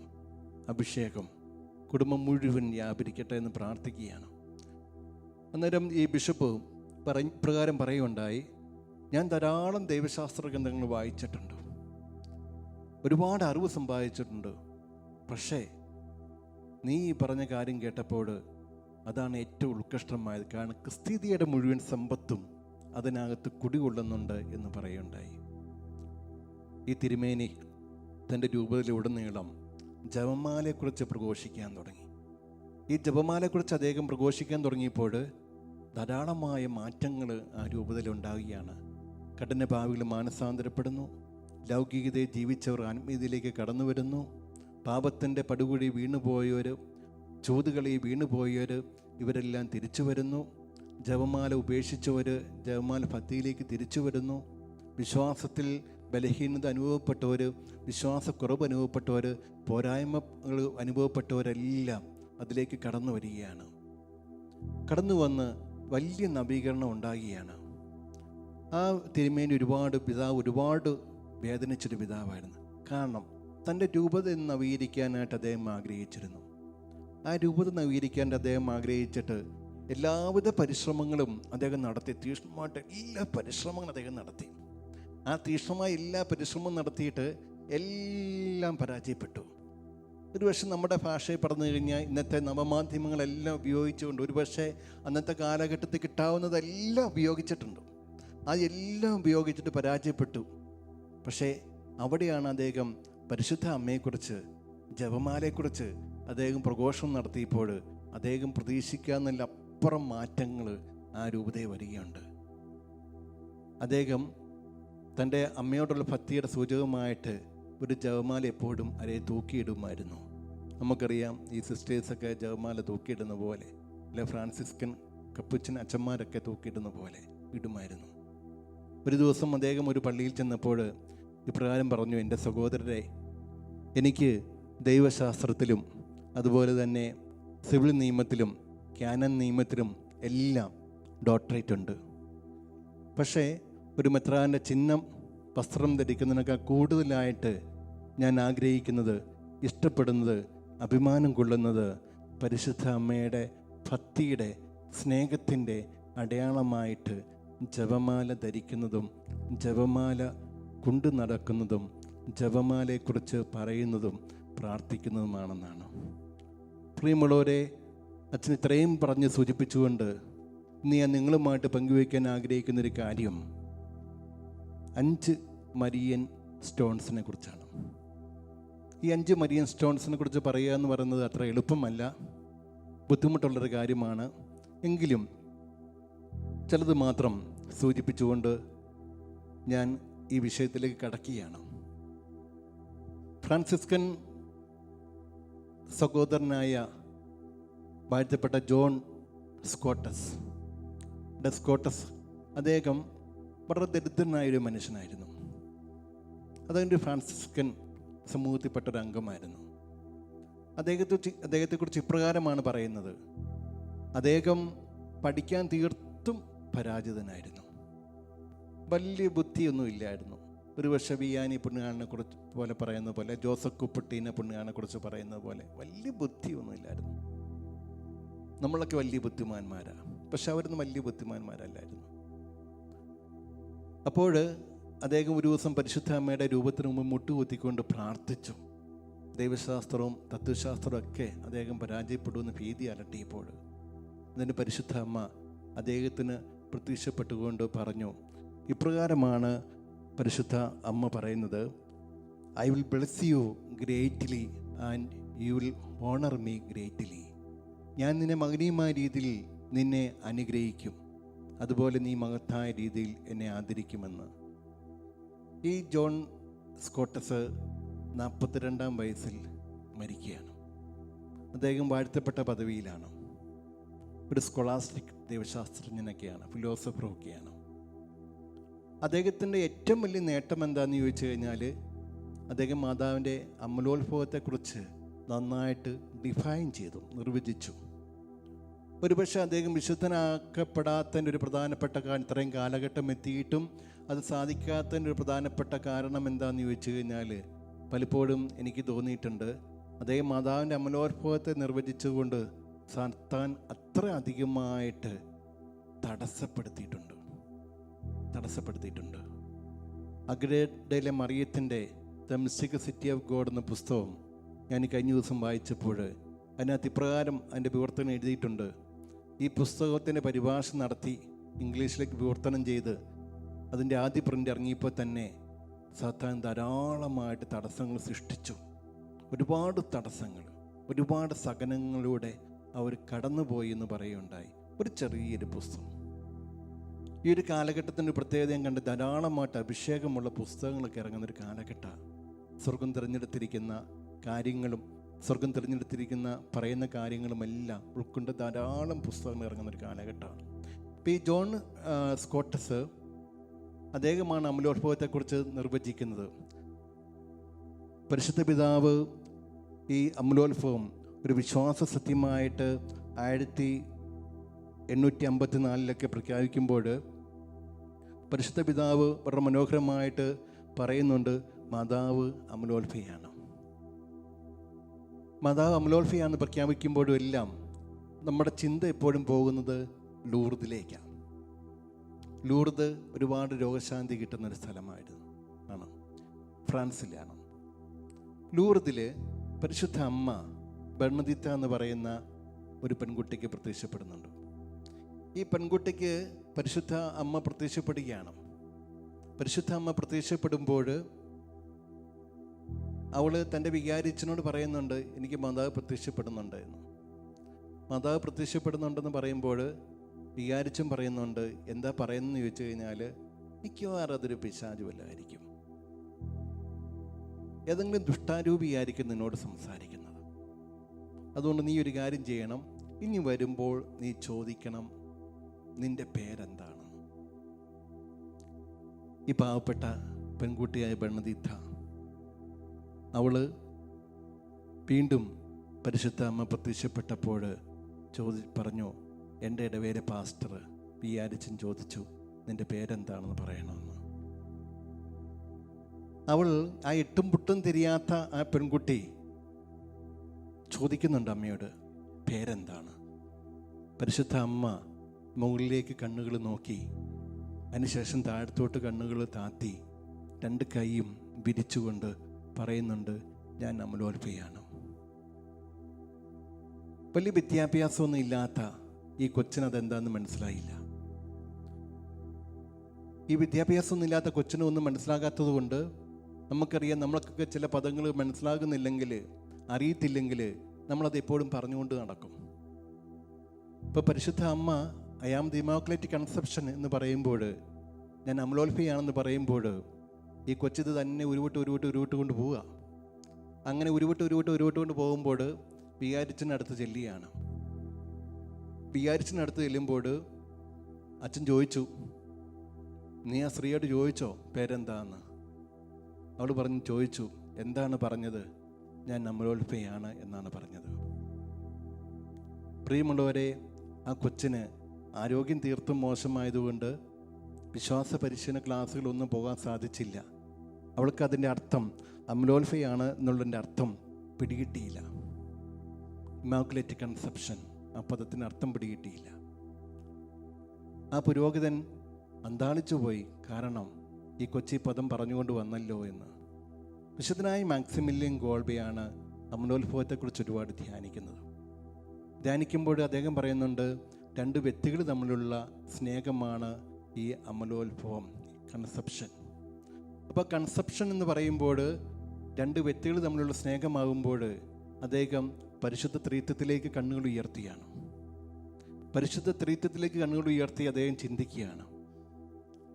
അഭിഷേകം കുടുംബം മുഴുവൻ വ്യാപരിക്കട്ടെ എന്ന് പ്രാർത്ഥിക്കുകയാണ്. അന്നേരം ഈ ബിഷപ്പ് പ്രകാരം പറയുകയുണ്ടായി, ഞാൻ ധാരാളം ദൈവശാസ്ത്ര ഗ്രന്ഥങ്ങൾ വായിച്ചിട്ടുണ്ട്, ഒരുപാട് അറിവ് സമ്പാദിച്ചിട്ടുണ്ട്. പക്ഷേ നീ ഈ പറഞ്ഞ കാര്യം കേട്ടപ്പോൾ അതാണ് ഏറ്റവും ഉത്കൃഷ്ടമായത്. കാരണം ക്രിസ്തീയതയുടെ മുഴുവൻ സമ്പത്തും അതിനകത്ത് കുടികൊള്ളുന്നുണ്ട് എന്ന് പറയുകയുണ്ടായി. ഈ തിരുമേനി തൻ്റെ രൂപതയിലുടനീളം ജപമാലയെക്കുറിച്ച് പ്രഘോഷിക്കാൻ തുടങ്ങി. ഈ ജപമാലയെക്കുറിച്ച് അദ്ദേഹം പ്രഘോഷിക്കാൻ തുടങ്ങിയപ്പോൾ ധാരാളമായ മാറ്റങ്ങൾ ആ രൂപതയിലുണ്ടാവുകയാണ്. കഠിനപാപികൾ മാനസാന്തരപ്പെടുന്നു, ലൗകികതയെ ജീവിച്ചവർ ആത്മീയതയിലേക്ക് കടന്നു വരുന്നു, പാപത്തിൻ്റെ പടുകുഴി വീണുപോയവർ, ചൂതുകളി വീണുപോയവർ ഇവരെല്ലാം തിരിച്ചു വരുന്നു, ജപമാല ഉപേക്ഷിച്ചവർ ജപമാല ഭക്തിയിലേക്ക് തിരിച്ചു വരുന്നു, വിശ്വാസത്തിൽ ബലഹീനത അനുഭവപ്പെട്ടവർ, വിശ്വാസക്കുറവ് അനുഭവപ്പെട്ടവർ, പോരായ്മകൾ അനുഭവപ്പെട്ടവരെല്ലാം അതിലേക്ക് കടന്നു വരികയാണ്. കടന്നു വന്ന് വലിയ നവീകരണം ഉണ്ടാകുകയാണ്. ആ തിരുമേനി ഒരുപാട് വേദനിച്ചൊരു പിതാവായിരുന്നു. കാരണം തൻ്റെ രൂപത നവീകരിക്കാനായിട്ട് അദ്ദേഹം ആഗ്രഹിച്ചിരുന്നു. ആ രൂപത നവീകരിക്കാൻ അദ്ദേഹം ആഗ്രഹിച്ചിട്ട് എല്ലാവിധ പരിശ്രമങ്ങളും അദ്ദേഹം നടത്തി. തീക്ഷ്ണമായിട്ട് എല്ലാ പരിശ്രമങ്ങളും അദ്ദേഹം നടത്തി. ആ തീക്ഷ്ണമായ എല്ലാ പരിശ്രമവും നടത്തിയിട്ട് എല്ലാം പരാജയപ്പെട്ടു. ഒരുപക്ഷെ നമ്മുടെ ഭാഷയിൽ പറഞ്ഞു കഴിഞ്ഞാൽ ഇന്നത്തെ നവമാധ്യമങ്ങളെല്ലാം ഉപയോഗിച്ചുകൊണ്ട് ഒരുപക്ഷെ അന്നത്തെ കാലഘട്ടത്തിൽ കിട്ടാവുന്നതെല്ലാം ഉപയോഗിച്ചിട്ടുണ്ട്. അതെല്ലാം ഉപയോഗിച്ചിട്ട് പരാജയപ്പെട്ടു. പക്ഷേ അവിടെയാണ് അദ്ദേഹം പരിശുദ്ധ അമ്മയെക്കുറിച്ച്, ജപമാലയെക്കുറിച്ച് അദ്ദേഹം പ്രഘോഷണം നടത്തിയപ്പോൾ അദ്ദേഹം പ്രതീക്ഷിക്കാവുന്നതിൽ അപ്പുറം മാറ്റങ്ങൾ ആ രൂപതയിൽ വരികയുണ്ട്. അദ്ദേഹം തൻ്റെ അമ്മയോടുള്ള ഭക്തിയുടെ സൂചകമായിട്ട് ഒരു ജപമാല എപ്പോഴും അരേ തൂക്കിയിടുമായിരുന്നു. നമുക്കറിയാം ഈ സിസ്റ്റേഴ്സൊക്കെ ജപമാല തൂക്കിയിടുന്ന പോലെ, അല്ലെ ഫ്രാൻസിസ്കൻ കപ്പുച്ചൻ അച്ഛന്മാരൊക്കെ തൂക്കിയിടുന്ന പോലെ ഇടുമായിരുന്നു. ഒരു ദിവസം അദ്ദേഹം ഒരു പള്ളിയിൽ ചെന്നപ്പോൾ ഇപ്രകാരം പറഞ്ഞു, എൻ്റെ സഹോദരരെ, എനിക്ക് ദൈവശാസ്ത്രത്തിലും അതുപോലെ തന്നെ സിവിൽ നിയമത്തിലും ക്യാനൻ നിയമത്തിലും എല്ലാം ഡോക്ടറേറ്റ് ഉണ്ട്. പക്ഷേ ഒരു മെത്രാൻ്റെ ചിഹ്നം വസ്ത്രം ധരിക്കുന്നതിനേക്കാൾ കൂടുതലായിട്ട് ഞാൻ ആഗ്രഹിക്കുന്നത്, ഇഷ്ടപ്പെടുന്നത്, അഭിമാനം കൊള്ളുന്നത് പരിശുദ്ധ അമ്മയുടെ ഭക്തിയുടെ സ്നേഹത്തിൻ്റെ അടയാളമായിട്ട് ജപമാല ധരിക്കുന്നതും ജപമാല കൊണ്ടു നടക്കുന്നതും ജപമാലയെക്കുറിച്ച് പറയുന്നതും പ്രാർത്ഥിക്കുന്നതുമാണെന്നാണ്. പ്രിയമുള്ളവരെ, അച്ഛൻ ഇത്രയും പറഞ്ഞ് സൂചിപ്പിച്ചുകൊണ്ട് ഇന്ന് ഞാൻ നിങ്ങളുമായിട്ട് പങ്കുവയ്ക്കാൻ ആഗ്രഹിക്കുന്നൊരു കാര്യം 5 മരിയൻ സ്റ്റോൺസിനെ കുറിച്ചാണ്. ഈ 5 മരിയൻ സ്റ്റോൺസിനെ കുറിച്ച് പറയുക എന്ന് പറയുന്നത് അത്ര എളുപ്പമല്ല, ബുദ്ധിമുട്ടുള്ളൊരു കാര്യമാണ്. എങ്കിലും ചിലത് മാത്രം സൂചിപ്പിച്ചുകൊണ്ട് ഞാൻ ഈ വിഷയത്തിലേക്ക് കടക്കുകയാണ്. ഫ്രാൻസിസ്കൻ സഹോദരനായ വാഴ്ത്തപ്പെട്ട ജോൺ സ്കോട്ടസ് അദ്ദേഹം വളരെ ദരിദ്രനായൊരു മനുഷ്യനായിരുന്നു. അദ്ദേഹം ഫ്രാൻസിസ്കൻ സമൂഹത്തിൽപ്പെട്ടൊരു അംഗമായിരുന്നു. അദ്ദേഹത്തെക്കുറിച്ച് ഇപ്രകാരമാണ് പറയുന്നത്, അദ്ദേഹം പഠിക്കാൻ തീർത്തും പരാജിതനായിരുന്നു. വലിയ ബുദ്ധിയൊന്നും ഇല്ലായിരുന്നു. ഒരു പക്ഷേ വിയാനി പുണ്യാളിനെ കുറിച്ച് പോലെ പറയുന്ന പോലെ, ജോസഫ് കുപ്പട്ടീനെ പുണ്യാളിനെ കുറിച്ച് പറയുന്നത് പോലെ വലിയ ബുദ്ധിയൊന്നും ഇല്ലായിരുന്നു. നമ്മളൊക്കെ വലിയ ബുദ്ധിമാന്മാരാണ്, പക്ഷെ അവരൊന്നും വലിയ ബുദ്ധിമാന്മാരല്ലായിരുന്നു. അപ്പോൾ അദ്ദേഹം ഒരു ദിവസം പരിശുദ്ധ അമ്മയുടെ രൂപത്തിന് മുമ്പ് മുട്ടുകുത്തിക്കൊണ്ട് പ്രാർത്ഥിച്ചു. ദൈവശാസ്ത്രവും തത്വശാസ്ത്രവും ഒക്കെ അദ്ദേഹം പരാജയപ്പെടുമെന്ന് ഭീതി അലട്ടിയപ്പോൾ അതിന് പരിശുദ്ധ അമ്മ അദ്ദേഹത്തിന് പ്രത്യക്ഷപ്പെട്ടുകൊണ്ട് പറഞ്ഞു, ഇപ്രകാരമാണ് പരിശുദ്ധ അമ്മ പറയുന്നത്, I will bless you greatly and you will owner me greatly. ഞാൻ നിന്നെ മഹനീയമായ രീതിയിൽ നിന്നെ അനുഗ്രഹിക്കും, അതുപോലെ നീ മഹത്തായ രീതിയിൽ എന്നെ ആദരിക്കുമെന്ന്. ഈ ജോൺ സ്കോട്ടസ് 42-ാം വയസ്സിൽ മരിക്കുകയാണ്. അദ്ദേഹം വാഴ്ത്തപ്പെട്ട പദവിയിലാണ്. ഒരു സ്കോളാസ്റ്റിക് ദൈവശാസ്ത്രജ്ഞനൊക്കെയാണ്, ഫിലോസഫറൊക്കെയാണ്. അദ്ദേഹത്തിൻ്റെ ഏറ്റവും വലിയ നേട്ടം എന്താണെന്ന് ചോദിച്ചു കഴിഞ്ഞാൽ, അദ്ദേഹം മാതാവിൻ്റെ അമലോത്ഭവത്തെക്കുറിച്ച് നന്നായിട്ട് ഡിഫൈൻ ചെയ്തു, നിർവചിച്ചു. ഒരുപക്ഷെ അദ്ദേഹം വിശുദ്ധനാക്കപ്പെടാത്തതിൻ്റെ ഒരു പ്രധാനപ്പെട്ട ഇത്രയും കാലഘട്ടം എത്തിയിട്ടും അത് സാധിക്കാത്തതിൻ്റെ ഒരു പ്രധാനപ്പെട്ട കാരണം എന്താണെന്ന് ചോദിച്ചു കഴിഞ്ഞാൽ, പലപ്പോഴും എനിക്ക് തോന്നിയിട്ടുണ്ട് അദ്ദേഹം മാതാവിൻ്റെ അമലോത്ഭവത്തെ നിർവചിച്ചുകൊണ്ട് സാത്താൻ അത്ര അധികമായിട്ട് തടസ്സപ്പെടുത്തിയിട്ടുണ്ട്. അഗ്രഡയിലെ മറിയത്തിൻ്റെ the mystic city of God എന്ന പുസ്തകം ഞാൻ കഴിഞ്ഞ ദിവസം വായിച്ചപ്പോൾ അതിനകത്ത് ഇപ്രകാരം അതിൻ്റെ വിവർത്തനം എഴുതിയിട്ടുണ്ട്. ഈ പുസ്തകത്തിൻ്റെ പരിഭാഷ നടത്തി ഇംഗ്ലീഷിലേക്ക് വിവർത്തനം ചെയ്ത് അതിൻ്റെ ആദ്യ പ്രിൻ്റ് ഇറങ്ങിയപ്പോൾ തന്നെ സാത്താൻ ധാരാളമായിട്ട് തടസ്സങ്ങൾ സൃഷ്ടിച്ചു. ഒരുപാട് തടസ്സങ്ങൾ, ഒരുപാട് സഹനങ്ങളിലൂടെ അവർ കടന്നുപോയി എന്ന് പറയുകയുണ്ടായി. ഒരു ചെറിയൊരു പുസ്തകം. ഈ ഒരു കാലഘട്ടത്തിൻ്റെ പ്രത്യേകതയും കണ്ട് ധാരാളമായിട്ട് അഭിഷേകമുള്ള പുസ്തകങ്ങളൊക്കെ ഇറങ്ങുന്നൊരു കാലഘട്ടമാണ്. സ്വർഗം തിരഞ്ഞെടുത്തിരിക്കുന്ന കാര്യങ്ങളും സ്വർഗം തിരഞ്ഞെടുത്തിരിക്കുന്ന പറയുന്ന കാര്യങ്ങളുമെല്ലാം ഉൾക്കൊണ്ട് ധാരാളം പുസ്തകങ്ങൾ ഇറങ്ങുന്നൊരു കാലഘട്ടമാണ്. ഇപ്പോൾ ഈ ജോൺ സ്കോട്ടസ് അദ്ദേഹമാണ് അമലോത്ഭവത്തെക്കുറിച്ച് നിർവചിക്കുന്നത്. പരിശുദ്ധ പിതാവ് ഈ അമലോത്ഭവം ഒരു വിശ്വാസ സത്യമായിട്ട് 1854 പ്രഖ്യാപിക്കുമ്പോൾ പരിശുദ്ധ പിതാവ് വളരെ മനോഹരമായിട്ട് പറയുന്നുണ്ട്, മാതാവ് അമലോത്ഭയാണ്. മാതാവ് അമലോത്ഭയാണെന്ന് പ്രഖ്യാപിക്കുമ്പോഴും എല്ലാം നമ്മുടെ ചിന്ത എപ്പോഴും പോകുന്നത് ലൂർദിലേക്കാണ്. ലൂർദ് ഒരുപാട് രോഗശാന്തി കിട്ടുന്നൊരു സ്ഥലമായിരുന്നു, ഫ്രാൻസിലാണ്. ലൂർദിൽ പരിശുദ്ധ അമ്മ ബെർണദിത്ത എന്ന് പറയുന്ന ഒരു പെൺകുട്ടിക്ക് പ്രത്യക്ഷപ്പെടുന്നുണ്ട്. ഈ പെൺകുട്ടിക്ക് പരിശുദ്ധ അമ്മ പ്രത്യക്ഷപ്പെടുകയാണ്. പരിശുദ്ധ അമ്മ പ്രത്യക്ഷപ്പെടുമ്പോൾ അവൾ തൻ്റെ വികാരിച്ചനോട് പറയുന്നുണ്ട്, എനിക്ക് മാതാവ് പ്രത്യക്ഷപ്പെടുന്നുണ്ട് എന്ന്. മാതാവ് പ്രത്യക്ഷപ്പെടുന്നുണ്ടെന്ന് പറയുമ്പോൾ വികാരിച്ചും പറയുന്നുണ്ട്, എന്താ പറയുന്നതെന്ന് ചോദിച്ചു കഴിഞ്ഞാൽ, മിക്കവാറും അതൊരു പിശാച് വല്ലതായിരിക്കും, ഏതെങ്കിലും ദുഷ്ടാരൂപിയായിരിക്കും നിന്നോട് സംസാരിക്കുന്നത്. അതുകൊണ്ട് നീ ഒരു കാര്യം ചെയ്യണം, ഇനി വരുമ്പോൾ നീ ചോദിക്കണം നിന്റെ പേരെന്താണ്. ഈ പാവപ്പെട്ട പെൺകുട്ടിയായ ബെർണദിത്ത അവള് വീണ്ടും പരിശുദ്ധ അമ്മ പ്രത്യക്ഷപ്പെട്ടപ്പോൾ പറഞ്ഞു, എൻ്റെ ഇടവേരെ പാസ്റ്റർ വിയാരിച്ചൻ ചോദിച്ചു നിന്റെ പേരെന്താണെന്ന് പറയണമെന്ന്. അവൾ ആ എട്ടും പുട്ടും തിരിയാത്ത ആ പെൺകുട്ടി ചോദിക്കുന്നുണ്ട് അമ്മയോട്, പേരെന്താണ്? പരിശുദ്ധ അമ്മ മുകളിലേക്ക് കണ്ണുകൾ നോക്കി, അതിനുശേഷം താഴത്തോട്ട് കണ്ണുകൾ താത്തി 2 കൈയും വിരിച്ചുകൊണ്ട് പറയുന്നുണ്ട്, ഞാൻ അമലോത്ഭയാണ്. വലിയ വിദ്യാഭ്യാസമൊന്നും ഇല്ലാത്ത ഈ കൊച്ചിനതെന്താണെന്ന് മനസ്സിലായില്ല. ഈ വിദ്യാഭ്യാസമൊന്നും ഇല്ലാത്ത കൊച്ചിനൊന്നും മനസ്സിലാകാത്തത് കൊണ്ട് നമുക്കറിയാം, നമ്മൾക്കൊക്കെ ചില പദങ്ങൾ മനസ്സിലാകുന്നില്ലെങ്കിൽ, അറിയത്തില്ലെങ്കിൽ നമ്മളത് എപ്പോഴും പറഞ്ഞുകൊണ്ട് നടക്കും. ഇപ്പോൾ പരിശുദ്ധ അമ്മ I am the immaculate conception എന്ന് പറയുമ്പോൾ, ഞാൻ അമലോത്ഭയാണെന്ന് പറയുമ്പോൾ, ഈ കൊച്ചിത് തന്നെ ഉരുവിട്ട് കൊണ്ട് പോവുക. അങ്ങനെ ഉരുവിട്ട് കൊണ്ട് പോകുമ്പോൾ വികാരിച്ചനടുത്ത് ചെല്ലുകയാണ്. വികാരിച്ചനടുത്ത് ചെല്ലുമ്പോൾ അച്ഛൻ ചോദിച്ചു, നീ ആ സ്ത്രീയോട് ചോദിച്ചോ പേരെന്താന്ന്? അവൾ ചോദിച്ചു, എന്താണ് പറഞ്ഞത്? ഞാൻ അമലോത്ഭയാണ് എന്നാണ് പറഞ്ഞത്. പ്രിയമുള്ളവരെ, ആ കൊച്ചിന് ആരോഗ്യം തീർത്തും മോശമായതുകൊണ്ട് വിശ്വാസ പരിശീലന ക്ലാസ്സുകളൊന്നും പോകാൻ സാധിച്ചില്ല. അവൾക്ക് അതിൻ്റെ അർത്ഥം അമലോത്ഭയാണ് എന്നുള്ളതിൻ്റെ അർത്ഥം പിടികിട്ടിയില്ല. ഇമാക്കുലേറ്റ് കൺസെപ്ഷൻ ആ പദത്തിന് അർത്ഥം പിടികിട്ടിയില്ല. ആ പുരോഹിതൻ അന്താളിച്ചു പോയി, കാരണം ഈ കൊച്ചി പദം പറഞ്ഞുകൊണ്ട് വന്നല്ലോ എന്ന്. വിശുദ്ധനായ മാക്സിമിലിയൻ ഗോൾബെയാണ് അമലോത്ഭവത്തെക്കുറിച്ച് ഒരുപാട് ധ്യാനിക്കുന്നത്. ധ്യാനിക്കുമ്പോൾ അദ്ദേഹം പറയുന്നുണ്ട്, 2 വ്യക്തികൾ തമ്മിലുള്ള സ്നേഹമാണ് ഈ അമലോത്ഭവം, കൺസെപ്ഷൻ. അപ്പോൾ കൺസെപ്ഷൻ എന്ന് പറയുമ്പോൾ 2 വ്യക്തികൾ തമ്മിലുള്ള സ്നേഹമാകുമ്പോൾ അദ്ദേഹം പരിശുദ്ധ ത്രിത്വത്തിലേക്ക് കണ്ണുകൾ ഉയർത്തിയാണ്. പരിശുദ്ധ ത്രിത്വത്തിലേക്ക് കണ്ണുകൾ ഉയർത്തി അദ്ദേഹം ചിന്തിക്കുകയാണ്.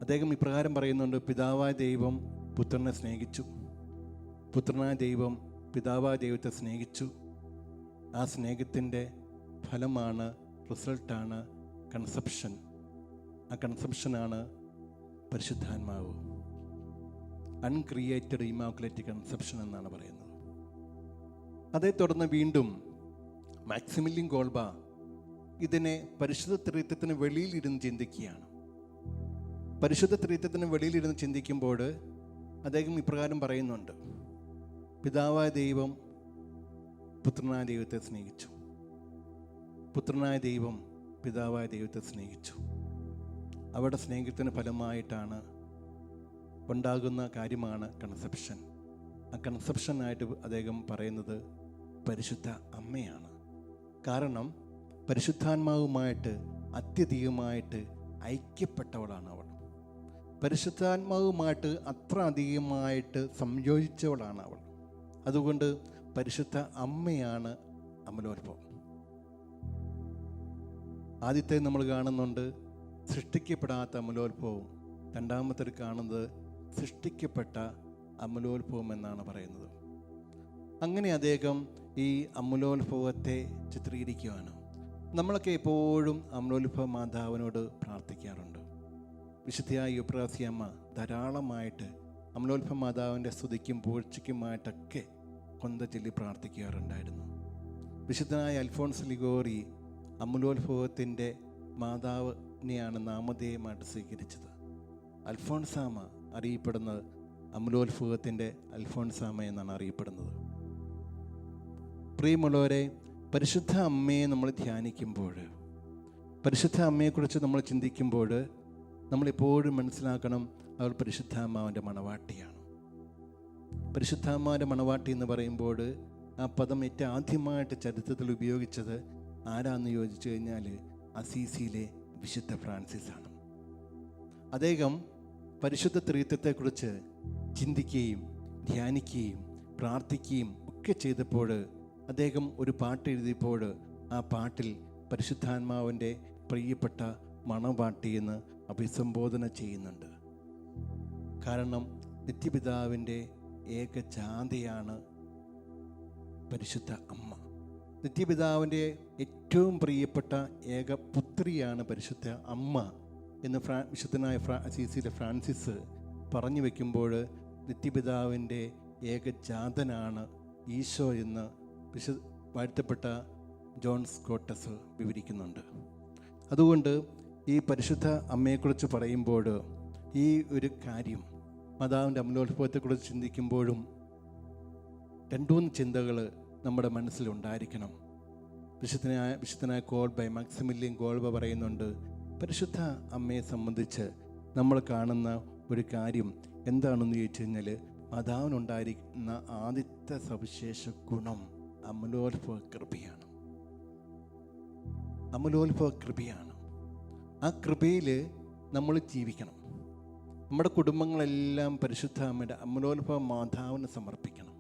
അദ്ദേഹം ഇപ്രകാരം പറയുന്നുണ്ട്, പിതാവായ ദൈവം പുത്രനെ സ്നേഹിച്ചു. പുത്രനായ ദൈവം പിതാവായ ദൈവത്തെ സ്നേഹിച്ചു. ആ സ്നേഹത്തിൻ്റെ ഫലമാണ്, റിസൾട്ടാണ് കൺസെപ്ഷൻ. ആ കൺസെപ്ഷനാണ് പരിശുദ്ധാത്മാവ്. അൺക്രിയേറ്റഡ് ഇമാക്കുലേറ്റ് കൺസെപ്ഷൻ എന്നാണ് പറയുന്നത്. അതേ തുടർന്ന് വീണ്ടും മാക്സിമിലിയൻ കോൾബ ഇതിനെ പരിശുദ്ധ ത്രിത്വത്തിന് വെളിയിലിരുന്ന് ചിന്തിക്കുകയാണ്. പരിശുദ്ധ ത്രിത്വത്തിന് വെളിയിലിരുന്ന് ചിന്തിക്കുമ്പോൾ അദ്ദേഹം ഇപ്രകാരം പറയുന്നുണ്ട്: പിതാവായ ദൈവം പുത്രനായ ദൈവത്തെ സ്നേഹിച്ചു, പുത്രനായ ദൈവം പിതാവായ ദൈവത്തെ സ്നേഹിച്ചു. അവരുടെ സ്നേഹത്തിന് ഫലമായിട്ടാണ് ഉണ്ടാകുന്ന കാര്യമാണ് കൺസെപ്ഷൻ. ആ കൺസെപ്ഷനായിട്ട് അദ്ദേഹം പറയുന്നത് പരിശുദ്ധ അമ്മയാണ്. കാരണം പരിശുദ്ധാത്മാവുമായിട്ട് അത്യധികമായിട്ട് ഐക്യപ്പെട്ടവളാണ് അവൾ. പരിശുദ്ധാത്മാവുമായിട്ട് അത്ര അധികമായിട്ട് സംയോജിച്ചവളാണ് അവൾ. അതുകൊണ്ട് പരിശുദ്ധ അമ്മയാണ് അമലോത്ഭവം. ആദ്യത്തെ നമ്മൾ കാണുന്നുണ്ട് സൃഷ്ടിക്കപ്പെടാത്ത അമലോത്ഭവം. രണ്ടാമത്തെ കാണുന്നത് സൃഷ്ടിക്കപ്പെട്ട അമലോത്ഭവം എന്നാണ് പറയുന്നത്. അങ്ങനെ അദ്ദേഹം ഈ അമലോത്ഭവത്തെ ചിത്രീകരിക്കുകയാണ്. നമ്മളൊക്കെ എപ്പോഴും അമലോത്ഭവ മാതാവിനോട് പ്രാർത്ഥിക്കാറുണ്ട്. വിശുദ്ധയായ യുപ്രാസിയമ്മ ധാരാളമായിട്ട് അമലോത്ഭവ മാതാവിൻ്റെ സ്തുതിക്കും പൂഴ്ചയ്ക്കുമായിട്ടൊക്കെ കൊന്ത ചൊല്ലി പ്രാർത്ഥിക്കാറുണ്ടായിരുന്നു. വിശുദ്ധനായ അൽഫോൺസ് ലിഗോറി അമലോത്ഭവത്തിൻ്റെ മാതാവിനെയാണ് നാമധേയമായിട്ട് സ്വീകരിച്ചത്. അൽഫോൺസാമ അറിയപ്പെടുന്നത് അമലോത്ഭവത്തിൻ്റെ അൽഫോൺസാമ എന്നാണ് അറിയപ്പെടുന്നത്. പ്രിയമുള്ളവരെ, പരിശുദ്ധ അമ്മയെ നമ്മൾ ധ്യാനിക്കുമ്പോൾ, പരിശുദ്ധ അമ്മയെക്കുറിച്ച് നമ്മൾ ചിന്തിക്കുമ്പോൾ നമ്മളെപ്പോഴും മനസ്സിലാക്കണം, അവൾ പരിശുദ്ധാത്മാവിൻ്റെ മണവാട്ടിയാണ്. പരിശുദ്ധാത്മാവിൻ്റെ മണവാട്ടി എന്ന് പറയുമ്പോൾ ആ പദം ഏറ്റവും ആദ്യമായിട്ട് ചരിത്രത്തിൽ ഉപയോഗിച്ചത് ആരാന്ന് ചോദിച്ചു കഴിഞ്ഞാൽ അസീസിയിലെ വിശുദ്ധ ഫ്രാൻസിസാണ്. അദ്ദേഹം പരിശുദ്ധ ത്രിത്വത്തെക്കുറിച്ച് ചിന്തിക്കുകയും ധ്യാനിക്കുകയും പ്രാർത്ഥിക്കുകയും ഒക്കെ ചെയ്തപ്പോൾ അദ്ദേഹം ഒരു പാട്ട് എഴുതിയപ്പോൾ ആ പാട്ടിൽ പരിശുദ്ധാത്മാവിൻ്റെ പ്രിയപ്പെട്ട മണവാട്ടി എന്ന് അഭിസംബോധന ചെയ്യുന്നുണ്ട്. കാരണം നിത്യപിതാവിൻ്റെ ഏകജാതയാണ് പരിശുദ്ധ അമ്മ. നിത്യപിതാവിൻ്റെ ഏറ്റവും പ്രിയപ്പെട്ട ഏക പുത്രിയാണ് പരിശുദ്ധ അമ്മ എന്ന് വിശുദ്ധനായ അസീസിയിലെ ഫ്രാൻസിസ് പറഞ്ഞു വയ്ക്കുമ്പോൾ നിത്യപിതാവിൻ്റെ ഏകജാതനാണ് ഈശോ എന്ന് വാഴ്ത്തപ്പെട്ട ജോൺ സ്കോട്ടസ് വിവരിക്കുന്നുണ്ട്. അതുകൊണ്ട് ഈ പരിശുദ്ധ അമ്മയെക്കുറിച്ച് പറയുമ്പോൾ ഈ ഒരു കാര്യം മാതാവിൻ്റെ അമലോത്ഭവത്തെക്കുറിച്ച് ചിന്തിക്കുമ്പോഴും രണ്ടുമൂന്ന് ചിന്തകൾ നമ്മുടെ മനസ്സിലുണ്ടായിരിക്കണം. വിശുദ്ധനായ കോൾബ, മാക്സിമിലിയൻ കോൾബ പറയുന്നുണ്ട്, പരിശുദ്ധ അമ്മയെ സംബന്ധിച്ച് നമ്മൾ കാണുന്ന ഒരു കാര്യം എന്താണെന്ന് ചോദിച്ചു കഴിഞ്ഞാൽ മാതാവിനുണ്ടായിരിക്കുന്ന ആദ്യത്തെ സവിശേഷ ഗുണം അമലോത്ഭവ കൃപയാണ്. അമലോത്ഭവ കൃപയാണ്. ആ കൃപയിൽ നമ്മൾ ജീവിക്കണം. നമ്മുടെ കുടുംബങ്ങളെല്ലാം പരിശുദ്ധ അമ്മയുടെ അമലോത്ഭവ മാതാവിന് സമർപ്പിക്കണം.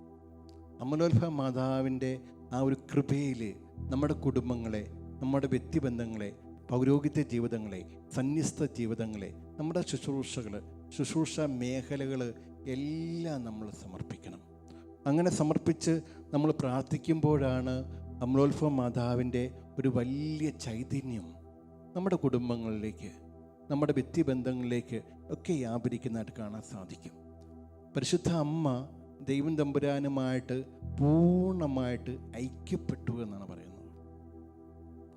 അമലോത്ഭവ മാതാവിൻ്റെ ആ ഒരു കൃപയിൽ നമ്മുടെ കുടുംബങ്ങളെ, നമ്മുടെ വ്യക്തിബന്ധങ്ങളെ, പൗരോഹിത്യ ജീവിതങ്ങളെ, സന്യസ്ത ജീവിതങ്ങളെ, നമ്മുടെ ശുശ്രൂഷ മേഖലകൾ എല്ലാം നമ്മൾ സമർപ്പിക്കണം. അങ്ങനെ സമർപ്പിച്ച് നമ്മൾ പ്രാർത്ഥിക്കുമ്പോഴാണ് അമലോത്ഭവ മാതാവിൻ്റെ ഒരു വലിയ ചൈതന്യം നമ്മുടെ കുടുംബങ്ങളിലേക്ക്, നമ്മുടെ വ്യക്തിബന്ധങ്ങളിലേക്ക് ഒക്കെ വ്യാപരിക്കുന്നതായിട്ട് കാണാൻ സാധിക്കും. പരിശുദ്ധ അമ്മ ദൈവം തമ്പുരാനുമായിട്ട് പൂർണ്ണമായിട്ട് ഐക്യപ്പെട്ടു എന്നാണ് പറയുന്നത്.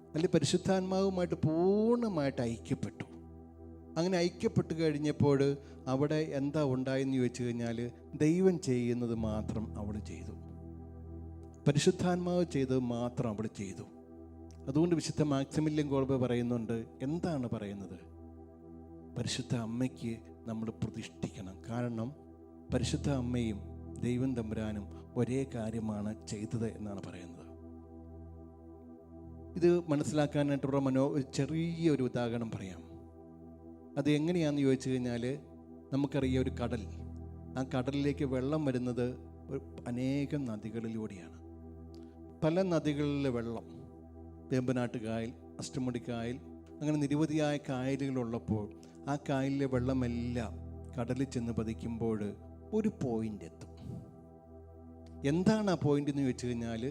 അല്ലെങ്കിൽ പരിശുദ്ധാത്മാവുമായിട്ട് പൂർണ്ണമായിട്ട് ഐക്യപ്പെട്ടു. അങ്ങനെ ഐക്യപ്പെട്ട് കഴിഞ്ഞപ്പോൾ അവിടെ എന്താ ഉണ്ടായെന്ന് ചോദിച്ചു കഴിഞ്ഞാൽ ദൈവം ചെയ്യുന്നത് മാത്രം അവൾ ചെയ്തു, പരിശുദ്ധാത്മാവ് ചെയ്തത് മാത്രം അവൾ ചെയ്തു. അതുകൊണ്ട് വിശുദ്ധ മാക്സിമിലിയൻ കോൾബ പറയുന്നുണ്ട്, എന്താണ് പറയുന്നത്? പരിശുദ്ധ അമ്മയ്ക്ക് നമ്മൾ പ്രതിഷ്ഠിക്കണം. കാരണം പരിശുദ്ധ അമ്മയും ദൈവം തമ്പുരാനും ഒരേ കാര്യമാണ് ചെയ്തത് എന്നാണ് പറയുന്നത്. ഇത് മനസ്സിലാക്കാനായിട്ടുള്ള ഒരു ചെറിയൊരു ഉദാഹരണം പറയാം. അത് എങ്ങനെയാണെന്ന് ചോദിച്ചു കഴിഞ്ഞാൽ, നമുക്കറിയാം ഒരു കടൽ. ആ കടലിലേക്ക് വെള്ളം വരുന്നത് അനേകം നദികളിലൂടെയാണ്. പല നദികളിലെ വെള്ളം, വേമ്പനാട്ട് കായൽ, അഷ്ടമുടി കായൽ, അങ്ങനെ നിരവധിയായ കായലുകളുള്ളപ്പോൾ ആ കായലിലെ വെള്ളമെല്ലാം കടലിൽ ചെന്ന് പതിക്കുമ്പോൾ ഒരു പോയിന്റ് എത്തും. എന്താണ് ആ പോയിന്റ് എന്ന് ചോദിച്ചു കഴിഞ്ഞാൽ,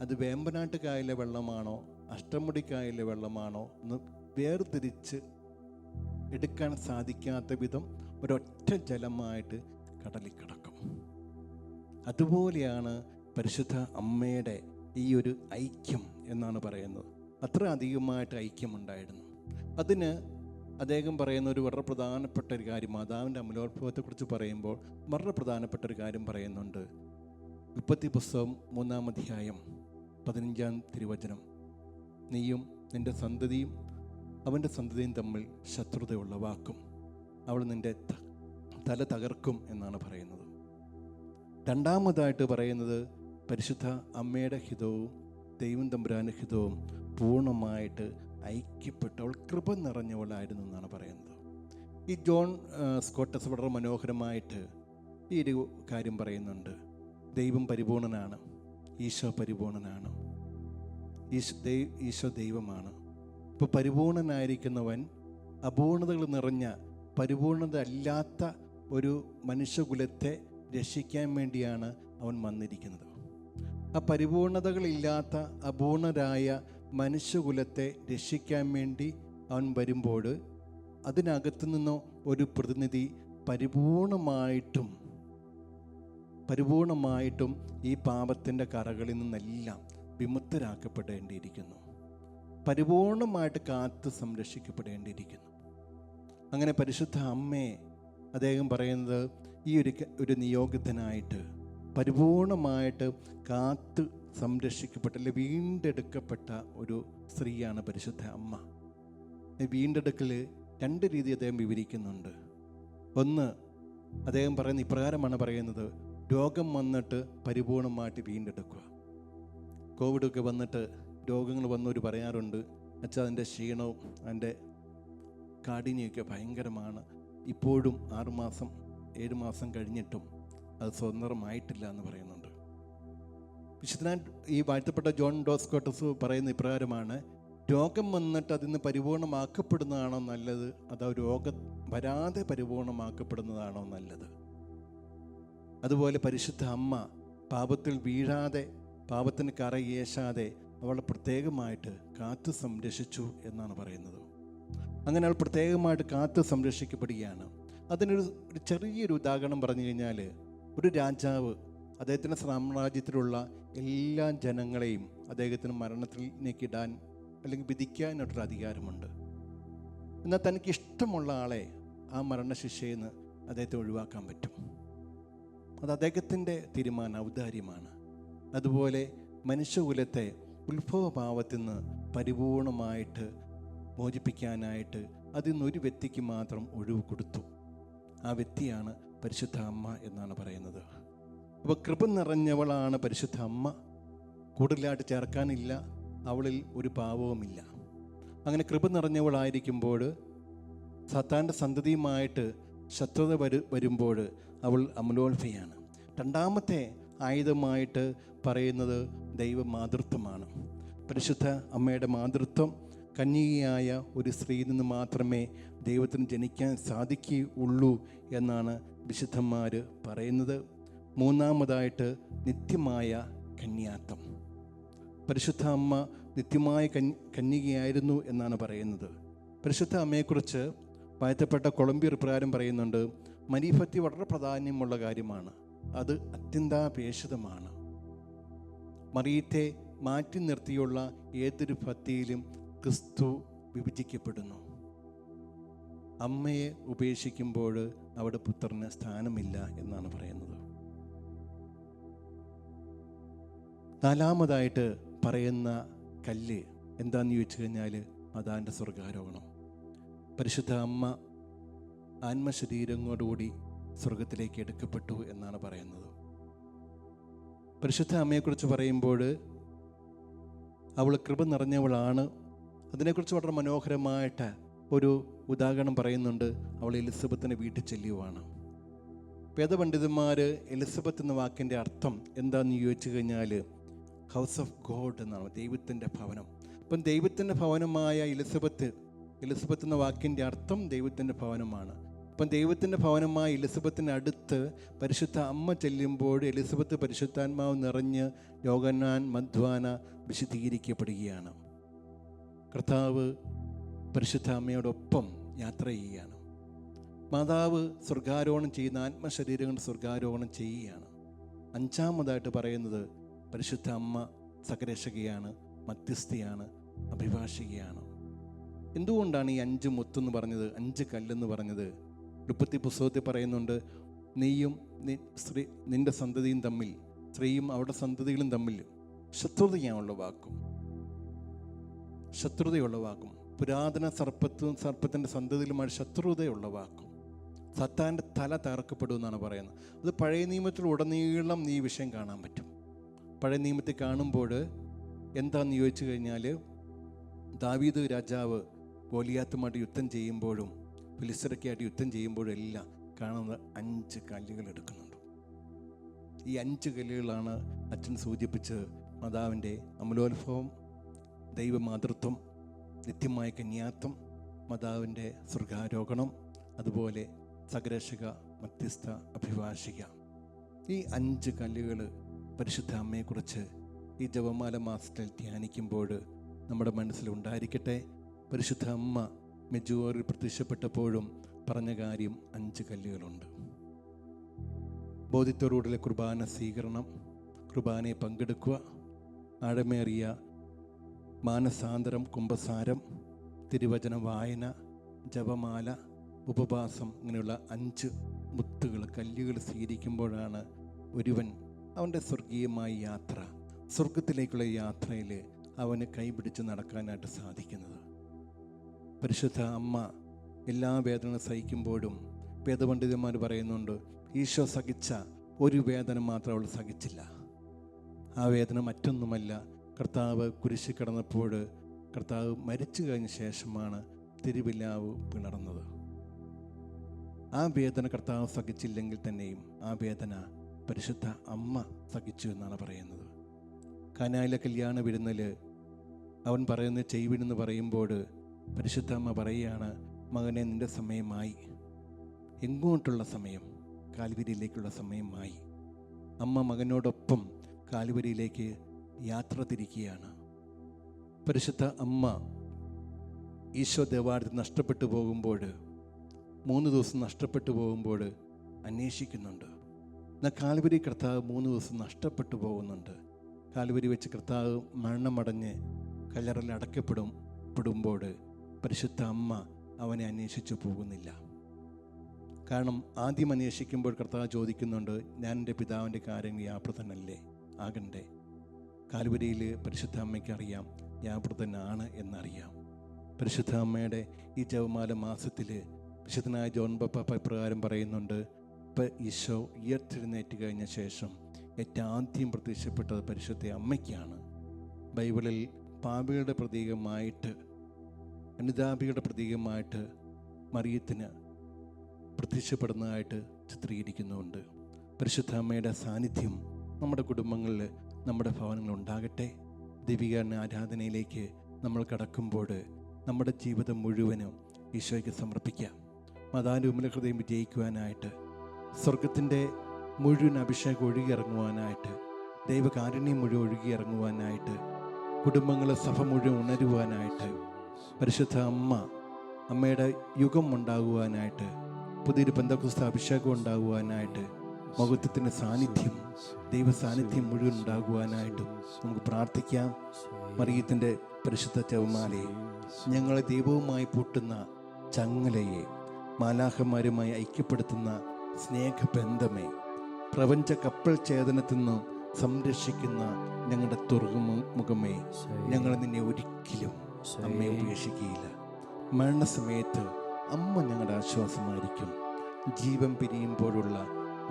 അത് വേമ്പനാട്ട് കായലിലെ വെള്ളമാണോ അഷ്ടമുടിക്കായലിലെ വെള്ളമാണോ എന്ന് വേർതിരിച്ച് എടുക്കാൻ സാധിക്കാത്ത വിധം ഒരൊറ്റ ജലമായിട്ട് കടലിൽ കിടക്കും. അതുപോലെയാണ് പരിശുദ്ധ അമ്മയുടെ ഈ ഒരു ഐക്യം എന്നാണ് പറയുന്നത്. അത്ര അധികമായിട്ട് ഐക്യമുണ്ടായിരുന്നു. അതിന് അദ്ദേഹം പറയുന്ന ഒരു വളരെ പ്രധാനപ്പെട്ട ഒരു കാര്യം, മാതാവിൻ്റെ അമലോത്ഭവത്തെക്കുറിച്ച് പറയുമ്പോൾ വളരെ പ്രധാനപ്പെട്ട ഒരു കാര്യം പറയുന്നുണ്ട്. ഉൽപ്പത്തി പുസ്തകം 3-ാം അധ്യായം 15-ാം തിരുവചനം, നീയും നിൻ്റെ സന്തതിയും അവൻ്റെ സന്തതിയും തമ്മിൽ ശത്രുത ഉളവാക്കും, അവൾ നിൻ്റെ തല തകർക്കും എന്നാണ് പറയുന്നത്. രണ്ടാമതായിട്ട് പറയുന്നത് പരിശുദ്ധ അമ്മയുടെ ഹിതവും ദൈവം തമ്പുരാൻ്റെ ഹിതവും പൂർണ്ണമായിട്ട് ഐക്യപ്പെട്ട് അവൾ കൃപ നിറഞ്ഞവളായിരുന്നു എന്നാണ് പറയുന്നത്. ഈ ജോൺ സ്കോട്ടസ് വളരെ മനോഹരമായിട്ട് ഈ ഒരു കാര്യം പറയുന്നുണ്ട്. ദൈവം പരിപൂർണനാണ്, ഈശോ പരിപൂർണനാണ്, ഈശോ ദൈവമാണ്. ഇപ്പോൾ പരിപൂർണനായിരിക്കുന്നവൻ അപൂർണതകൾ നിറഞ്ഞ പരിപൂർണത അല്ലാത്ത ഒരു മനുഷ്യകുലത്തെ രക്ഷിക്കാൻ വേണ്ടിയാണ് അവൻ വന്നിരിക്കുന്നത്. ആ പരിപൂർണതകളില്ലാത്ത അപൂർണരായ മനുഷ്യകുലത്തെ രക്ഷിക്കാൻ വേണ്ടി അവൻ വരുമ്പോൾ അതിനകത്തു നിന്നോ ഒരു പ്രതിനിധി പരിപൂർണമായിട്ടും ഈ പാപത്തിൻ്റെ കറകളിൽ നിന്നെല്ലാം വിമുക്തരാക്കപ്പെടേണ്ടിയിരിക്കുന്നു, പരിപൂർണമായിട്ട് കാത്തു സംരക്ഷിക്കപ്പെടേണ്ടിയിരിക്കുന്നു. അങ്ങനെ പരിശുദ്ധ അമ്മയെ അദ്ദേഹം പറയുന്നത് ഈ ഒരു നിയോഗിതനായിട്ട് പരിപൂർണമായിട്ട് കാത്ത് സംരക്ഷിക്കപ്പെട്ട അല്ലെങ്കിൽ വീണ്ടെടുക്കപ്പെട്ട ഒരു സ്ത്രീയാണ് പരിശുദ്ധ അമ്മ. വീണ്ടെടുക്കൽ രണ്ട് രീതി അദ്ദേഹം വിവരിക്കുന്നുണ്ട്. ഒന്ന്, അദ്ദേഹം പറയുന്ന ഇപ്രകാരമാണ് പറയുന്നത്, രോഗം വന്നിട്ട് പരിപൂർണമായിട്ട് വീണ്ടെടുക്കുക. കോവിഡൊക്കെ വന്നിട്ട് രോഗങ്ങൾ വന്നവർ പറയാറുണ്ട്, അച്ഛാ അതിൻ്റെ ക്ഷീണവും അതിൻ്റെ കാഠിന്യമൊക്കെ ഭയങ്കരമാണ്, ഇപ്പോഴും 6 മാസം 7 മാസം കഴിഞ്ഞിട്ടും അത് സ്വതന്ത്രമായിട്ടില്ല എന്ന് പറയുന്നുണ്ട്. വിശുദ്ധനാൻ ഈ വാഴ്ത്തപ്പെട്ട ജോൺ ഡോസ്കോട്ടസ് പറയുന്ന ഇപ്രകാരമാണ്, രോഗം വന്നിട്ട് അതിന് പരിപൂർണമാക്കപ്പെടുന്നതാണോ നല്ലത്, അതോ രോഗം വരാതെ പരിപൂർണമാക്കപ്പെടുന്നതാണോ നല്ലത്? അതുപോലെ പരിശുദ്ധ അമ്മ പാപത്തിൽ വീഴാതെ പാപത്തിന് കറയേശാതെ അവളെ പ്രത്യേകമായിട്ട് കാത്തു സംരക്ഷിച്ചു എന്നാണ് പറയുന്നത്. അങ്ങനെ അവൾ പ്രത്യേകമായിട്ട് കാത്തു സംരക്ഷിക്കപ്പെടുകയാണ്. അതിനൊരു ചെറിയൊരു ഉദാഹരണം പറഞ്ഞു കഴിഞ്ഞാൽ, ഒരു രാജാവ് അദ്ദേഹത്തിൻ്റെ സാമ്രാജ്യത്തിലുള്ള എല്ലാ ജനങ്ങളെയും അദ്ദേഹത്തിന് മരണത്തിലേക്ക് ഇടാൻ അല്ലെങ്കിൽ വിധിക്കാനായിട്ടൊരു അധികാരമുണ്ട്. എന്നാൽ തനിക്ക് ഇഷ്ടമുള്ള ആളെ ആ മരണശിക്ഷയിൽ നിന്ന് അദ്ദേഹത്തെ ഒഴിവാക്കാൻ പറ്റും. അത് അദ്ദേഹത്തിൻ്റെ തീരുമാനം, ഔദാര്യമാണ്. അതുപോലെ മനുഷ്യകുലത്തെ ഉത്ഭവഭാവത്തിൽ നിന്ന് പരിപൂർണമായിട്ട് മോചിപ്പിക്കാനായിട്ട് അതിൽ നിന്നൊരു വ്യക്തിക്ക് മാത്രം ഒഴിവ് കൊടുത്തു. ആ വ്യക്തിയാണ് പരിശുദ്ധ അമ്മ എന്നാണ് പറയുന്നത്. അപ്പോൾ കൃപ നിറഞ്ഞവളാണ് പരിശുദ്ധ അമ്മ. കൂടുതലായിട്ട് ചേർക്കാനില്ല, അവളിൽ ഒരു പാപവുമില്ല. അങ്ങനെ കൃപ നിറഞ്ഞവളായിരിക്കുമ്പോൾ സാത്താൻ്റെ സന്തതിയുമായിട്ട് ശത്രുത വരുമ്പോൾ അവൾ അമലോത്ഭയാണ്. രണ്ടാമത്തെ ആയുധമായിട്ട് പറയുന്നത് ദൈവമാതൃത്വമാണ്. പരിശുദ്ധ അമ്മയുടെ മാതൃത്വം, കന്യകയായ ഒരു സ്ത്രീയിൽ നിന്ന് മാത്രമേ ദൈവത്തിന് ജനിക്കാൻ സാധിക്കുകയുള്ളൂ എന്നാണ് വിശുദ്ധന്മാർ പറയുന്നത്. മൂന്നാമതായിട്ട് നിത്യമായ കന്യാത്വം. പരിശുദ്ധ അമ്മ നിത്യമായ കന്യകയായിരുന്നു എന്നാണ് പറയുന്നത്. പരിശുദ്ധ അമ്മയെക്കുറിച്ച് വാഴ്ത്തപ്പെട്ട കൊളംബിയർ പ്രകാരം പറയുന്നുണ്ട്, മരീഭക്തി വളരെ പ്രാധാന്യമുള്ള കാര്യമാണ്, അത് അത്യന്താപേക്ഷിതമാണ്. മറിയത്തെ മാറ്റി നിർത്തിയുള്ള ഏതൊരു ഭക്തിയിലും ക്രിസ്തു വിഭജിക്കപ്പെടുന്നു. അമ്മയെ ഉപേക്ഷിക്കുമ്പോൾ അവിടെ പുത്രന് സ്ഥാനമില്ല എന്നാണ് പറയുന്നത്. നാലാമതായിട്ട് പറയുന്ന കല്ല് എന്താണെന്ന് ചോദിച്ചു കഴിഞ്ഞാൽ അതാൻ്റെ സ്വർഗാരോഹണം. പരിശുദ്ധ അമ്മ ആത്മശരീരങ്ങളോടുകൂടി സ്വർഗത്തിലേക്ക് എടുക്കപ്പെട്ടു എന്നാണ് പറയുന്നത്. പരിശുദ്ധ അമ്മയെക്കുറിച്ച് പറയുമ്പോൾ അവൾ കൃപ നിറഞ്ഞവളാണ്. അതിനെക്കുറിച്ച് വളരെ മനോഹരമായിട്ട് ഒരു ഉദാഹരണം പറയുന്നുണ്ട്. അവൾ എലിസബത്തിൻ്റെ വീട്ടിൽ ചെല്ലുവാണ്. വേദപണ്ഡിതന്മാർ എലിസബത്ത് എന്ന വാക്കിൻ്റെ അർത്ഥം എന്താണെന്ന് ചോദിച്ചു കഴിഞ്ഞാൽ ഹൗസ് ഓഫ് ഗോഡ് എന്നാണ്, ദൈവത്തിൻ്റെ ഭവനം. അപ്പം ദൈവത്തിൻ്റെ ഭവനമായ എലിസബത്ത് എന്ന വാക്കിൻ്റെ അർത്ഥം ദൈവത്തിൻ്റെ ഭവനമാണ്. അപ്പം ദൈവത്തിൻ്റെ ഭവനമായ എലിസബത്തിന് അടുത്ത് പരിശുദ്ധ അമ്മ ചെല്ലുമ്പോൾ എലിസബത്ത് പരിശുദ്ധാത്മാവ് നിറഞ്ഞ് യോഹന്നാൻ മധ്വാന വിശുദ്ധീകരിക്കപ്പെടുകയാണ്. കർത്താവ് പരിശുദ്ധ അമ്മയോടൊപ്പം യാത്ര ചെയ്യുകയാണ്. മാതാവ് സ്വർഗാരോഹണം ചെയ്യുന്ന ആത്മശരീരങ്ങൾ സ്വർഗാരോഹണം ചെയ്യുകയാണ്. അഞ്ചാമതായിട്ട് പറയുന്നത് പരിശുദ്ധ അമ്മ സകരക്ഷകയാണ്, മധ്യസ്ഥയാണ്, അഭിഭാഷികയാണ്. എന്തുകൊണ്ടാണ് ഈ 5 മുത്തെന്ന് പറഞ്ഞത്, 5 കല്ലെന്ന് പറഞ്ഞത്? ഉൽപ്പത്തി പുസ്തകത്തിൽ പറയുന്നുണ്ട്, നീയും നിന്റെ സന്തതിയും തമ്മിൽ, സ്ത്രീയും അവരുടെ സന്തതികളും തമ്മിൽ ശത്രുതയുള്ളവാക്കും. പുരാതന സർപ്പത്തിൻ്റെ സന്തതിയിലുമായി ശത്രുതയുള്ളവാക്കും. സത്താൻ്റെ തല തകർക്കപ്പെടുമെന്നാണ് പറയുന്നത്. അത് പഴയ നിയമത്തിൽ ഉടനീളം ഈ വിഷയം കാണാൻ പറ്റും. പഴയ നിയമത്തിൽ കാണുമ്പോൾ എന്താണെന്ന് ചോദിച്ചു കഴിഞ്ഞാൽ, ദാവീദ് രാജാവ് ഗോലിയാത്തുമായിട്ട് യുദ്ധം ചെയ്യുമ്പോഴും ഫിലിസ്തീനയ്ക്കായിട്ട് യുദ്ധം ചെയ്യുമ്പോഴും എല്ലാം കാണുന്നത് 5 കല്ലുകൾ എടുക്കുന്നുണ്ട്. ഈ 5 കല്ലുകളാണ് അച്ഛൻ സൂചിപ്പിച്ച് മാതാവിൻ്റെ അമലോത്ഭവം, ദൈവമാതൃത്വം, നിത്യമായ കന്യാത്വം, മാതാവിൻ്റെ സ്വർഗാരോഹണം, അതുപോലെ സകരക്ഷക, മധ്യസ്ഥ, അഭിഭാഷിക. ഈ 5 കല്ലുകൾ പരിശുദ്ധ അമ്മയെക്കുറിച്ച് ഈ ജപമാല മാസത്തിൽ ധ്യാനിക്കുമ്പോൾ നമ്മുടെ മനസ്സിലുണ്ടായിരിക്കട്ടെ. പരിശുദ്ധ അമ്മ മെജൂറിൽ പ്രത്യക്ഷപ്പെട്ടപ്പോഴും പറഞ്ഞ കാര്യം 5 കല്ലുകളുണ്ട്. ബോധ്യത്തോടുകൂടിയ കുർബാന സ്വീകരണം, കുർബാനയെ പങ്കെടുക്കുക, ആഴമേറിയ മാനസാന്തരം, കുംഭസാരം, തിരുവചന വായന, ജപമാല, ഉപവാസം, ഇങ്ങനെയുള്ള 5 മുത്തുകൾ, കല്ലുകൾ സ്വീകരിക്കുമ്പോഴാണ് ഒരുവൻ അവൻ്റെ സ്വർഗീയമായ യാത്ര, സ്വർഗത്തിലേക്കുള്ള യാത്രയിൽ അവന് കൈപിടിച്ച് നടക്കാനായിട്ട് സാധിക്കുന്നത്. പരിശുദ്ധ അമ്മ എല്ലാ വേദനകളും സഹിക്കുമ്പോഴും വേദപണ്ഡിതന്മാർ പറയുന്നുണ്ട്, ഈശോ സഹിച്ച ഒരു വേദന മാത്രം അവൾ സഹിച്ചില്ല. ആ വേദന മറ്റൊന്നുമല്ല, കർത്താവ് കുരിശിൽ കിടന്നപ്പോൾ കർത്താവ് മരിച്ചു കഴിഞ്ഞ ശേഷമാണ് തിരുവിലാവ് പിളർന്നത്. ആ വേദന കർത്താവ് സഹിച്ചില്ലെങ്കിൽ തന്നെയും ആ വേദന പരിശുദ്ധ അമ്മ സഹിച്ചു എന്നാണ് പറയുന്നത്. കാനായിലെ കല്യാണ വിരുന്നിൽ അവൻ പറയുന്നത് ചെയ്വിനെന്ന് പറയുമ്പോൾ പരിശുദ്ധ അമ്മ പറയുകയാണ്, മകനെ നിൻ്റെ സമയമായി. എങ്ങോട്ടുള്ള സമയം? കാൽവരിയിലേക്കുള്ള സമയമായി. അമ്മ മകനോടൊപ്പം കാൽവരിയിലേക്ക് യാത്ര തിരിക്കുകയാണ്. പരിശുദ്ധ അമ്മ ഈശോ ദേവാലയത്തിൽ നഷ്ടപ്പെട്ടു പോകുമ്പോൾ, 3 ദിവസം നഷ്ടപ്പെട്ടു പോകുമ്പോൾ അന്വേഷിക്കുന്നുണ്ട്. എന്നാൽ കാൽവരി കർത്താവ് 3 ദിവസം നഷ്ടപ്പെട്ടു പോകുന്നുണ്ട്. കാൽവരി വെച്ച് കർത്താവ് മരണമടഞ്ഞ് കല്ലറയിൽ അടക്കപ്പെടുമ്പോൾ പരിശുദ്ധ അമ്മ അവനെ അന്വേഷിച്ചു പോകുന്നില്ല. കാരണം ആദ്യം അന്വേഷിക്കുമ്പോൾ കർത്താവ് ചോദിക്കുന്നുണ്ട്, ഞാൻ എൻ്റെ പിതാവിൻ്റെ കാര്യങ്ങൾ യാപ്രതനല്ലേ ആകണ്ടേ? കാൽവരിയിൽ പരിശുദ്ധ അമ്മയ്ക്ക് അറിയാം യാപ്രതനാണ് എന്നറിയാം. പരിശുദ്ധ അമ്മയുടെ ഈ ജപമാല മാസത്തിൽ വിശുദ്ധനായ ജോൺ പാപ്പ ഇപ്രകാരം പറയുന്നുണ്ട്, ഇപ്പം ഈശോ ഉയർത്തെഴുന്നേറ്റ് കഴിഞ്ഞ ശേഷം ഏറ്റവും ആദ്യം പ്രത്യക്ഷപ്പെട്ടത് പരിശുദ്ധ അമ്മയ്ക്കാണ്. ബൈബിളിൽ പാപികളുടെ പ്രതീകമായിട്ട്, അനുതാപികളുടെ പ്രതീകമായിട്ട് മറിയത്തിന് പ്രത്യക്ഷപ്പെടുന്നതായിട്ട് ചിത്രീകരിക്കുന്നുണ്ട്. പരിശുദ്ധ അമ്മയുടെ സാന്നിധ്യം നമ്മുടെ കുടുംബങ്ങളിൽ, നമ്മുടെ ഭവനങ്ങളിൽ ഉണ്ടാകട്ടെ. ദൈവിക ആരാധനയിലേക്ക് നമ്മൾ കടക്കുമ്പോൾ നമ്മുടെ ജീവിതം മുഴുവനും ഈശോയ്ക്ക് സമർപ്പിക്കാം. മാതാവിൻ്റെ ഹൃദയം വിജയിക്കുവാനായിട്ട്, സ്വർഗത്തിൻ്റെ മുഴുവൻ അഭിഷേകം ഒഴുകിയിറങ്ങുവാനായിട്ട്, ദൈവകാരുണ്യം മുഴുവൻ ഒഴുകിയിറങ്ങുവാനായിട്ട്, കുടുംബങ്ങളെ സഭ മുഴുവൻ ഉണരുവാനായിട്ട്, പരിശുദ്ധ അമ്മയുടെ യുഗം ഉണ്ടാകുവാനായിട്ട്, പുതിയൊരു പെന്തക്കോസ്ത അഭിഷേകം ഉണ്ടാകുവാനായിട്ട്, മഹത്വത്തിൻ്റെ സാന്നിധ്യം, ദൈവ സാന്നിധ്യം മുഴുവൻ ഉണ്ടാകുവാനായിട്ടും നമുക്ക് പ്രാർത്ഥിക്കാം. മറിയത്തിൻ്റെ പരിശുദ്ധ ജപമാലയെ, ഞങ്ങളെ ദൈവവുമായി പൂട്ടുന്ന ചങ്ങലയെ, മാലാഖമാരുമായി ഐക്യപ്പെടുത്തുന്ന സ്നേഹബന്ധമേ, പ്രപഞ്ച കപ്പൽ ഛേദനത്തിൽ നിന്ന് സംരക്ഷിക്കുന്ന ഞങ്ങളുടെ തുറമുഖമേ, ഞങ്ങൾ നിന്നെ ഒരിക്കലും അമ്മയെ ഉപേക്ഷിക്കുകയില്ല. മരണസമയത്ത് അമ്മ ഞങ്ങളുടെ ആശ്വാസമായിരിക്കും. ജീവൻ പിരിയുമ്പോഴുള്ള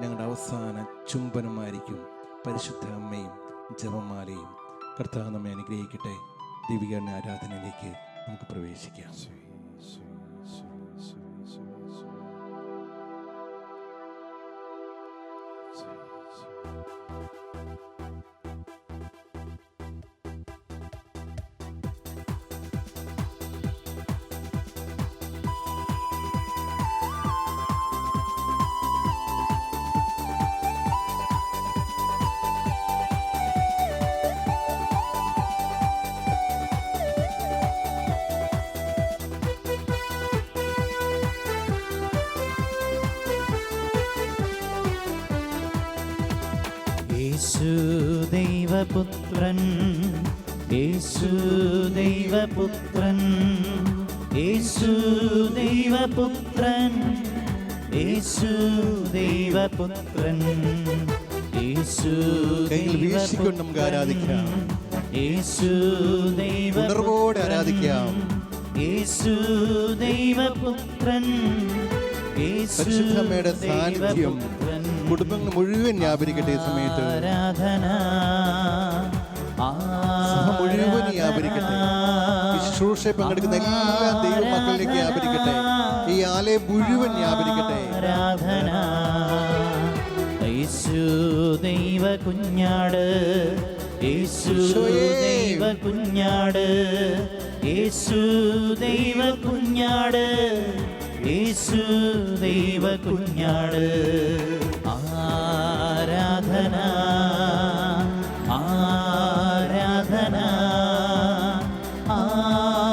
ഞങ്ങളുടെ അവസാന ചുംബനമായിരിക്കും പരിശുദ്ധ അമ്മയും ജപമാലയും. കർത്താവ് നമ്മെ അനുഗ്രഹിക്കട്ടെ. ദൈവിക ആരാധനയിലേക്ക് നമുക്ക് പ്രവേശിക്കാം. ദൈവപുത്രൻ, യേശു ദൈവപുത്രൻ, യേശു ദൈവപുത്രൻ, യേശു ദൈവപുത്രൻ, യേശു കൈകൾ വീശിക്കൊണ്ട് നമുക്ക് ആരാധിക്കാം. യേശു ഉണർവോടെ ആരാധിക്കാം. യേശു ദൈവപുത്രൻ, പരിശുദ്ധമ്മയുടെ സാന്നിധ്യം കുടുംബങ്ങൾ മുഴുവൻ വ്യാപരിക്കട്ടെ. ഈ സമയത്ത് ആരാധന മുഴുവൻ വ്യാപരിക്കട്ടെ. ശുശ്രൂഷ പങ്കെടുക്കുന്ന എല്ലാ ദൈവമക്കളിലേക്ക് വ്യാപരിക്കട്ടെ. ഈ ആലയം മുഴുവൻ വ്യാപരിക്കട്ടെ. ആരാധന യേശു ദൈവ കുഞ്ഞാട്, യേശു ദൈവ കുഞ്ഞാട്, യേശു ദൈവ കുഞ്ഞാട്, യേശു ദൈവ കുഞ്ഞാട്. ആരാധന ആരാധന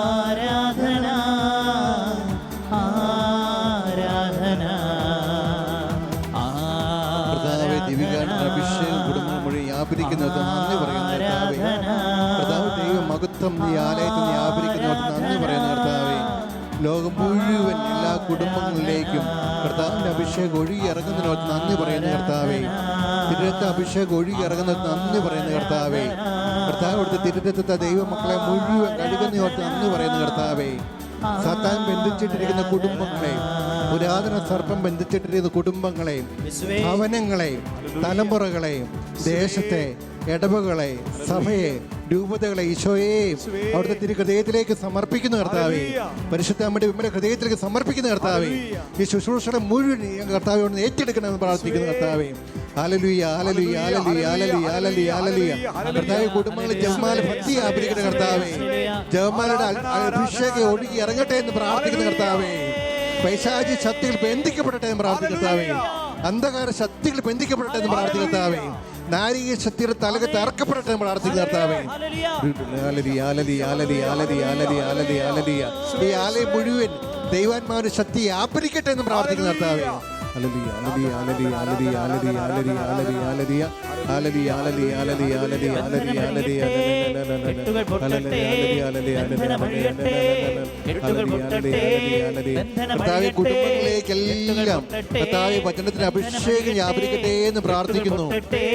ആരാധന ആരാധന. അഭിഷേകം കുടുംബം മുഴുവൻ വ്യാപരിക്കുന്നത് നന്ദി പറയുന്ന കർത്താവേ. കർത്താവ് ദൈവ മഹത്വം ഈ ആലയത്തിൽ വ്യാപരിക്കുന്നവർക്ക് നന്ദി പറയുന്ന കർത്താവേ. ലോകം മുഴുവൻ എല്ലാ കുടുംബങ്ങളിലേക്കും കർത്താവിന്റെ അഭിഷേകം ഒഴുകി ഇറങ്ങുന്നതിനോട് നന്ദി പറയുന്ന കർത്താവേ. തിരുരത്ത അഭിഷേകം ഒഴുകി ഇറങ്ങുന്നത് നന്ദി പറയുന്ന കർത്താവേ. കർത്താവ് അവിടുത്തെ തിരുരത്തെ ദൈവമക്കളെ മുഴുവൻ കഴുകുന്നതോട് നന്ദി പറയുന്ന കർത്താവേ. സാത്താൻ ബന്ധിച്ചിട്ടിരിക്കുന്ന കുടുംബങ്ങളെ, പുരാതന സർപ്പം ബന്ധിച്ചിട്ടിരിക്കുന്ന കുടുംബങ്ങളെയും ഭവനങ്ങളെയും തലമുറകളെയും ദേശത്തെ ഇടവകളെ സഭയെ രൂപതകളെ ഈശോയെ അവിടുത്തെ തിരുഹൃദയത്തിലേക്ക് സമർപ്പിക്കുന്ന കർത്താവേ. പരിശുദ്ധ അമ്മയുടെ വിമല ഹൃദയത്തിലേക്ക് സമർപ്പിക്കുന്ന കർത്താവേ. ഈ ശുശ്രൂഷകളെ മുഴുവൻ കർത്താവെ ഒന്ന് ഏറ്റെടുക്കണമെന്ന് പ്രാർത്ഥിക്കുന്ന കർത്താവേ. ഹല്ലേലൂയ ഹല്ലേലൂയ ഹല്ലേലൂയ ഹല്ലേലൂയ ഹല്ലേലൂയ ഹല്ലേലൂയ. കർത്താവേ, കുടുംബങ്ങളിൽ ജപമാല ഭക്തി വ്യാപരിക്കുന്ന കർത്താവേ. ജപമാലയുടെ അഭിഷേകം ഒഴുകി ഇറങ്ങട്ടെ എന്ന് പ്രാർത്ഥിക്കുന്ന കർത്താവേ. പൈശാചി ശക്തികൾ ബന്ധിക്കപ്പെടട്ടെ എന്ന് പ്രാർത്ഥിക്കുന്ന കർത്താവേ. അന്ധകാര ശക്തികൾ ബന്ധിക്കപ്പെടട്ടെ എന്ന് പ്രാർത്ഥിക്കുന്ന കർത്താവേ. നാരീയ ശക്തിയുടെ തലകത്ത് അറക്കപ്പെടട്ടെ എന്ന് പ്രാർത്ഥിക്കുന്ന കർത്താവേ. ഈ ആലയം മുഴുവൻ ദൈവാത്മാവിന്റെ ശക്തി വ്യാപരിക്കട്ടെ എന്ന് പ്രാർത്ഥിക്കുന്ന കർത്താവേ. കുടുംബങ്ങളിലേക്കെല്ലാം കർത്താവേ വചനത്തിന് അഭിഷേകം വ്യാപരിക്കട്ടെ എന്ന് പ്രാർത്ഥിക്കുന്നു.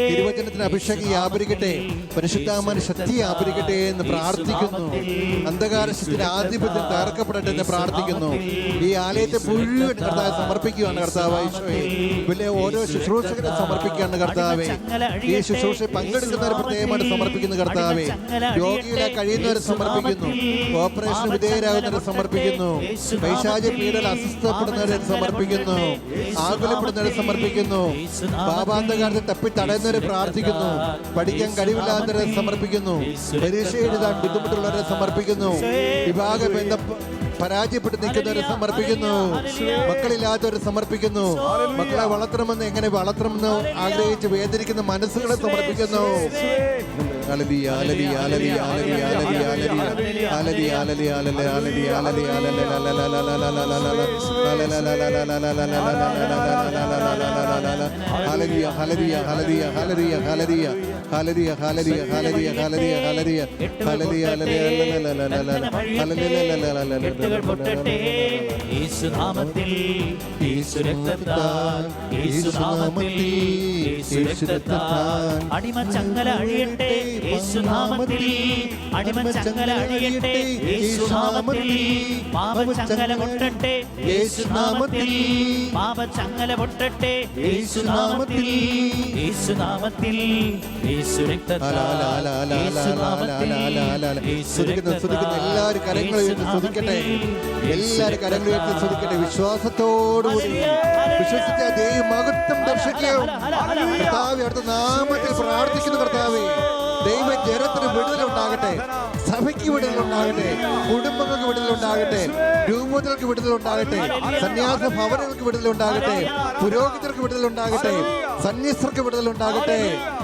തിരുവചനത്തിന് അഭിഷേകം വ്യാപരിക്കട്ടെ, പരിശുദ്ധാത്മാവിന്റെ ശക്തി വ്യാപരിക്കട്ടെ എന്ന് പ്രാർത്ഥിക്കുന്നു. അന്ധകാര ശക്തിയുടെ ആധിപത്യം തകർക്കപ്പെടട്ടെ എന്ന് പ്രാർത്ഥിക്കുന്നു. ഈ ആലയത്തെ മുഴുവൻ കർത്താവ് സമർപ്പിക്കുകയാണ് കർത്താവ്. വലിയ ഓരോ ശുശ്രൂഷകരെ സമർപ്പിക്കുകയാണ് കർത്താവേ. ഈ ശുശ്രൂഷ പങ്കെടുക്കുന്നവരെ പ്രത്യേകമായിട്ട് സമർപ്പിക്കുന്നു കർത്താവേ. രോഗികളെ കഴിയുന്നവരെ സമർപ്പിക്കുന്നു, ഓപ്പറേഷൻ വിധേയരാകുന്നവരെ സമർപ്പിക്കുന്നു, പൈശാചിക പീഡയിൽ അസ്വസ്ഥപ്പെടുന്നവരെ സമർപ്പിക്കുന്നു, ആകുലപ്പെടുന്നവരെ സമർപ്പിക്കുന്നു, പാപാന്തകാലത്തെ തപ്പി തടയുന്നവരെ പ്രാർത്ഥിക്കുന്നു, പഠിക്കാൻ കഴിവില്ലാത്തവരെ സമർപ്പിക്കുന്നു, പരീക്ഷ എഴുതാൻ ബുദ്ധിമുട്ടുള്ളവരെ സമർപ്പിക്കുന്നു, വിവാഹ ബന്ധം പരാജയപ്പെട്ട് നിൽക്കുന്നവരെ സമർപ്പിക്കുന്നു, മക്കളില്ലാത്തവരെ സമർപ്പിക്കുന്നു, മക്കളെ വളർത്തണമെന്ന് എങ്ങനെ വളർത്തണമെന്ന് ആഗ്രഹിച്ച് വേദനിക്കുന്ന മനസ്സുകളെ സമർപ്പിക്കുന്നു. യേശുനാമത്തിൽ യേശുരക്തത്താൽ യേശുനാമത്തിൽ യേശുരക്തത്താൽ അടിമച്ചങ്ങല അഴിയട്ടെ യേശുനാമത്തിൽ അടിമച്ചങ്ങല അഴിയട്ടെ യേശുനാമത്തിൽ പാപച്ചങ്ങല പൊട്ടട്ടെ യേശുനാമത്തിൽ പാപച്ചങ്ങല പൊട്ടട്ടെ യേശുനാമത്തിൽ യേശുനാമത്തിൽ യേശുരക്തത്താൽ യേശുനാമത്തിൽ എല്ലാവരും കരങ്ങൾ ഉയർത്തി സ്തുതിക്കട്ടെ. എല്ലാവരും കരങ്ങൾ ഉയർത്തി സ്തുതിക്കട്ടെ. വിശ്വാസത്തോടുകൂടി വിശ്വസിച്ച ദൈവമഹത്വം ദർശിക്കും. കർത്താവേ, അവിടുത്തെ നാമത്തിൽ പ്രാർത്ഥിക്കുന്നു. കർത്താവേ, ദൈവജനത്തിന് വിടുതലുണ്ടാകട്ടെ, സഭയ്ക്ക് വിടുതലുണ്ടാകട്ടെ, കുടുംബങ്ങൾക്ക് വിടുതലുണ്ടാകട്ടെ, രൂപതകൾക്ക് വിടുതലുണ്ടാകട്ടെ, സന്യാസ ഭവനങ്ങൾക്ക് വിടുതലുണ്ടാകട്ടെ, പുരോഹിതർക്ക് വിടുതലുണ്ടാകട്ടെ, സന്യസ്തർക്ക് വിടുതലുണ്ടാകട്ടെ.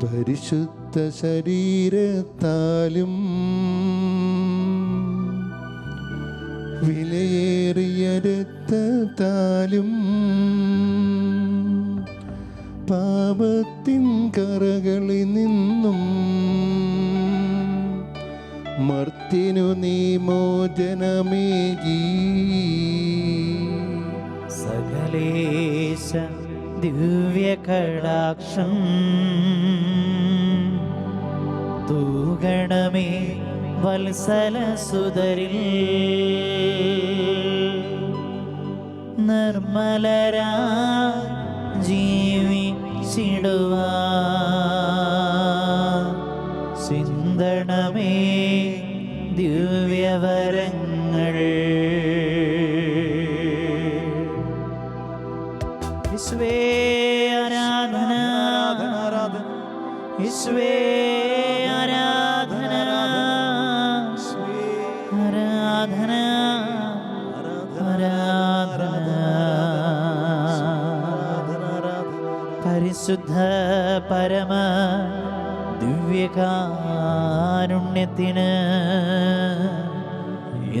പരിശുദ്ധ ശരീരത്താലും വിലയേറിയ രക്തത്താലും പാപത്തിൻ കറകളിൽ നിന്നും മർത്യനു നീ മോചനമേകി. സകലേശ ദിവ്യകടാക്ഷം തൂകണമേ വത്സലസുതരിൽ. നിർമ്മലരാ ജീവിച്ചിടുവാൻ ചിന്തണമേ ദിവ്യവരങ്ങൾ. യേശുവേ ആരാധന, യേശുവേ ആരാധന, ആരാധന, ആരാധന. പരിശുദ്ധ പരമ ദിവ്യകാരുണ്യത്തിന്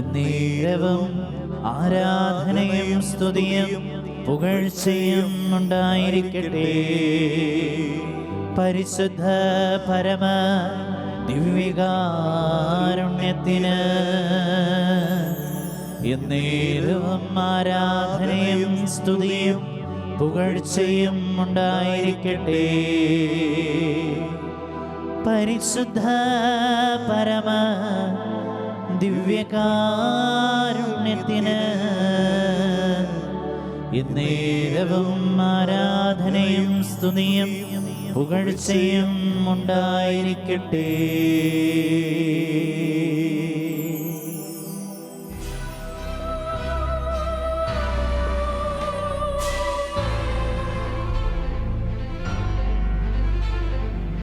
എന്നേരവും ആരാധനയും സ്തുതിയും പുകഴ്ചയും ഉണ്ടായിരിക്കട്ടെ. പരിശുദ്ധ പരമ ദിവ്യകാരുണ്യത്തിന് എന്നേരവും ആരാധനയും സ്തുതിയും പുകഴ്ചയും ഉണ്ടായിരിക്കട്ടെ. പരിശുദ്ധ പരമ ദിവ്യകാരുണ്യത്തിന് എന്നേരവും ആരാധനയും സ്തുതിയും പുകഴ്ചയും ഉണ്ടായിരിക്കട്ടെ.